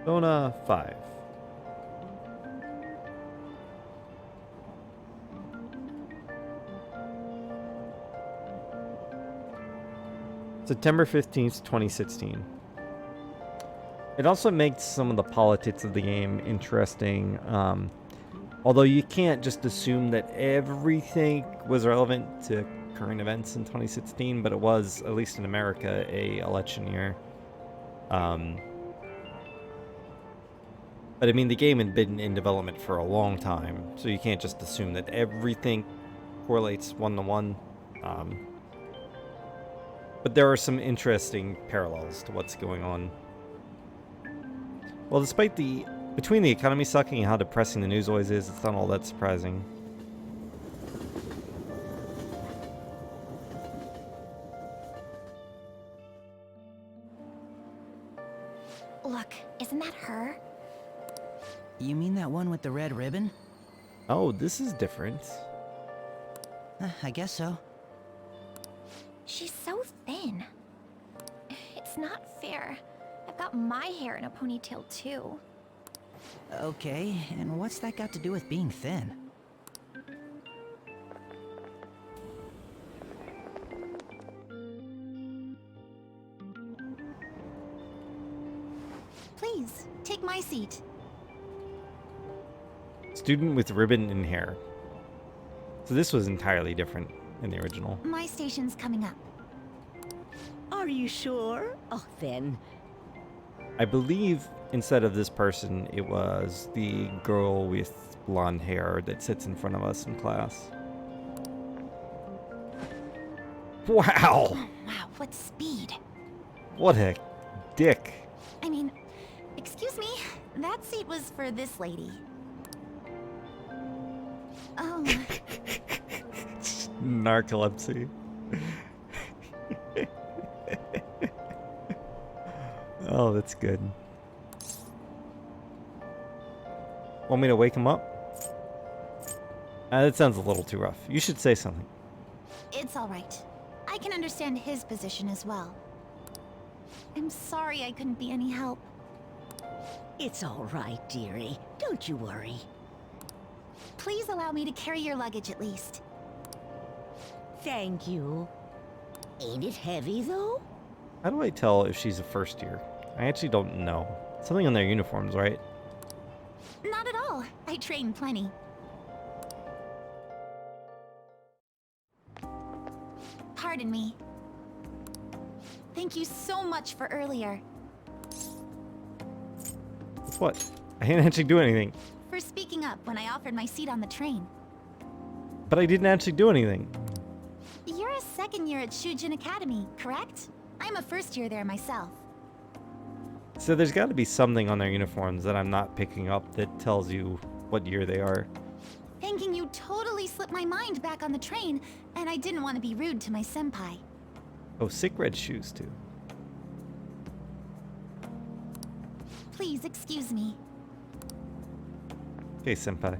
Persona 5. September 15th, 2016. It also makes some of the politics of the game interesting. Although you can't just assume that everything was relevant to current events in 2016, but it was, at least in America, a election year. But I mean, the game had been in development for a long time, so you can't just assume that everything correlates one-to-one. But there are some interesting parallels to what's going on. Well, despite between the economy sucking and how depressing the news always is, it's not all that surprising. Look, isn't that her? You mean that one with the red ribbon? Oh, this is different. I guess so. She's so thin. It's not fair. I've got my hair in a ponytail too. Okay, and what's that got to do with being thin? Please, take my seat. Student with ribbon and hair. So this was entirely different in the original. My station's coming up. Are you sure? Oh, then. I believe instead of this person, it was the girl with blonde hair that sits in front of us in class. Wow! Oh, wow, what speed. What a dick. I mean, excuse me, that seat was for this lady. Oh. Narcolepsy. Oh, that's good. Want me to wake him up? That sounds a little too rough. You should say something. It's all right. I can understand his position as well. I'm sorry I couldn't be any help. It's all right, dearie. Don't you worry. Please allow me to carry your luggage at least. Thank you. Ain't it heavy, though? How do I tell if she's a first year? I actually don't know. Something on their uniforms, right? Not at all. I train plenty. Pardon me. Thank you so much for earlier. Guess what? I didn't actually do anything. For speaking up when I offered my seat on the train. But I didn't actually do anything. You're a second year at Shujin Academy, correct? I'm a first year there myself. So there's got to be something on their uniforms that I'm not picking up that tells you what year they are. Thinking you totally slipped my mind back on the train, and I didn't want to be rude to my senpai. Oh, sick red shoes, too. Please excuse me. Okay, senpai.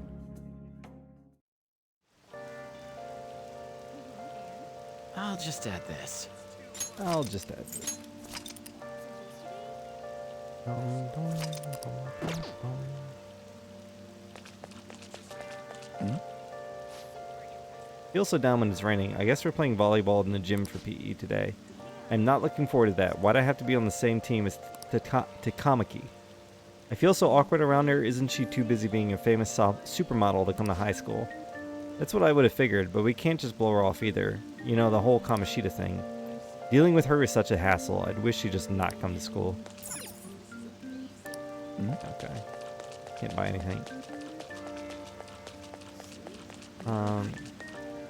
I'll just add this. I'll just add this. Feels so down when it's raining. I guess we're playing volleyball in the gym for PE today. I'm not looking forward to that. Why'd I have to be on the same team as Takamaki? I feel so awkward around her. Isn't she too busy being a famous supermodel to come to high school? That's what I would have figured, but we can't just blow her off either. You know, the whole Kamoshida thing. Dealing with her is such a hassle. I'd wish she'd just not come to school. Okay. Can't buy anything.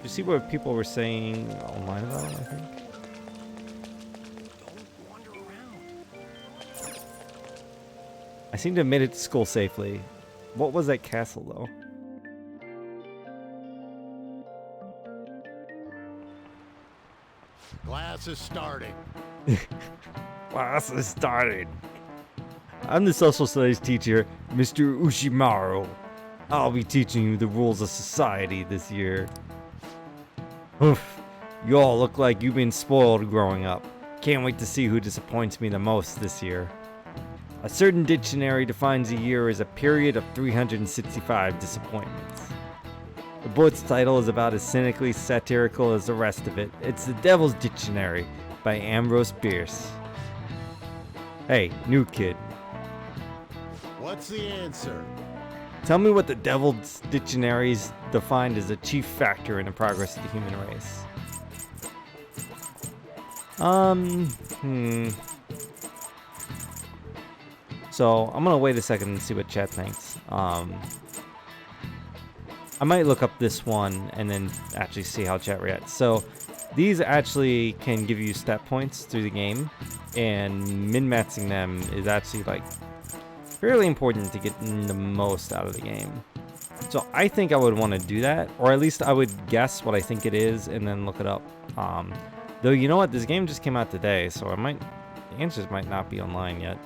You see what people were saying online about it, I think? I seem to have made it to school safely. What was that castle, though? Class is starting. Class is starting. I'm the social studies teacher, Mr. Ushimaru. I'll be teaching you the rules of society this year. Oof, you all look like you've been spoiled growing up. Can't wait to see who disappoints me the most this year. A certain dictionary defines a year as a period of 365 disappointments. The book's title is about as cynically satirical as the rest of it. It's The Devil's Dictionary by Ambrose Bierce. Hey, new kid. What's the answer? Tell me what the Devil's Dictionary is defined as a chief factor in the progress of the human race. So I'm gonna wait a second and see what chat thinks. I might look up this one and then actually see how chat reacts. So these actually can give you stat points through the game, and min-maxing them is actually like fairly important to get the most out of the game. So I think I would want to do that, or at least I would guess what I think it is and then look it up. Though you know what, this game just came out today, so the answers might not be online yet.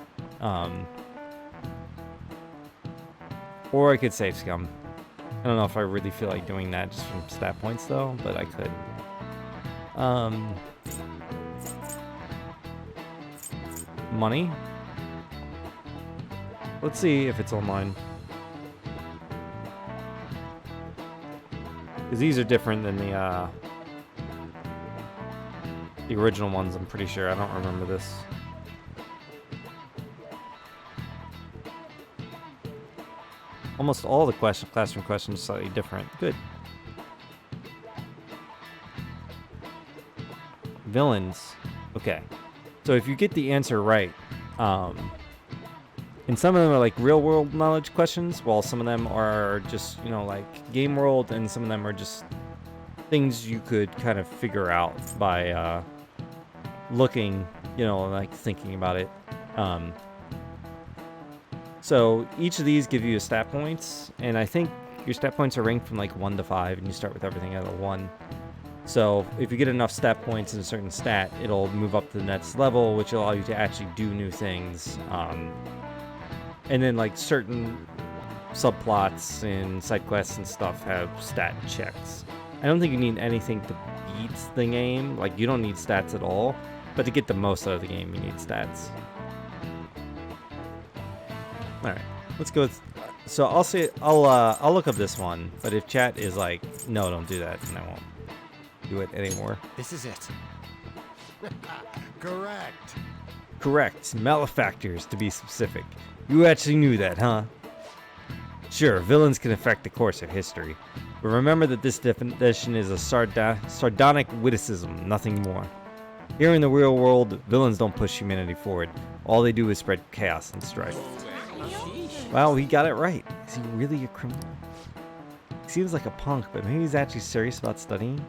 Or I could save scum. I don't know if I really feel like doing that just from stat points though, but I could. Money. Let's see if it's online. Because these are different than the original ones, I'm pretty sure. I don't remember this. Almost all the classroom questions are slightly different. Good. Villains. Okay. So if you get the answer right, and some of them are like real world knowledge questions, while some of them are just, you know, like game world, and some of them are just things you could kind of figure out by looking, you know, like thinking about it. So each of these give you a stat points, and I think your stat points are ranked from like 1 to 5, and you start with everything at a 1. So if you get enough stat points in a certain stat, it'll move up to the next level, which will allow you to actually do new things. And then like certain subplots and side quests and stuff have stat checks. I don't think you need anything to beat the game. Like, you don't need stats at all, but to get the most out of the game, you need stats. All right, let's go with, so I'll look up this one, but if chat is like, no, don't do that, then I won't do it anymore. This is it. Correct. Correct. Malefactors, to be specific. You actually knew that, huh? Sure, villains can affect the course of history, but remember that this definition is a sardonic witticism, nothing more. Here in the real world, villains don't push humanity forward. All they do is spread chaos and strife. Wow, he got it right. Is he really a criminal? He seems like a punk, but maybe he's actually serious about studying.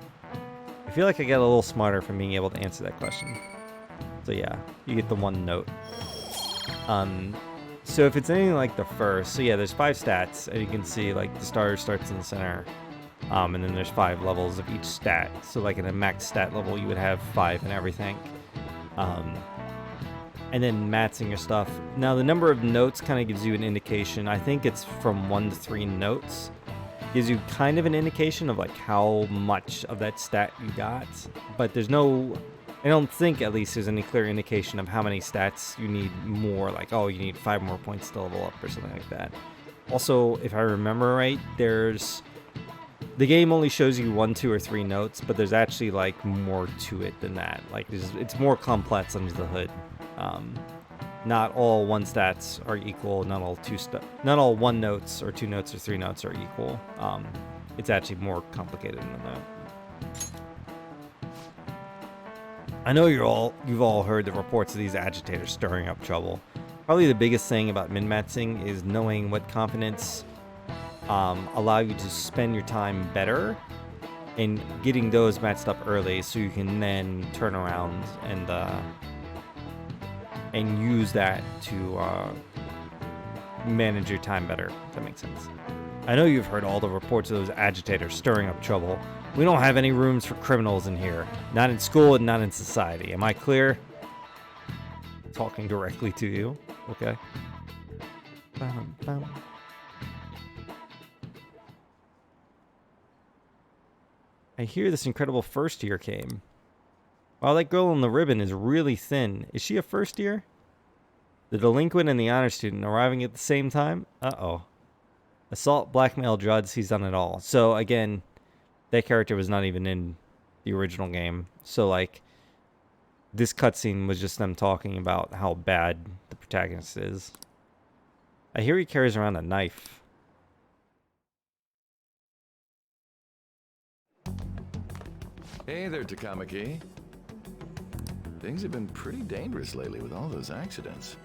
I feel like I got a little smarter from being able to answer that question. So yeah, you get the 1 note. So if it's anything like the first, so yeah, there's 5 stats, and you can see like the starter starts in the center, and then there's 5 levels of each stat. So like in a max stat level, you would have 5 and everything. And then maxing your stuff. Now the number of notes kind of gives you an indication. I think it's from 1 to 3 notes. Gives you kind of an indication of like how much of that stat you got, but there's no, I don't think at least there's any clear indication of how many stats you need more, like, oh, you need 5 more points to level up or something like that. Also, if I remember right, the game only shows you 1, 2, or 3 notes, but there's actually like more to it than that. Like it's more complex under the hood. Not all 1 stats are equal. Not all 1 notes or 2 notes or 3 notes are equal. It's actually more complicated than that. I know you've all heard the reports of these agitators stirring up trouble. Probably the biggest thing about min-maxing is knowing what components allow you to spend your time better, and getting those matched up early so you can then turn around and use that to manage your time better, if that makes sense. I know you've heard all the reports of those agitators stirring up trouble. We don't have any rooms for criminals in here. Not in school and not in society. Am I clear? Talking directly to you. Okay. I hear this incredible first year came. Wow, that girl on the ribbon is really thin. Is she a first year? The delinquent and the honor student arriving at the same time? Uh-oh. Assault, blackmail, drugs, he's done it all. So, again, that character was not even in the original game. So, like, this cutscene was just them talking about how bad the protagonist is. I hear he carries around a knife. Hey there, Takamaki. Things have been pretty dangerous lately with all those accidents.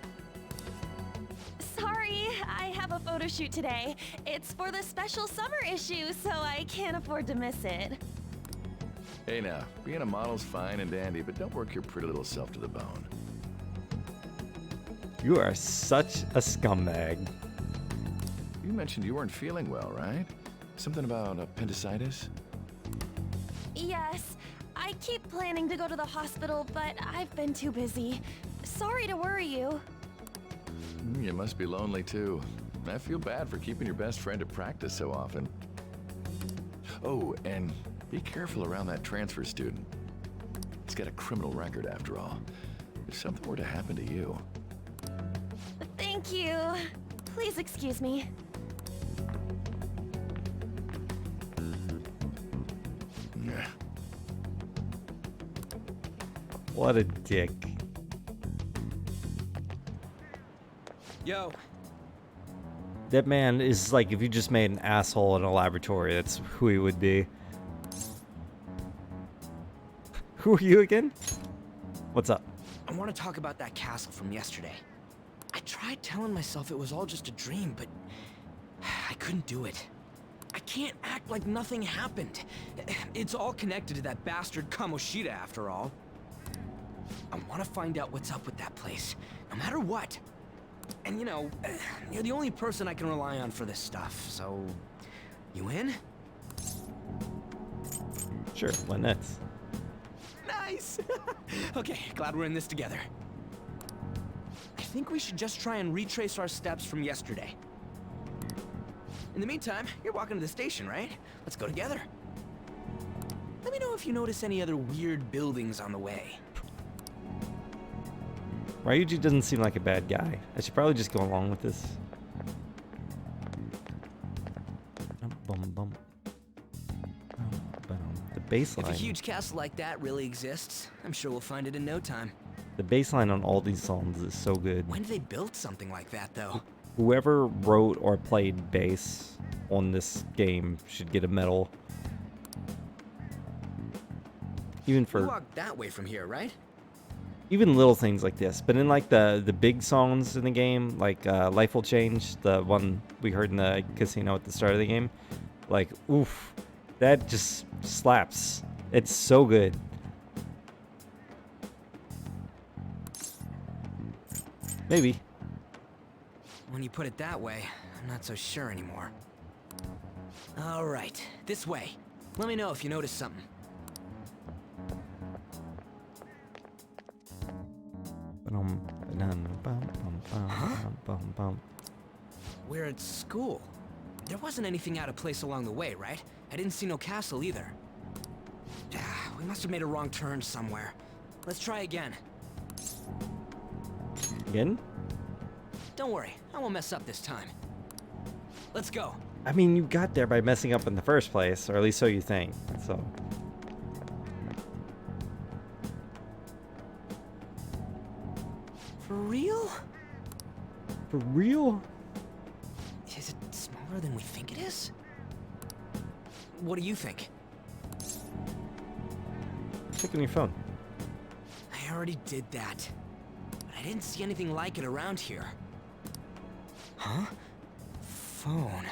Sorry, I have a photo shoot today. It's for the special summer issue, so I can't afford to miss it. Hey now, being a model's fine and dandy, but don't work your pretty little self to the bone. You are such a scumbag. You mentioned you weren't feeling well, right? Something about appendicitis? Yes, I keep planning to go to the hospital, but I've been too busy. Sorry to worry you. You must be lonely too. I feel bad for keeping your best friend at practice so often. Oh, and be careful around that transfer student. He's got a criminal record after all. If something were to happen to you. Thank you. Please excuse me. What a dick. Yo. That man is like if you just made an asshole in a laboratory, that's who he would be. Who are you again? What's up? I want to talk about that castle from yesterday. I tried telling myself it was all just a dream, but I couldn't do it. I can't act like nothing happened. It's all connected to that bastard Kamoshida after all. I want to find out what's up with that place, no matter what. And you know, you're the only person I can rely on for this stuff, so... You in? Sure, why not? Nice! Okay, glad we're in this together. I think we should just try and retrace our steps from yesterday. In the meantime, you're walking to the station, right? Let's go together. Let me know if you notice any other weird buildings on the way. Ryuji doesn't seem like a bad guy. I should probably just go along with this. The baseline. If a huge castle like that really exists, I'm sure we'll find it in no time. The baseline on all these songs is so good. When did they build something like that, though? Whoever wrote or played bass on this game should get a medal. Even for... We walk that way from here, right? Even little things like this, but in like the big songs in the game, like Life Will Change, the one we heard in the casino at the start of the game, like, oof, that just slaps. It's so good. Maybe. When you put it that way, I'm not so sure anymore. All right, this way. Let me know if you notice something. We're at school. There wasn't anything out of place along the way, right? I didn't see no castle either. We must have made a wrong turn somewhere. Let's try again. Again? Don't worry, I won't mess up this time. Let's go. I mean, you got there by messing up in the first place, or at least so you think. So. For real? For real? Is it smaller than we think it is? What do you think? Check on your phone. I already did that. But I didn't see anything like it around here. Huh? Phone.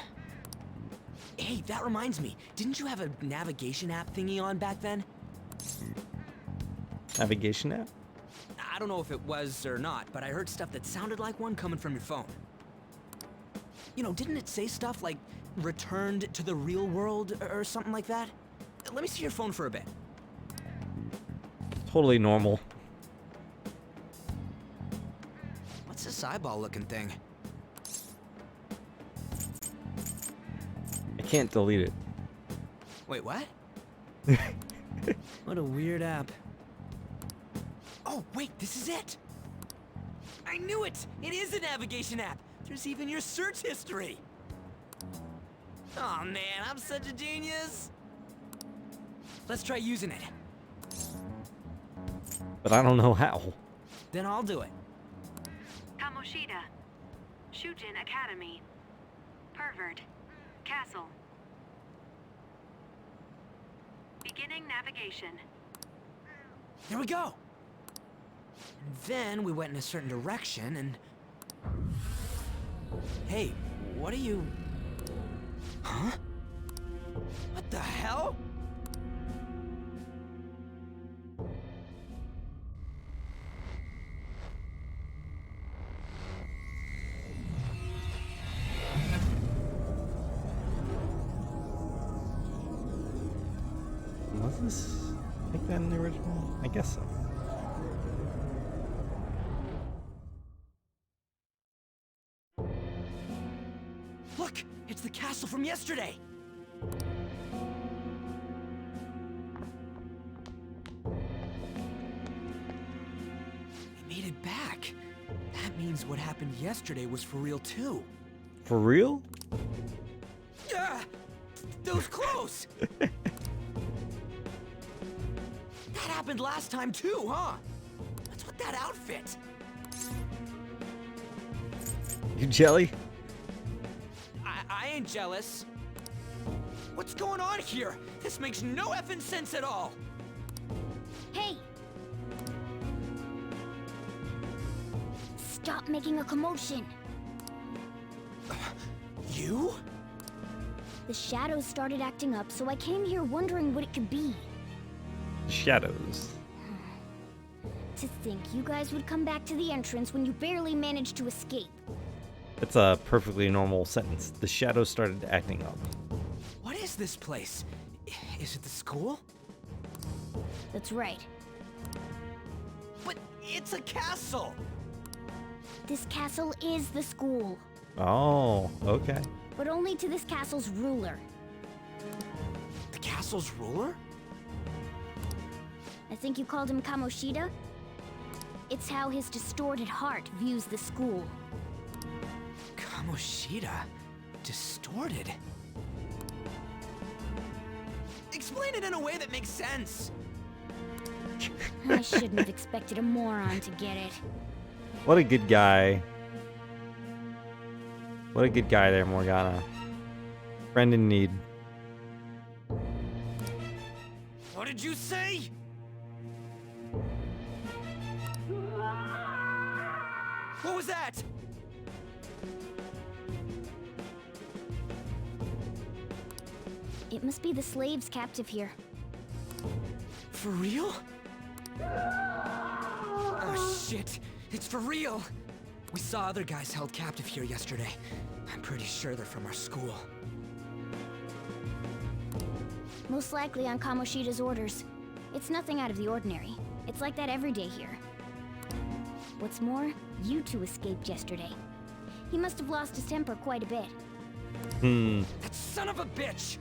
Hey, that reminds me. Didn't you have a navigation app thingy on back then? Navigation app? I don't know if it was or not, but I heard stuff that sounded like one coming from your phone. You know, didn't it say stuff like returned to the real world or something like that? Let me see your phone for a bit. Totally normal. What's this eyeball-looking thing? I can't delete it. Wait, what? What a weird app. Oh, wait, this is it! I knew it! It is a navigation app! There's even your search history! Oh man, I'm such a genius! Let's try using it. But I don't know how. Then I'll do it. Kamoshida. Shujin Academy. Pervert. Castle. Beginning navigation. There we go! And then we went in a certain direction and... Hey, what are you... Huh? What the hell? Was this like that in the original? I guess so. Look! It's the castle from yesterday! We made it back. That means what happened yesterday was for real too. For real? Yeah! Those clothes! That happened last time too, huh? What's with that outfit? You jelly? I ain't jealous. What's going on here? This makes no effing sense at all. Hey! Stop making a commotion. You? The shadows started acting up, so I came here wondering what it could be. Shadows. To think you guys would come back to the entrance when you barely managed to escape. It's a perfectly normal sentence. The shadows started acting up. What is this place? Is it the school? That's right. But it's a castle! This castle is the school. Oh, okay. But only to this castle's ruler. The castle's ruler? I think you called him Kamoshida? It's how his distorted heart views the school. Kamoshida? Distorted? Explain it in a way that makes sense! I shouldn't have expected a moron to get it. What a good guy. What a good guy there, Morgana. Friend in need. What did you say? What was that? It must be the slaves captive here. For real? Oh shit, it's for real! We saw other guys held captive here yesterday. I'm pretty sure they're from our school. Most likely on Kamoshida's orders. It's nothing out of the ordinary. It's like that every day here. What's more, you two escaped yesterday. He must have lost his temper quite a bit. That son of a bitch!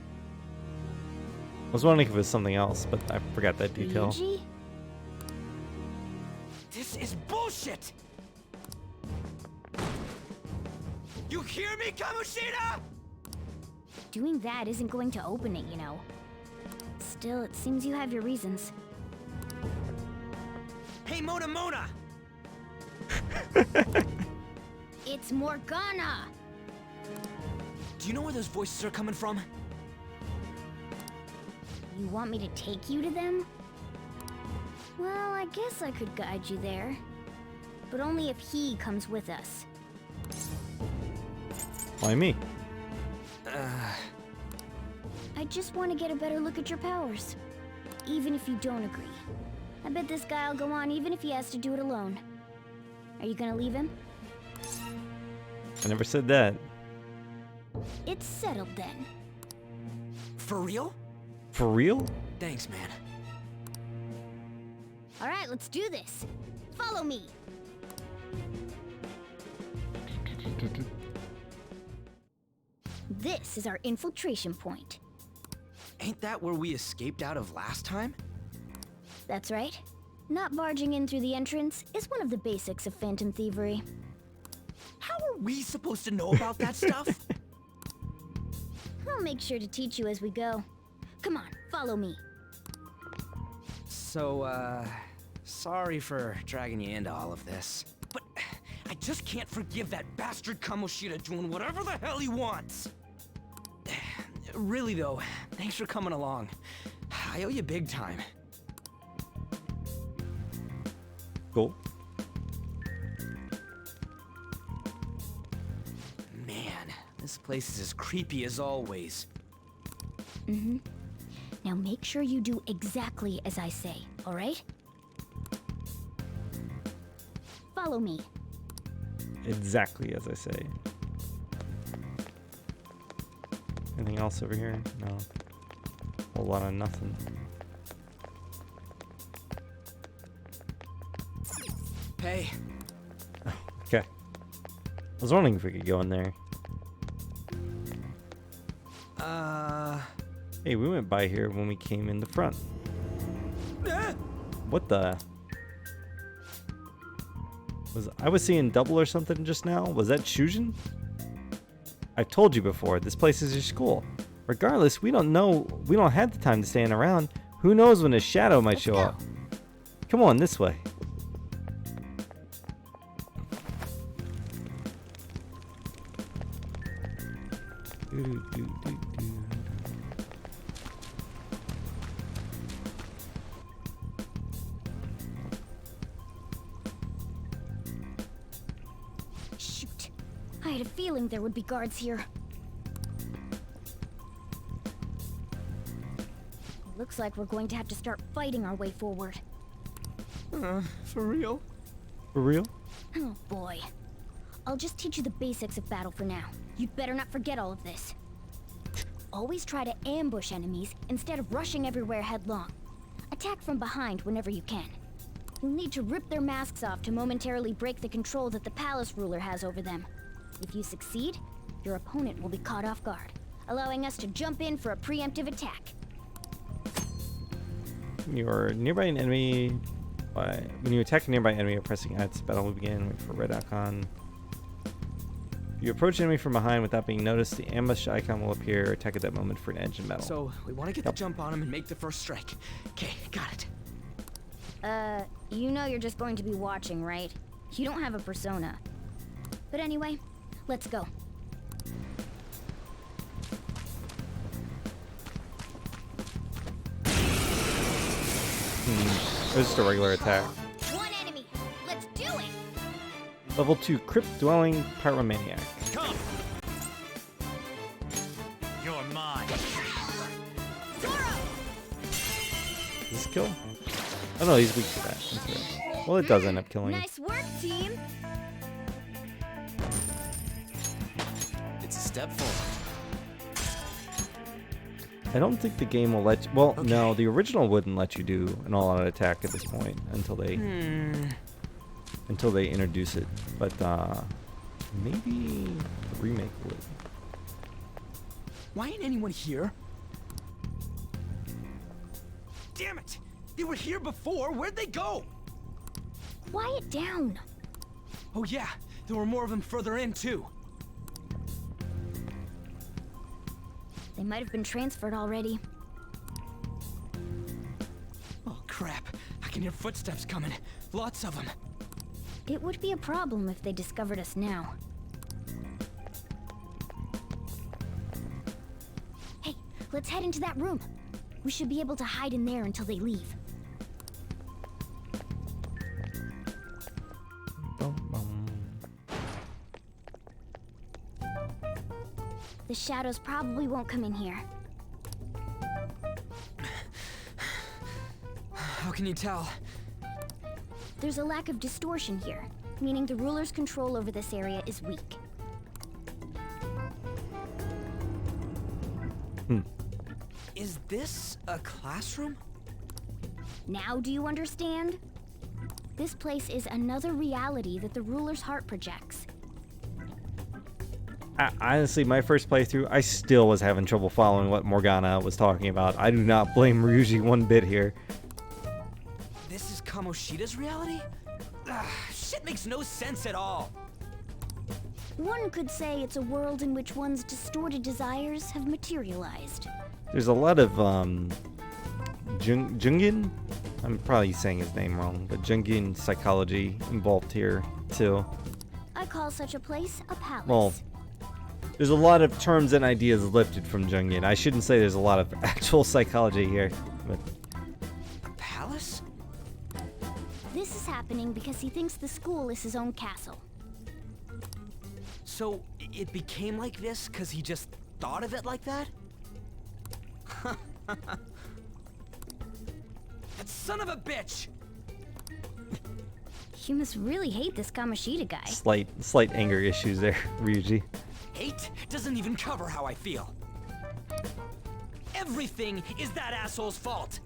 I was wondering if it was something else, but I forgot that detail. Ryuji? This is bullshit! You hear me, Kamoshida? Doing that isn't going to open it, you know. Still, it seems you have your reasons. Hey, Mona Mona! It's Morgana! Do you know where those voices are coming from? You want me to take you to them? Well, I guess I could guide you there. But only if he comes with us. Why me? I just want to get a better look at your powers. Even if you don't agree. I bet this guy'll go on even if he has to do it alone. Are you gonna leave him? I never said that. It's settled then. For real? For real? Thanks, man. Alright, let's do this. Follow me. This is our infiltration point. Ain't that where we escaped out of last time? That's right. Not barging in through the entrance is one of the basics of phantom thievery. How are we supposed to know about that stuff? I'll make sure to teach you as we go. Come on, follow me. So, sorry for dragging you into all of this. But I just can't forgive that bastard Kamoshida doing whatever the hell he wants. Really though, thanks for coming along. I owe you big time. Cool. Man, this place is as creepy as always. Mm-hmm. Now make sure you do exactly as I say, alright? Follow me. Exactly as I say. Anything else over here? No. A whole lot of nothing. Hey. Okay. I was wondering if we could go in there. Hey, we went by here when we came in the front. What the? I was seeing double or something just now? Was that Shujin? I've told you before, this place is your school. Regardless, we don't have the time to stand around. Who knows when a shadow might show up? Come on, this way. Shoot. I had a feeling there would be guards here. Looks like we're going to have to start fighting our way forward. For real? For real? Oh boy. I'll just teach you the basics of battle for now. You'd better not forget all of this. Always try to ambush enemies instead of rushing everywhere headlong. Attack from behind whenever you can. You'll need to rip their masks off to momentarily break the control that the palace ruler has over them. If you succeed, your opponent will be caught off guard, allowing us to jump in for a preemptive attack. You're nearby an enemy. When you attack a nearby enemy, you're pressing X. Battle will begin. Wait for red icon. If you approach an enemy from behind without being noticed, the ambush icon will appear. Attack at that moment for an edge and metal. So, we want to get the jump on him and make the first strike. Okay, got it. You know you're just going to be watching, right? You don't have a persona. But anyway, let's go. It was just a regular attack. One enemy. Let's do it. Level 2 Crypt Dwelling Pyromaniac. Come! You're mine. Does this kill? Oh no, he's weak to that. That's right. Well, it does end up killing him. Nice work, team. It's a step forward. I don't think the game will let you... Well, no, the original wouldn't let you do an all-out attack at this point until they introduce it. But maybe the remake would. Why ain't anyone here? Damn it! They were here before. Where'd they go? Quiet down. Oh yeah, there were more of them further in too. They might have been transferred already. Oh crap, I can hear footsteps coming. Lots of them. It would be a problem if they discovered us now. Hey, let's head into that room. We should be able to hide in there until they leave. The shadows probably won't come in here. How can you tell? There's a lack of distortion here, meaning the ruler's control over this area is weak. Is this a classroom? Now do you understand? This place is another reality that the ruler's heart projects. Honestly, my first playthrough, I still was having trouble following what Morgana was talking about. I do not blame Ryuji one bit here. This is Kamoshida's reality? Shit makes no sense at all. One could say it's a world in which one's distorted desires have materialized. There's a lot of Jungian? I'm probably saying his name wrong, but Jungian psychology involved here too. I call such a place a palace. Well, there's a lot of terms and ideas lifted from Jungian. I shouldn't say there's a lot of actual psychology here, but A palace? This is happening because he thinks the school is his own castle. So, it became like this because he just thought of it like that? That son of a bitch! You must really hate this Kamoshida guy. slight anger issues there, Ryuji. Hate doesn't even cover how I feel. Everything is that asshole's fault.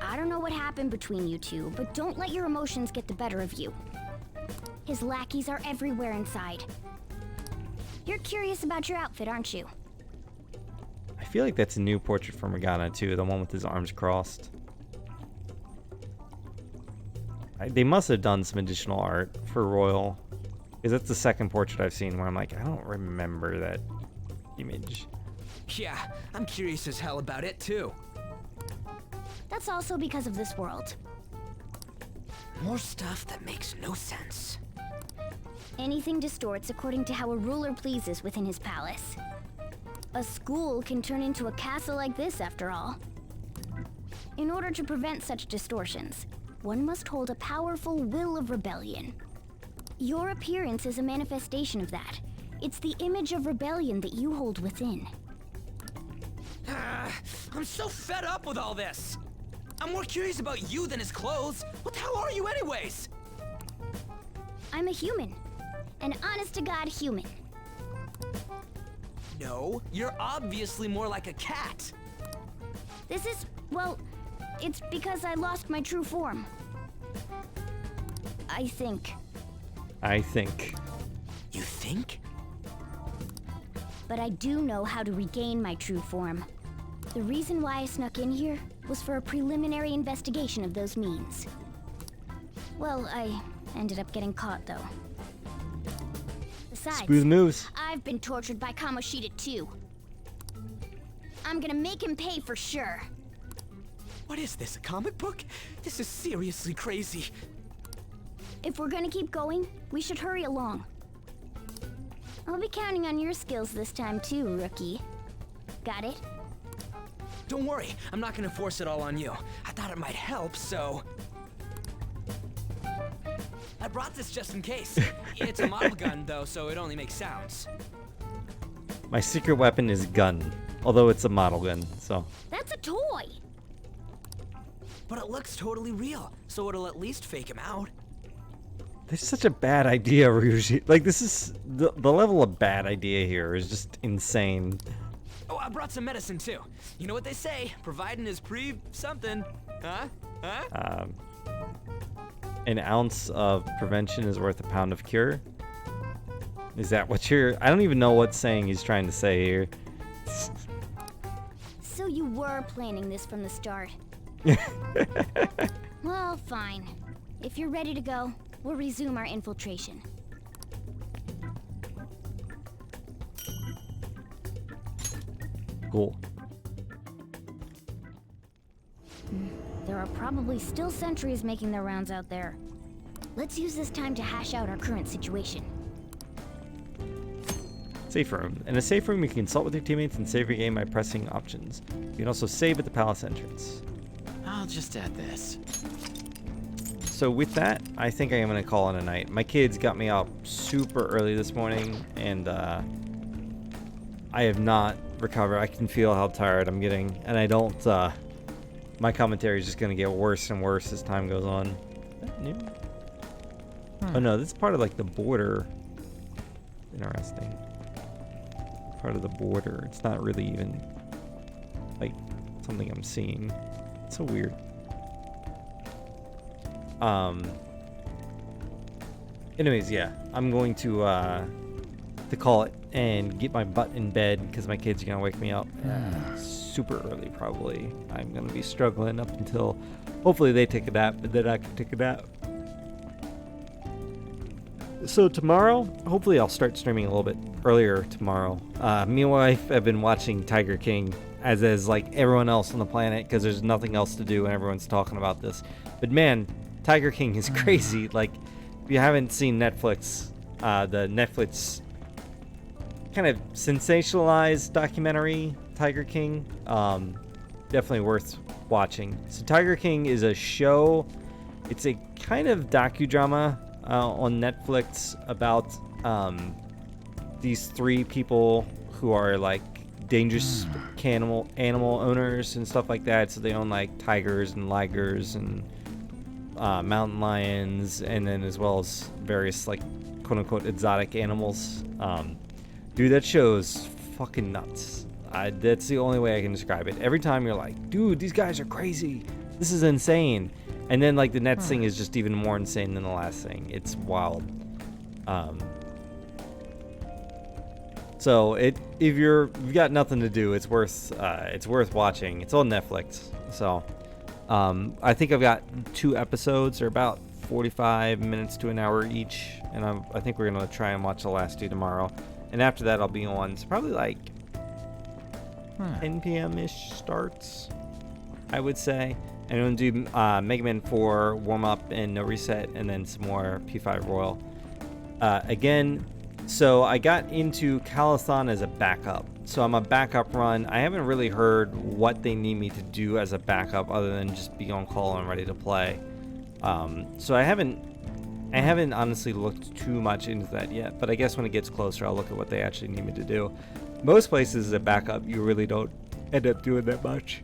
I don't know what happened between you two, but don't let your emotions get the better of you. His lackeys are everywhere inside. You're curious about your outfit, aren't you? I feel like that's a new portrait from Morgana too, the one with his arms crossed. They must have done some additional art for Royal, because that's the second portrait I've seen where I'm like, I don't remember that image. Yeah, I'm curious as hell about it too. That's also because of this world. More stuff that makes no sense. Anything distorts according to how a ruler pleases within his palace. A school can turn into a castle like this, after all. In order to prevent such distortions, one must hold a powerful will of rebellion. Your appearance is a manifestation of that. It's the image of rebellion that you hold within. I'm so fed up with all this. I'm more curious about you than his clothes. What the hell are you anyways? I'm a human. An honest-to-God human. No, you're obviously more like a cat. This is, well, it's because I lost my true form. I think. You think? But I do know how to regain my true form. The reason why I snuck in here was for a preliminary investigation of those means. Well, I ended up getting caught, though. Besides, Smooth moves. I've been tortured by Kamoshida too. I'm gonna make him pay for sure. What is this, a comic book? This is seriously crazy. If we're gonna keep going, we should hurry along. I'll be counting on your skills this time too, rookie. Got it? Don't worry, I'm not gonna force it all on you. I thought it might help, so... I brought this just in case. It's a model gun, though, so it only makes sounds. My secret weapon is gun, although it's a model gun, so. That's a toy! But it looks totally real, so it'll at least fake him out. This is such a bad idea, Ryuji. Like, this is... The level of bad idea here is just insane. Oh, I brought some medicine, too. You know what they say, providing is something. Huh? An ounce of prevention is worth a pound of cure. Is that what you're... I don't even know what saying he's trying to say here. So you were planning this from the start. Well, fine. If you're ready to go, we'll resume our infiltration. Cool. There are probably still sentries making their rounds out there. Let's use this time to hash out our current situation. Safe room. In a safe room, you can consult with your teammates and save your game by pressing options. You can also save at the palace entrance. I'll just add this. So with that, I think I am going to call it a night. My kids got me up super early this morning, and I have not recovered. I can feel how tired I'm getting, and I don't... my commentary is just going to get worse and worse as time goes on. Is that new? Oh no, this is part of like the border. Interesting. Part of the border. It's not really even like something I'm seeing. It's so weird. Anyways, yeah, I'm going to call it and get my butt in bed because my kids are gonna wake me up super early probably. I'm gonna be struggling up until hopefully they take a nap, and then I can take a nap. So tomorrow, hopefully I'll start streaming a little bit earlier tomorrow. Me and my wife have been watching Tiger King, as is like everyone else on the planet, because there's nothing else to do and everyone's talking about this. But man, Tiger King is crazy. Like, if you haven't seen Netflix, the Netflix kind of sensationalized documentary, Tiger King, definitely worth watching. So Tiger King is a show. It's a kind of docudrama on Netflix about these 3 people who are like dangerous animal owners and stuff like that. So they own like tigers and ligers and mountain lions, and then as well as various like quote unquote exotic animals. Dude, that show's fucking nuts. That's the only way I can describe it. Every time you're like, dude, these guys are crazy. This is insane. And then like the next thing is just even more insane than the last thing. It's wild. So if you've got nothing to do, it's worth watching. It's on Netflix. So I think I've got 2 episodes. They're about 45 minutes to an hour each, and I think we're gonna try and watch the last 2 tomorrow. And after that, I'll be on. It's probably like 10 p.m. ish starts, I would say. And I'm gonna do Mega Man 4 warm up and no reset, and then some more P5 Royal. Again, so I got into Calathon as a backup. So I'm a backup run. I haven't really heard what they need me to do as a backup other than just be on call and ready to play. So I haven't honestly looked too much into that yet, but I guess when it gets closer, I'll look at what they actually need me to do. Most places as a backup, you really don't end up doing that much.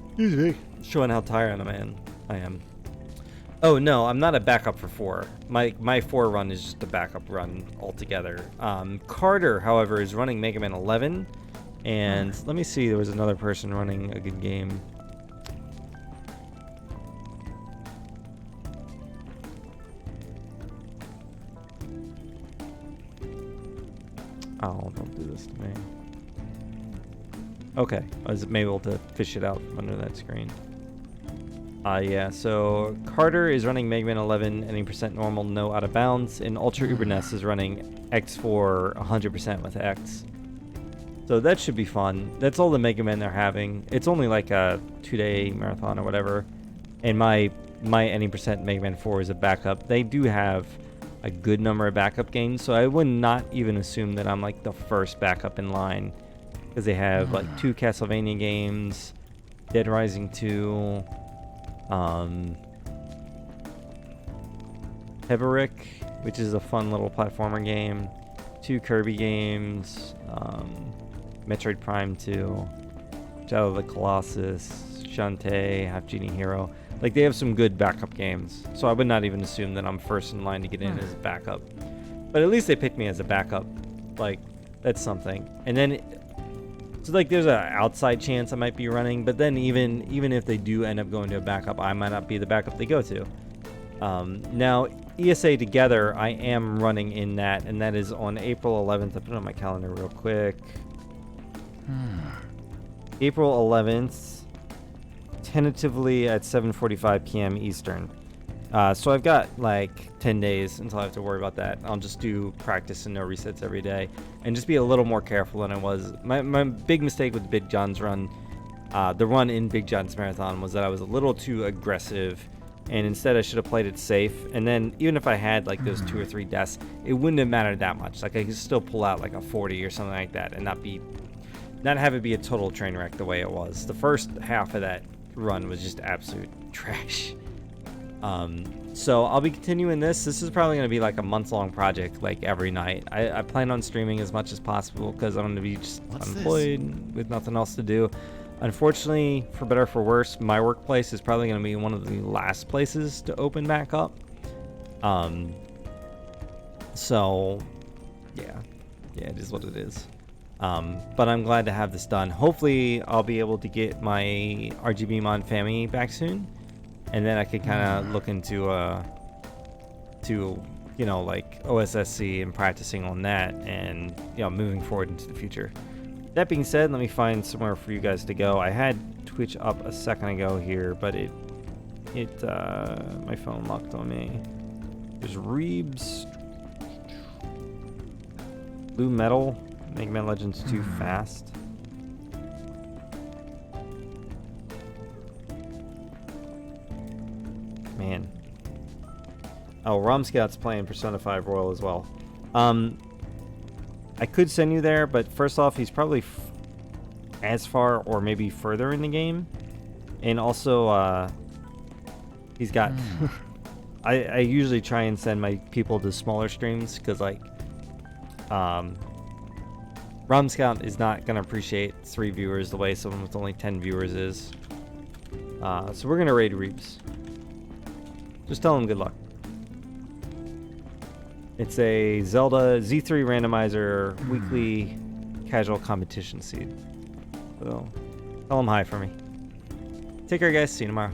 Excuse me. Showing how tired I am. Oh no, I'm not a backup for 4. My 4 run is just a backup run altogether. Carter, however, is running Mega Man 11, and let me see. There was another person running a good game. Oh, don't do this to me. Okay, I was maybe able to fish it out from under that screen. Yeah, so Carter is running Mega Man 11, any percent normal, no out of bounds, and Ultra Uberness is running X4 100% with X. So that should be fun. That's all the Mega Man they're having. It's only like a 2-day marathon or whatever. And my any percent Mega Man 4 is a backup. They do have a good number of backup games, so I would not even assume that I'm like the first backup in line, because they have like 2 Castlevania games, Dead Rising 2, Heberick, which is a fun little platformer game, 2 Kirby games, Metroid Prime 2, Shadow of the Colossus, Shantae, Half Genie Hero. Like, they have some good backup games, so I would not even assume that I'm first in line to get in as a backup. But at least they picked me as a backup. Like, that's something. And then, so like, there's an outside chance I might be running, but then even if they do end up going to a backup, I might not be the backup they go to. Now, ESA Together, I am running in that, and that is on April 11th. I put it on my calendar real quick. April 11th. Tentatively at 7:45 p.m. Eastern. So I've got like 10 days until I have to worry about that. I'll just do practice and no resets every day, and just be a little more careful than I was. My big mistake with Big John's run, the run in Big John's Marathon, was that I was a little too aggressive, and instead I should have played it safe. And then even if I had like those 2 or 3 deaths, it wouldn't have mattered that much. Like, I could still pull out like a 40 or something like that, and not have it be a total train wreck the way it was. The first half of that run was just absolute trash. So I'll be continuing this. This is probably going to be like a month-long project, like every night. I plan on streaming as much as possible because I'm going to be just unemployed with nothing else to do. Unfortunately, for better or for worse, my workplace is probably going to be one of the last places to open back up. So yeah, it is what it is. But I'm glad to have this done. Hopefully I'll be able to get my RGB Mon Fami back soon, and then I could kind of look into like OSSC and practicing on that, and moving forward into the future. That being said, let me find somewhere for you guys to go. I had Twitch up a second ago here, but my phone locked on me. There's Reebs. Blue Metal. Mega Man Legends 2 Fast. Man. Oh, Romscout's playing Persona 5 Royal as well. I could send you there, but first off, he's probably as far or maybe further in the game. And also, he's got... I usually try and send my people to smaller streams, because, like, Romscout is not going to appreciate 3 viewers the way someone with only 10 viewers is. So we're going to raid Reeps. Just tell him good luck. It's a Zelda Z3 randomizer weekly casual competition seed. So tell him hi for me. Take care, guys. See you tomorrow.